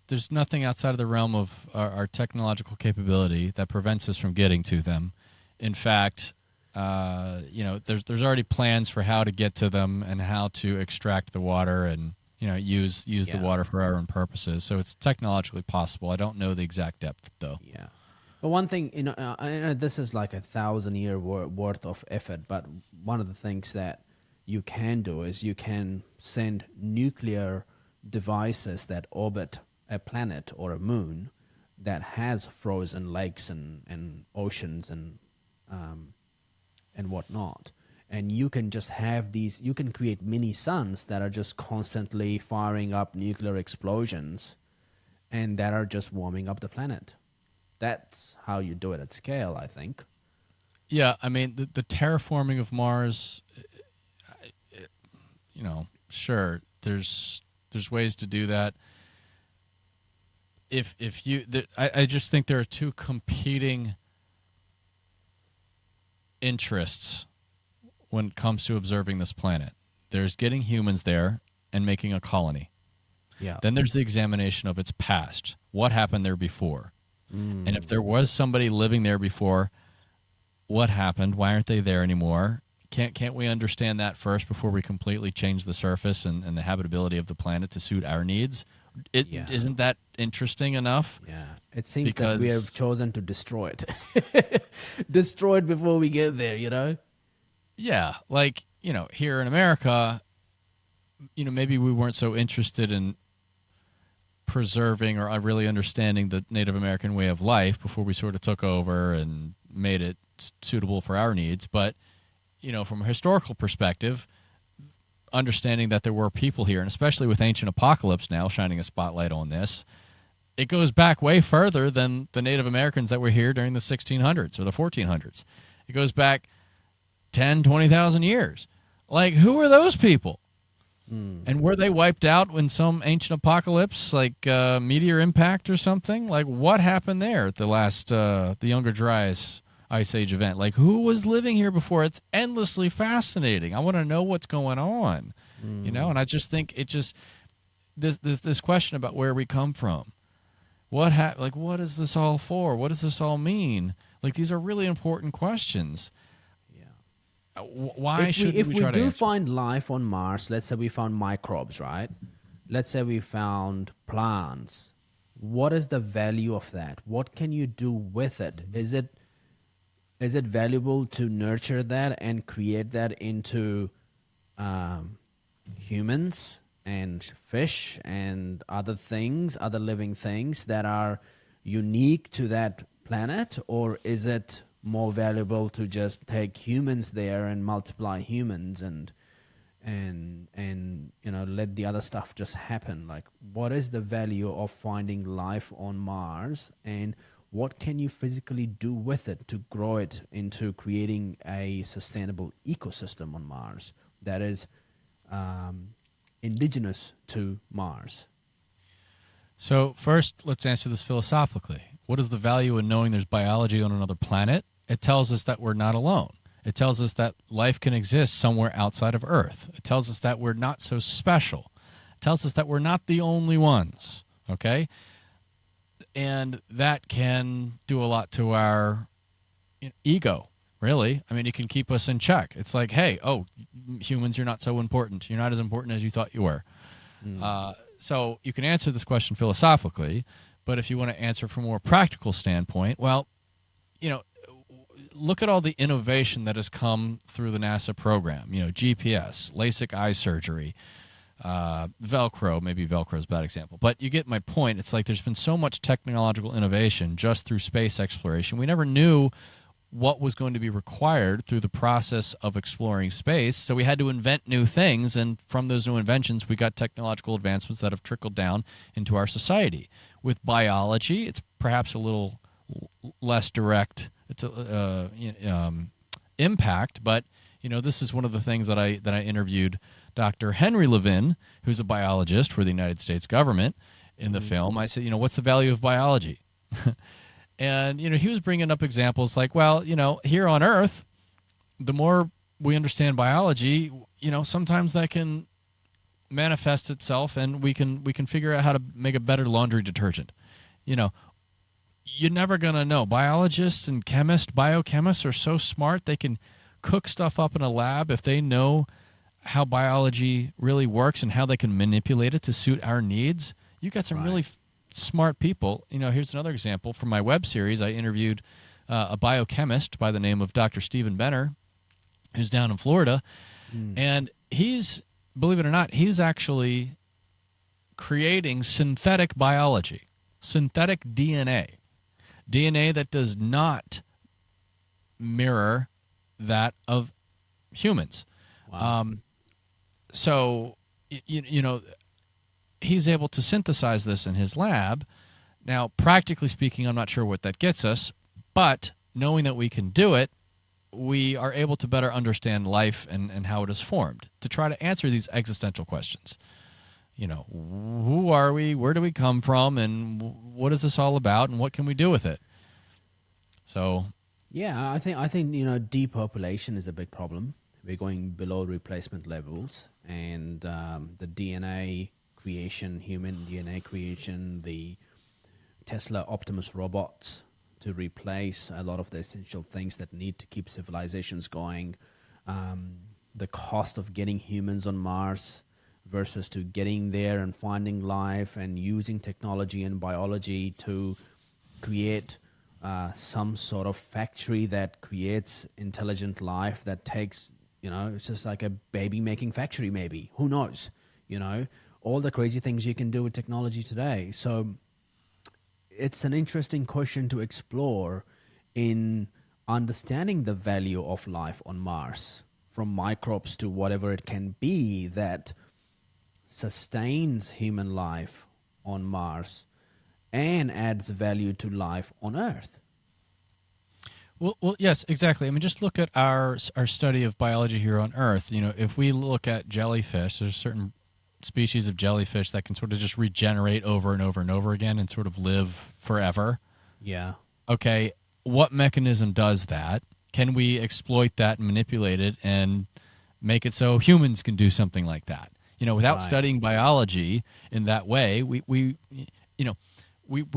there's nothing outside of the realm of our technological capability that prevents us from getting to them. In fact, there's already plans for how to get to them and how to extract the water and use the water for our own purposes. So it's technologically possible. I don't know the exact depth though. Yeah. But one thing, I know this is like 1,000-year worth of effort, but one of the things that you can do is you can send nuclear devices that orbit a planet or a moon that has frozen lakes and oceans and whatnot. and you can just have these, you can create mini suns that are just constantly firing up nuclear explosions and that are just warming up the planet. That's how you do it at scale, I think. Yeah, I mean the terraforming of Mars, sure, there's ways to do that. If you, I just think there are two competing interests when it comes to observing this planet. There's getting humans there and making a colony. Yeah. Then there's the examination of its past. What happened there before? And if there was somebody living there before, what happened? Why aren't they there anymore? Can't we understand that first before we completely change the surface and the habitability of the planet to suit our needs? Isn't that interesting enough? Yeah. It seems that we have chosen to destroy it. Destroy it before we get there, you know? Yeah. Like, here in America, maybe we weren't so interested in preserving or really understanding the Native American way of life before we sort of took over and made it suitable for our needs. But, from a historical perspective, understanding that there were people here, and especially with Ancient Apocalypse now shining a spotlight on this, it goes back way further than the Native Americans that were here during the 1600s or the 1400s. It goes back 10, 20,000 years. Like, who are those people? And were they wiped out in some ancient apocalypse, like meteor impact or something? Like, what happened there at the last, the Younger Dryas Ice Age event? Like, who was living here before? It's endlessly fascinating. I want to know what's going on, and I just think this question about where we come from. What is this all for? What does this all mean? Like, these are really important questions. Why should if we we try to do answer? find life on Mars, let's say we found microbes, right? Let's say we found plants. What is the value of that? What can you do with it? Is it valuable to nurture that and create that into humans and fish and other things, other living things that are unique to that planet? Or is it more valuable to just take humans there and multiply humans and let the other stuff just happen? Like, what is the value of finding life on Mars, and what can you physically do with it to grow it into creating a sustainable ecosystem on Mars that is indigenous to Mars? So first, let's answer this philosophically. What is the value in knowing there's biology on another planet? It tells us that we're not alone. It tells us that life can exist somewhere outside of Earth. It tells us that we're not so special. It tells us that we're not the only ones, okay? And that can do a lot to our ego, really. I mean, it can keep us in check. It's like, hey, humans, you're not so important. You're not as important as you thought you were. So you can answer this question philosophically, but if you want to answer from a more practical standpoint, well, look at all the innovation that has come through the NASA program. GPS, LASIK eye surgery, Velcro. Maybe Velcro is a bad example, but you get my point. It's like there's been so much technological innovation just through space exploration. We never knew what was going to be required through the process of exploring space, so we had to invent new things, and from those new inventions, we got technological advancements that have trickled down into our society. With biology, it's perhaps a little less direct impact, but this is one of the things that I interviewed Dr. Henry Levin, who's a biologist for the United States government, in the film. I said, what's the value of biology? And he was bringing up examples like, well, here on Earth, the more we understand biology, sometimes that can manifest itself, and we can figure out how to make a better laundry detergent. You're never going to know. Biologists and biochemists are so smart, they can cook stuff up in a lab if they know how biology really works and how they can manipulate it to suit our needs. You got some really smart people. Here's another example. For my web series, I interviewed a biochemist by the name of Dr. Stephen Benner, who's down in Florida. And he's, believe it or not, he's actually creating synthetic biology, synthetic DNA that does not mirror that of humans. Wow. So, you know, he's able to synthesize this in his lab. Now, practically speaking, I'm not sure what that gets us, but knowing that we can do it, we are able to better understand life and how it is formed to try to answer these existential questions. You know, who are we? Where do we come from? And what is this all about? And what can we do with it? So, Yeah, I think depopulation is a big problem. We're going below replacement levels, and the DNA creation, human DNA creation, the Tesla Optimus robots to replace a lot of the essential things that need to keep civilizations going. The cost of getting humans on Mars versus to getting there and finding life and using technology and biology to create some sort of factory that creates intelligent life that takes, it's just like a baby making factory, maybe. Who knows? All the crazy things you can do with technology today. So it's an interesting question to explore in understanding the value of life on Mars, from microbes to whatever it can be that sustains human life on Mars and adds value to life on Earth. well, yes, exactly. I mean, just look at our study of biology here on Earth. You know, if we look at jellyfish, there's certain species of jellyfish that can sort of just regenerate over and over and over again and sort of live forever. Yeah. Okay, what mechanism does that? Can we exploit that and manipulate it and make it so humans can do something like that? You know, without Right. studying biology in that way, we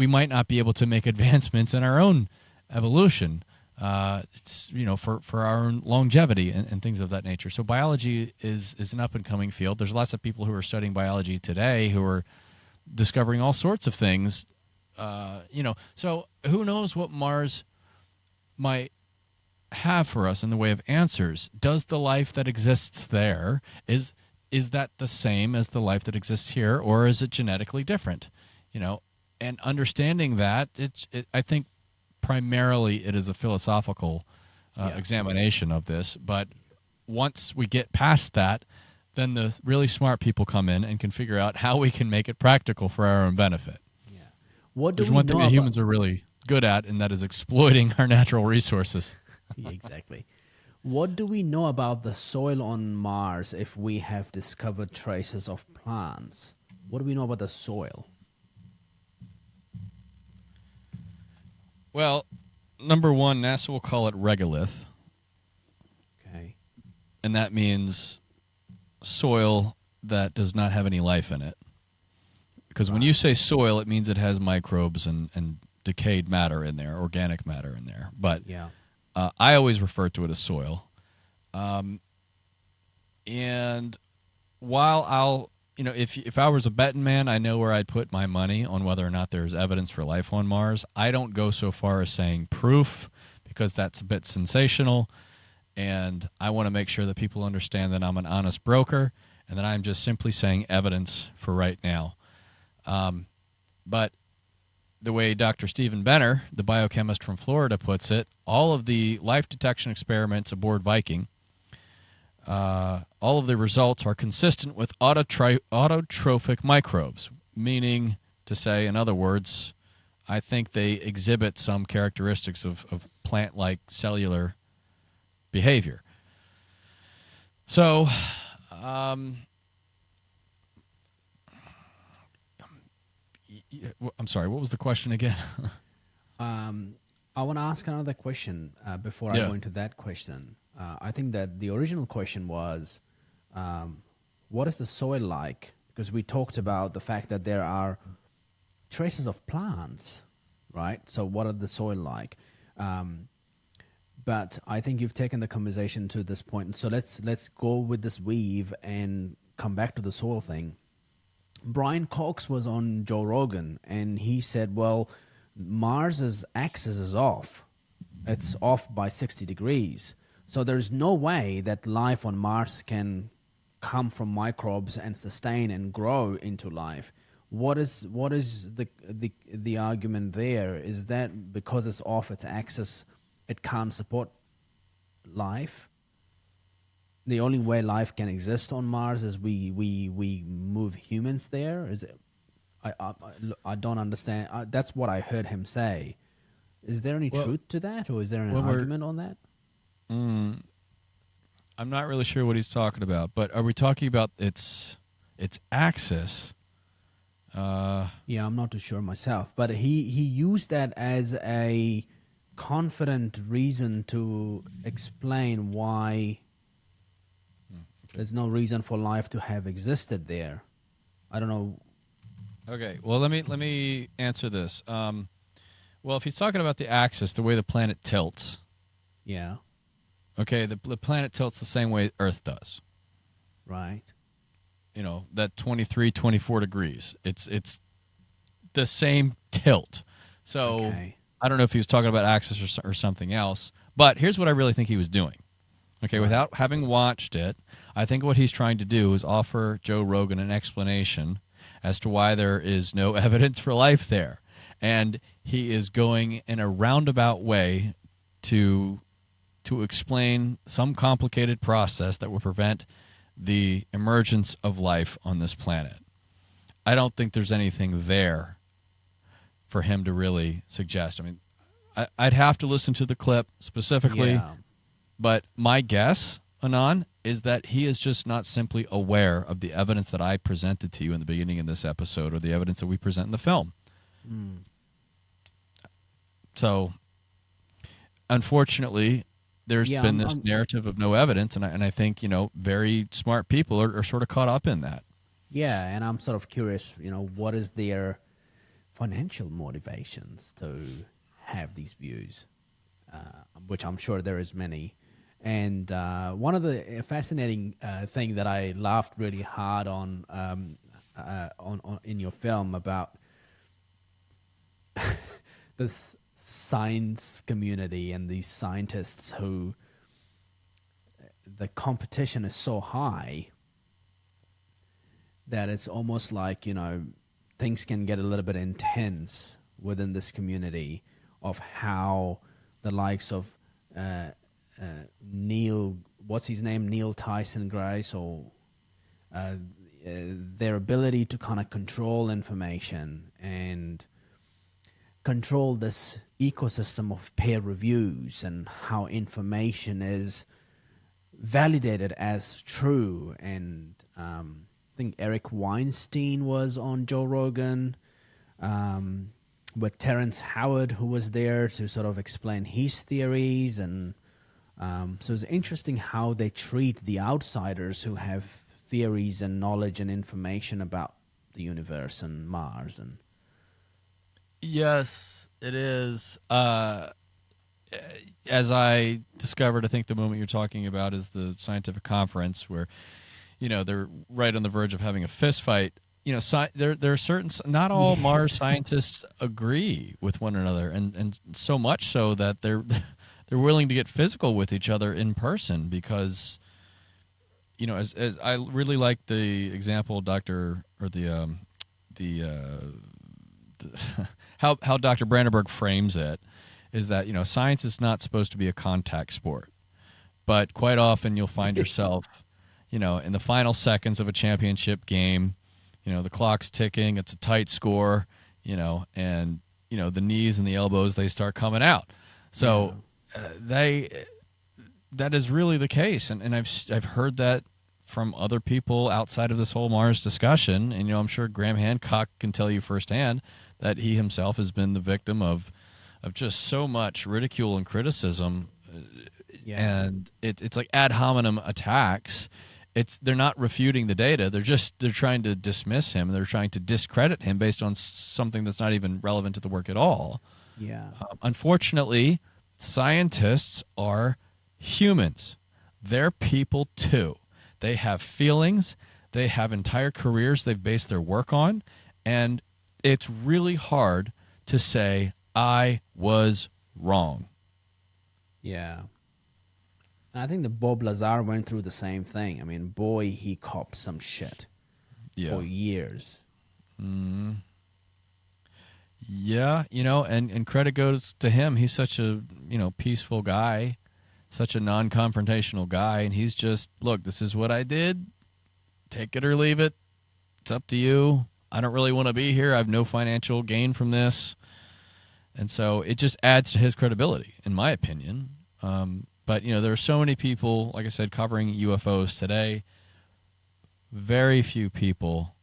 might not be able to make advancements in our own evolution. For our own longevity and things of that nature. So biology is an up and coming field. There's lots of people who are studying biology today who are discovering all sorts of things. So who knows what Mars might have for us in the way of answers? Does the life that exists there is that the same as the life that exists here, or is it genetically different? You know, and understanding that I think primarily it is a philosophical Yeah. examination of this. But once we get past that, then the really smart people come in and can figure out how we can make it practical for our own benefit. Yeah. What do There's we one thing know that about? humans are really good at, and that is exploiting our natural resources. Yeah, exactly. What do we know about the soil on Mars if we have discovered traces of plants? What do we know about the soil? Well, number one, NASA will call it regolith, Okay. and that means soil that does not have any life in it. Because when you Right. say soil, it means it has microbes and decayed matter in there, organic matter in there. But Yeah. I always refer to it as soil. And while if I was a betting man, I know where I'd put my money on whether or not there's evidence for life on Mars. I don't go so far as saying proof because that's a bit sensational. And I want to make sure that people understand that I'm an honest broker and that I'm just simply saying evidence for right now. But the way Dr. Stephen Benner, the biochemist from Florida, puts it, all of the life detection experiments aboard Viking, all of the results are consistent with autotrophic microbes, meaning to say, in other words, I think they exhibit some characteristics of plant-like cellular behavior. So, I'm sorry, what was the question again? I want to ask another question before I Yeah. go into that question. I think that the original question was, what is the soil like? Because we talked about the fact that there are traces of plants, right? So what are the soil like? But I think you've taken the conversation to this point. So let's go with this weave and come back to the soil thing. Brian Cox was on Joe Rogan, and he said, "Well, Mars's axis is off. It's off by 60 degrees. So there's no way that life on Mars can come from microbes and sustain and grow into life." What is the argument there? Is that because it's off its axis, it can't support life? the only way life can exist on Mars is we move humans there. Is it? I don't understand. That's what I heard him say. Is there any Well, truth to that, or is there an well, we're argument on that? mm, I'm not really sure what he's talking about, but are we talking about its axis? Yeah, I'm not too sure myself, but he used that as a confident reason to explain why Okay. there's no reason for life to have existed there. I don't know. Okay. Well, let me answer this. Well, if he's talking about the axis, the way the planet tilts, Yeah, okay, the planet tilts the same way Earth does. right. That 23, 24 degrees. It's the same tilt. So Okay. I don't know if he was talking about axis or something else. But here's what I really think he was doing. Okay, Right. without having watched it, I think what he's trying to do is offer Joe Rogan an explanation as to why there is no evidence for life there. And he is going in a roundabout way to explain some complicated process that will prevent the emergence of life on this planet. I don't think there's anything there for him to really suggest. I mean, I'd have to listen to the clip specifically, Yeah. but my guess, Anand, is that he is just not simply aware of the evidence that I presented to you in the beginning of this episode or the evidence that we present in the film. Mm. So, unfortunately, there's Yeah. been this narrative of no evidence, and I think very smart people are sort of caught up in that. Yeah, and I'm sort of curious. What is their financial motivations to have these views? Which I'm sure there is many. And one of the fascinating thing that I laughed really hard on in your film about this science community and these scientists who the competition is so high that it's almost like things can get a little bit intense within this community of how the likes of Neil, what's his name, Neil Tyson Grace, or their ability to kind of control information and control this ecosystem of peer reviews and how information is validated as true. And I think Eric Weinstein was on Joe Rogan with Terrence Howard, who was there to sort of explain his theories. And so it's interesting how they treat the outsiders who have theories and knowledge and information about the universe and Mars. And Yes, it is. As I discovered, I think the moment you're talking about is the scientific conference where, they're right on the verge of having a fist fight. There are certain, not all Mars scientists agree with one another, and so much so that they're they're willing to get physical with each other in person because, as I really like the example, Doctor, or the how Dr. Brandenburg frames it is that science is not supposed to be a contact sport, but quite often you'll find yourself in the final seconds of a championship game, the clock's ticking, it's a tight score, and the knees and the elbows, they start coming out. So that is really the case, and I've heard that from other people outside of this whole Mars discussion, and I'm sure Graham Hancock can tell you firsthand that he himself has been the victim of just so much ridicule and criticism, and it's like ad hominem attacks. They're not refuting the data. They're trying to dismiss him. They're trying to discredit him based on something that's not even relevant to the work at all. yeah, Unfortunately, scientists are humans. They're people too. They have feelings. They have entire careers they've based their work on, and it's really hard to say I was wrong. yeah. And I think that Bob Lazar went through the same thing. I mean, boy, he copped some shit for years. Yeah, and credit goes to him. He's such a peaceful guy such a non-confrontational guy, and he's just, look, this is what I did. Take it or leave it. It's up to you. I don't really want to be here. I have no financial gain from this. And so it just adds to his credibility, in my opinion. But, there are so many people, like I said, covering UFOs today. Very few people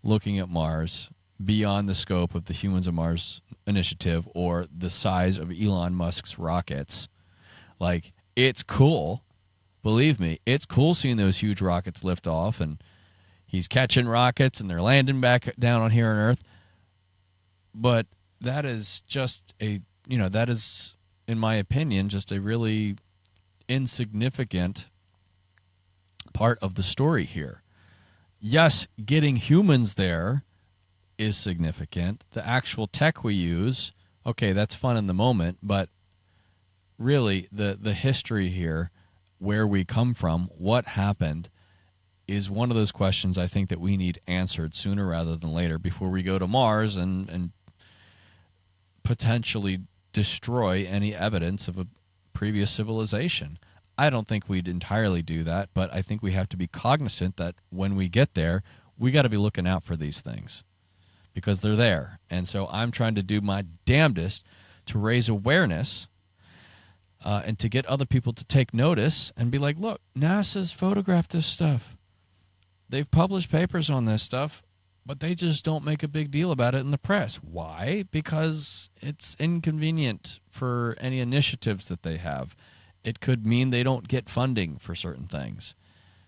looking at Mars beyond the scope of the Humans of Mars initiative or the size of Elon Musk's rockets. Like, it's cool. Believe me, it's cool seeing those huge rockets lift off, and he's catching rockets and they're landing back down on here on Earth. But that is just that is, in my opinion, just a really insignificant part of the story here. Yes, getting humans there is significant. The actual tech we use, okay, that's fun in the moment, but really the history here, where we come from, what happened, is one of those questions I think that we need answered sooner rather than later before we go to Mars and potentially destroy any evidence of a previous civilization. I don't think we'd entirely do that, but I think we have to be cognizant that when we get there, we got to be looking out for these things because they're there. And so I'm trying to do my damnedest to raise awareness and to get other people to take notice and be like, look, NASA's photographed this stuff. They've published papers on this stuff, but they just don't make a big deal about it in the press. Why? Because it's inconvenient for any initiatives that they have. It could mean they don't get funding for certain things.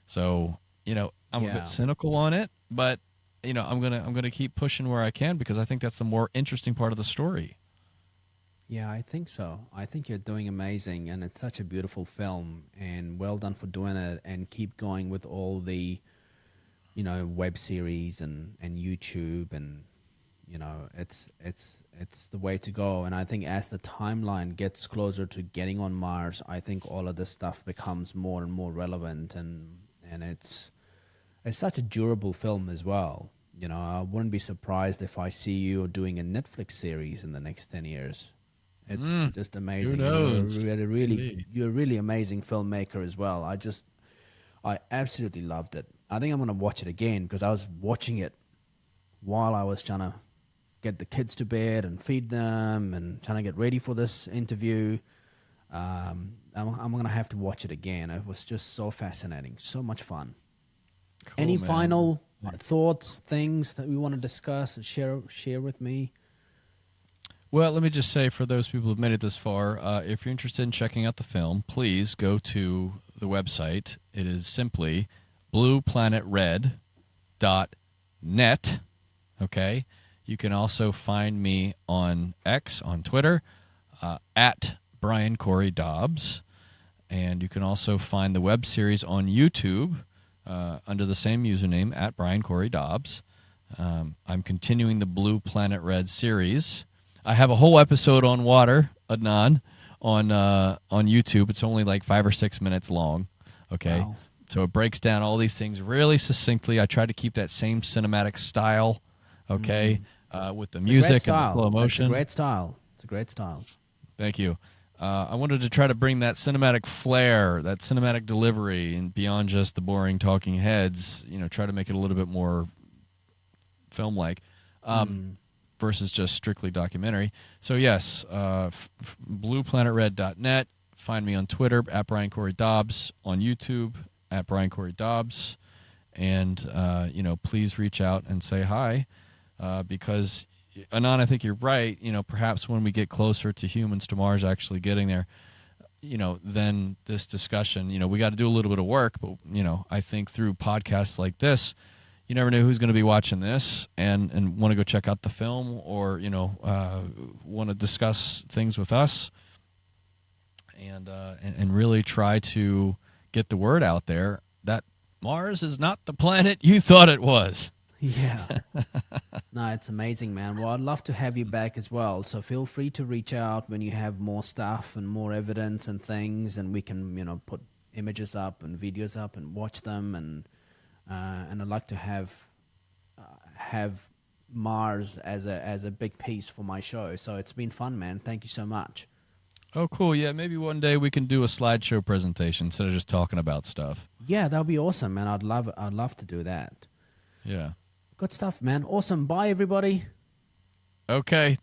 So, I'm a bit cynical on it, but I'm gonna keep pushing where I can because I think that's the more interesting part of the story. Yeah, I think so. I think you're doing amazing, and it's such a beautiful film, and well done for doing it, and keep going with all the, web series and YouTube, and it's the way to go. And I think as the timeline gets closer to getting on Mars, I think all of this stuff becomes more and more relevant, and it's such a durable film as well. I wouldn't be surprised if I see you doing a Netflix series in the next 10 years. It's just amazing. Who knows? You're a really amazing filmmaker as well. I absolutely loved it. I think I'm going to watch it again because I was watching it while I was trying to get the kids to bed and feed them and trying to get ready for this interview. I'm going to have to watch it again. It was just so fascinating, so much fun. Cool, Any man. final thoughts, things that we want to discuss and share with me? Well, let me just say for those people who've made it this far, if you're interested in checking out the film, please go to the website. It is simply blueplanetred.net. Okay? You can also find me on X, on Twitter, at Brian Cory Dobbs. And you can also find the web series on YouTube under the same username, at Brian Cory Dobbs. I'm continuing the Blue Planet Red series. I have a whole episode on water, Adnan, on YouTube. It's only like 5 or 6 minutes long. Okay, Wow. So it breaks down all these things really succinctly. I try to keep that same cinematic style. Okay, with the music and the flow motion. It's a great style. It's a great style. Thank you. I wanted to try to bring that cinematic flair, that cinematic delivery, and beyond just the boring talking heads. Try to make it a little bit more film-like. Versus just strictly documentary. So yes, blueplanetred.net. Find me on Twitter at Brian Cory Dobbs, on YouTube at Brian Cory Dobbs, and please reach out and say hi, because Anand, I think you're right. Perhaps when we get closer to humans to Mars actually getting there, then this discussion, we got to do a little bit of work, but I think through podcasts like this, you never know who's going to be watching this and want to go check out the film or, want to discuss things with us and really try to get the word out there that Mars is not the planet you thought it was. Yeah. No, it's amazing, man. Well, I'd love to have you back as well. So feel free to reach out when you have more stuff and more evidence and things, and we can, put images up and videos up and watch them. And I'd like to have Mars as a big piece for my show. So it's been fun, man. Thank you so much. Oh, cool. Yeah, maybe one day we can do a slideshow presentation instead of just talking about stuff. Yeah, that would be awesome, man. I'd love to do that. Yeah. Good stuff, man. Awesome. Bye, everybody. Okay.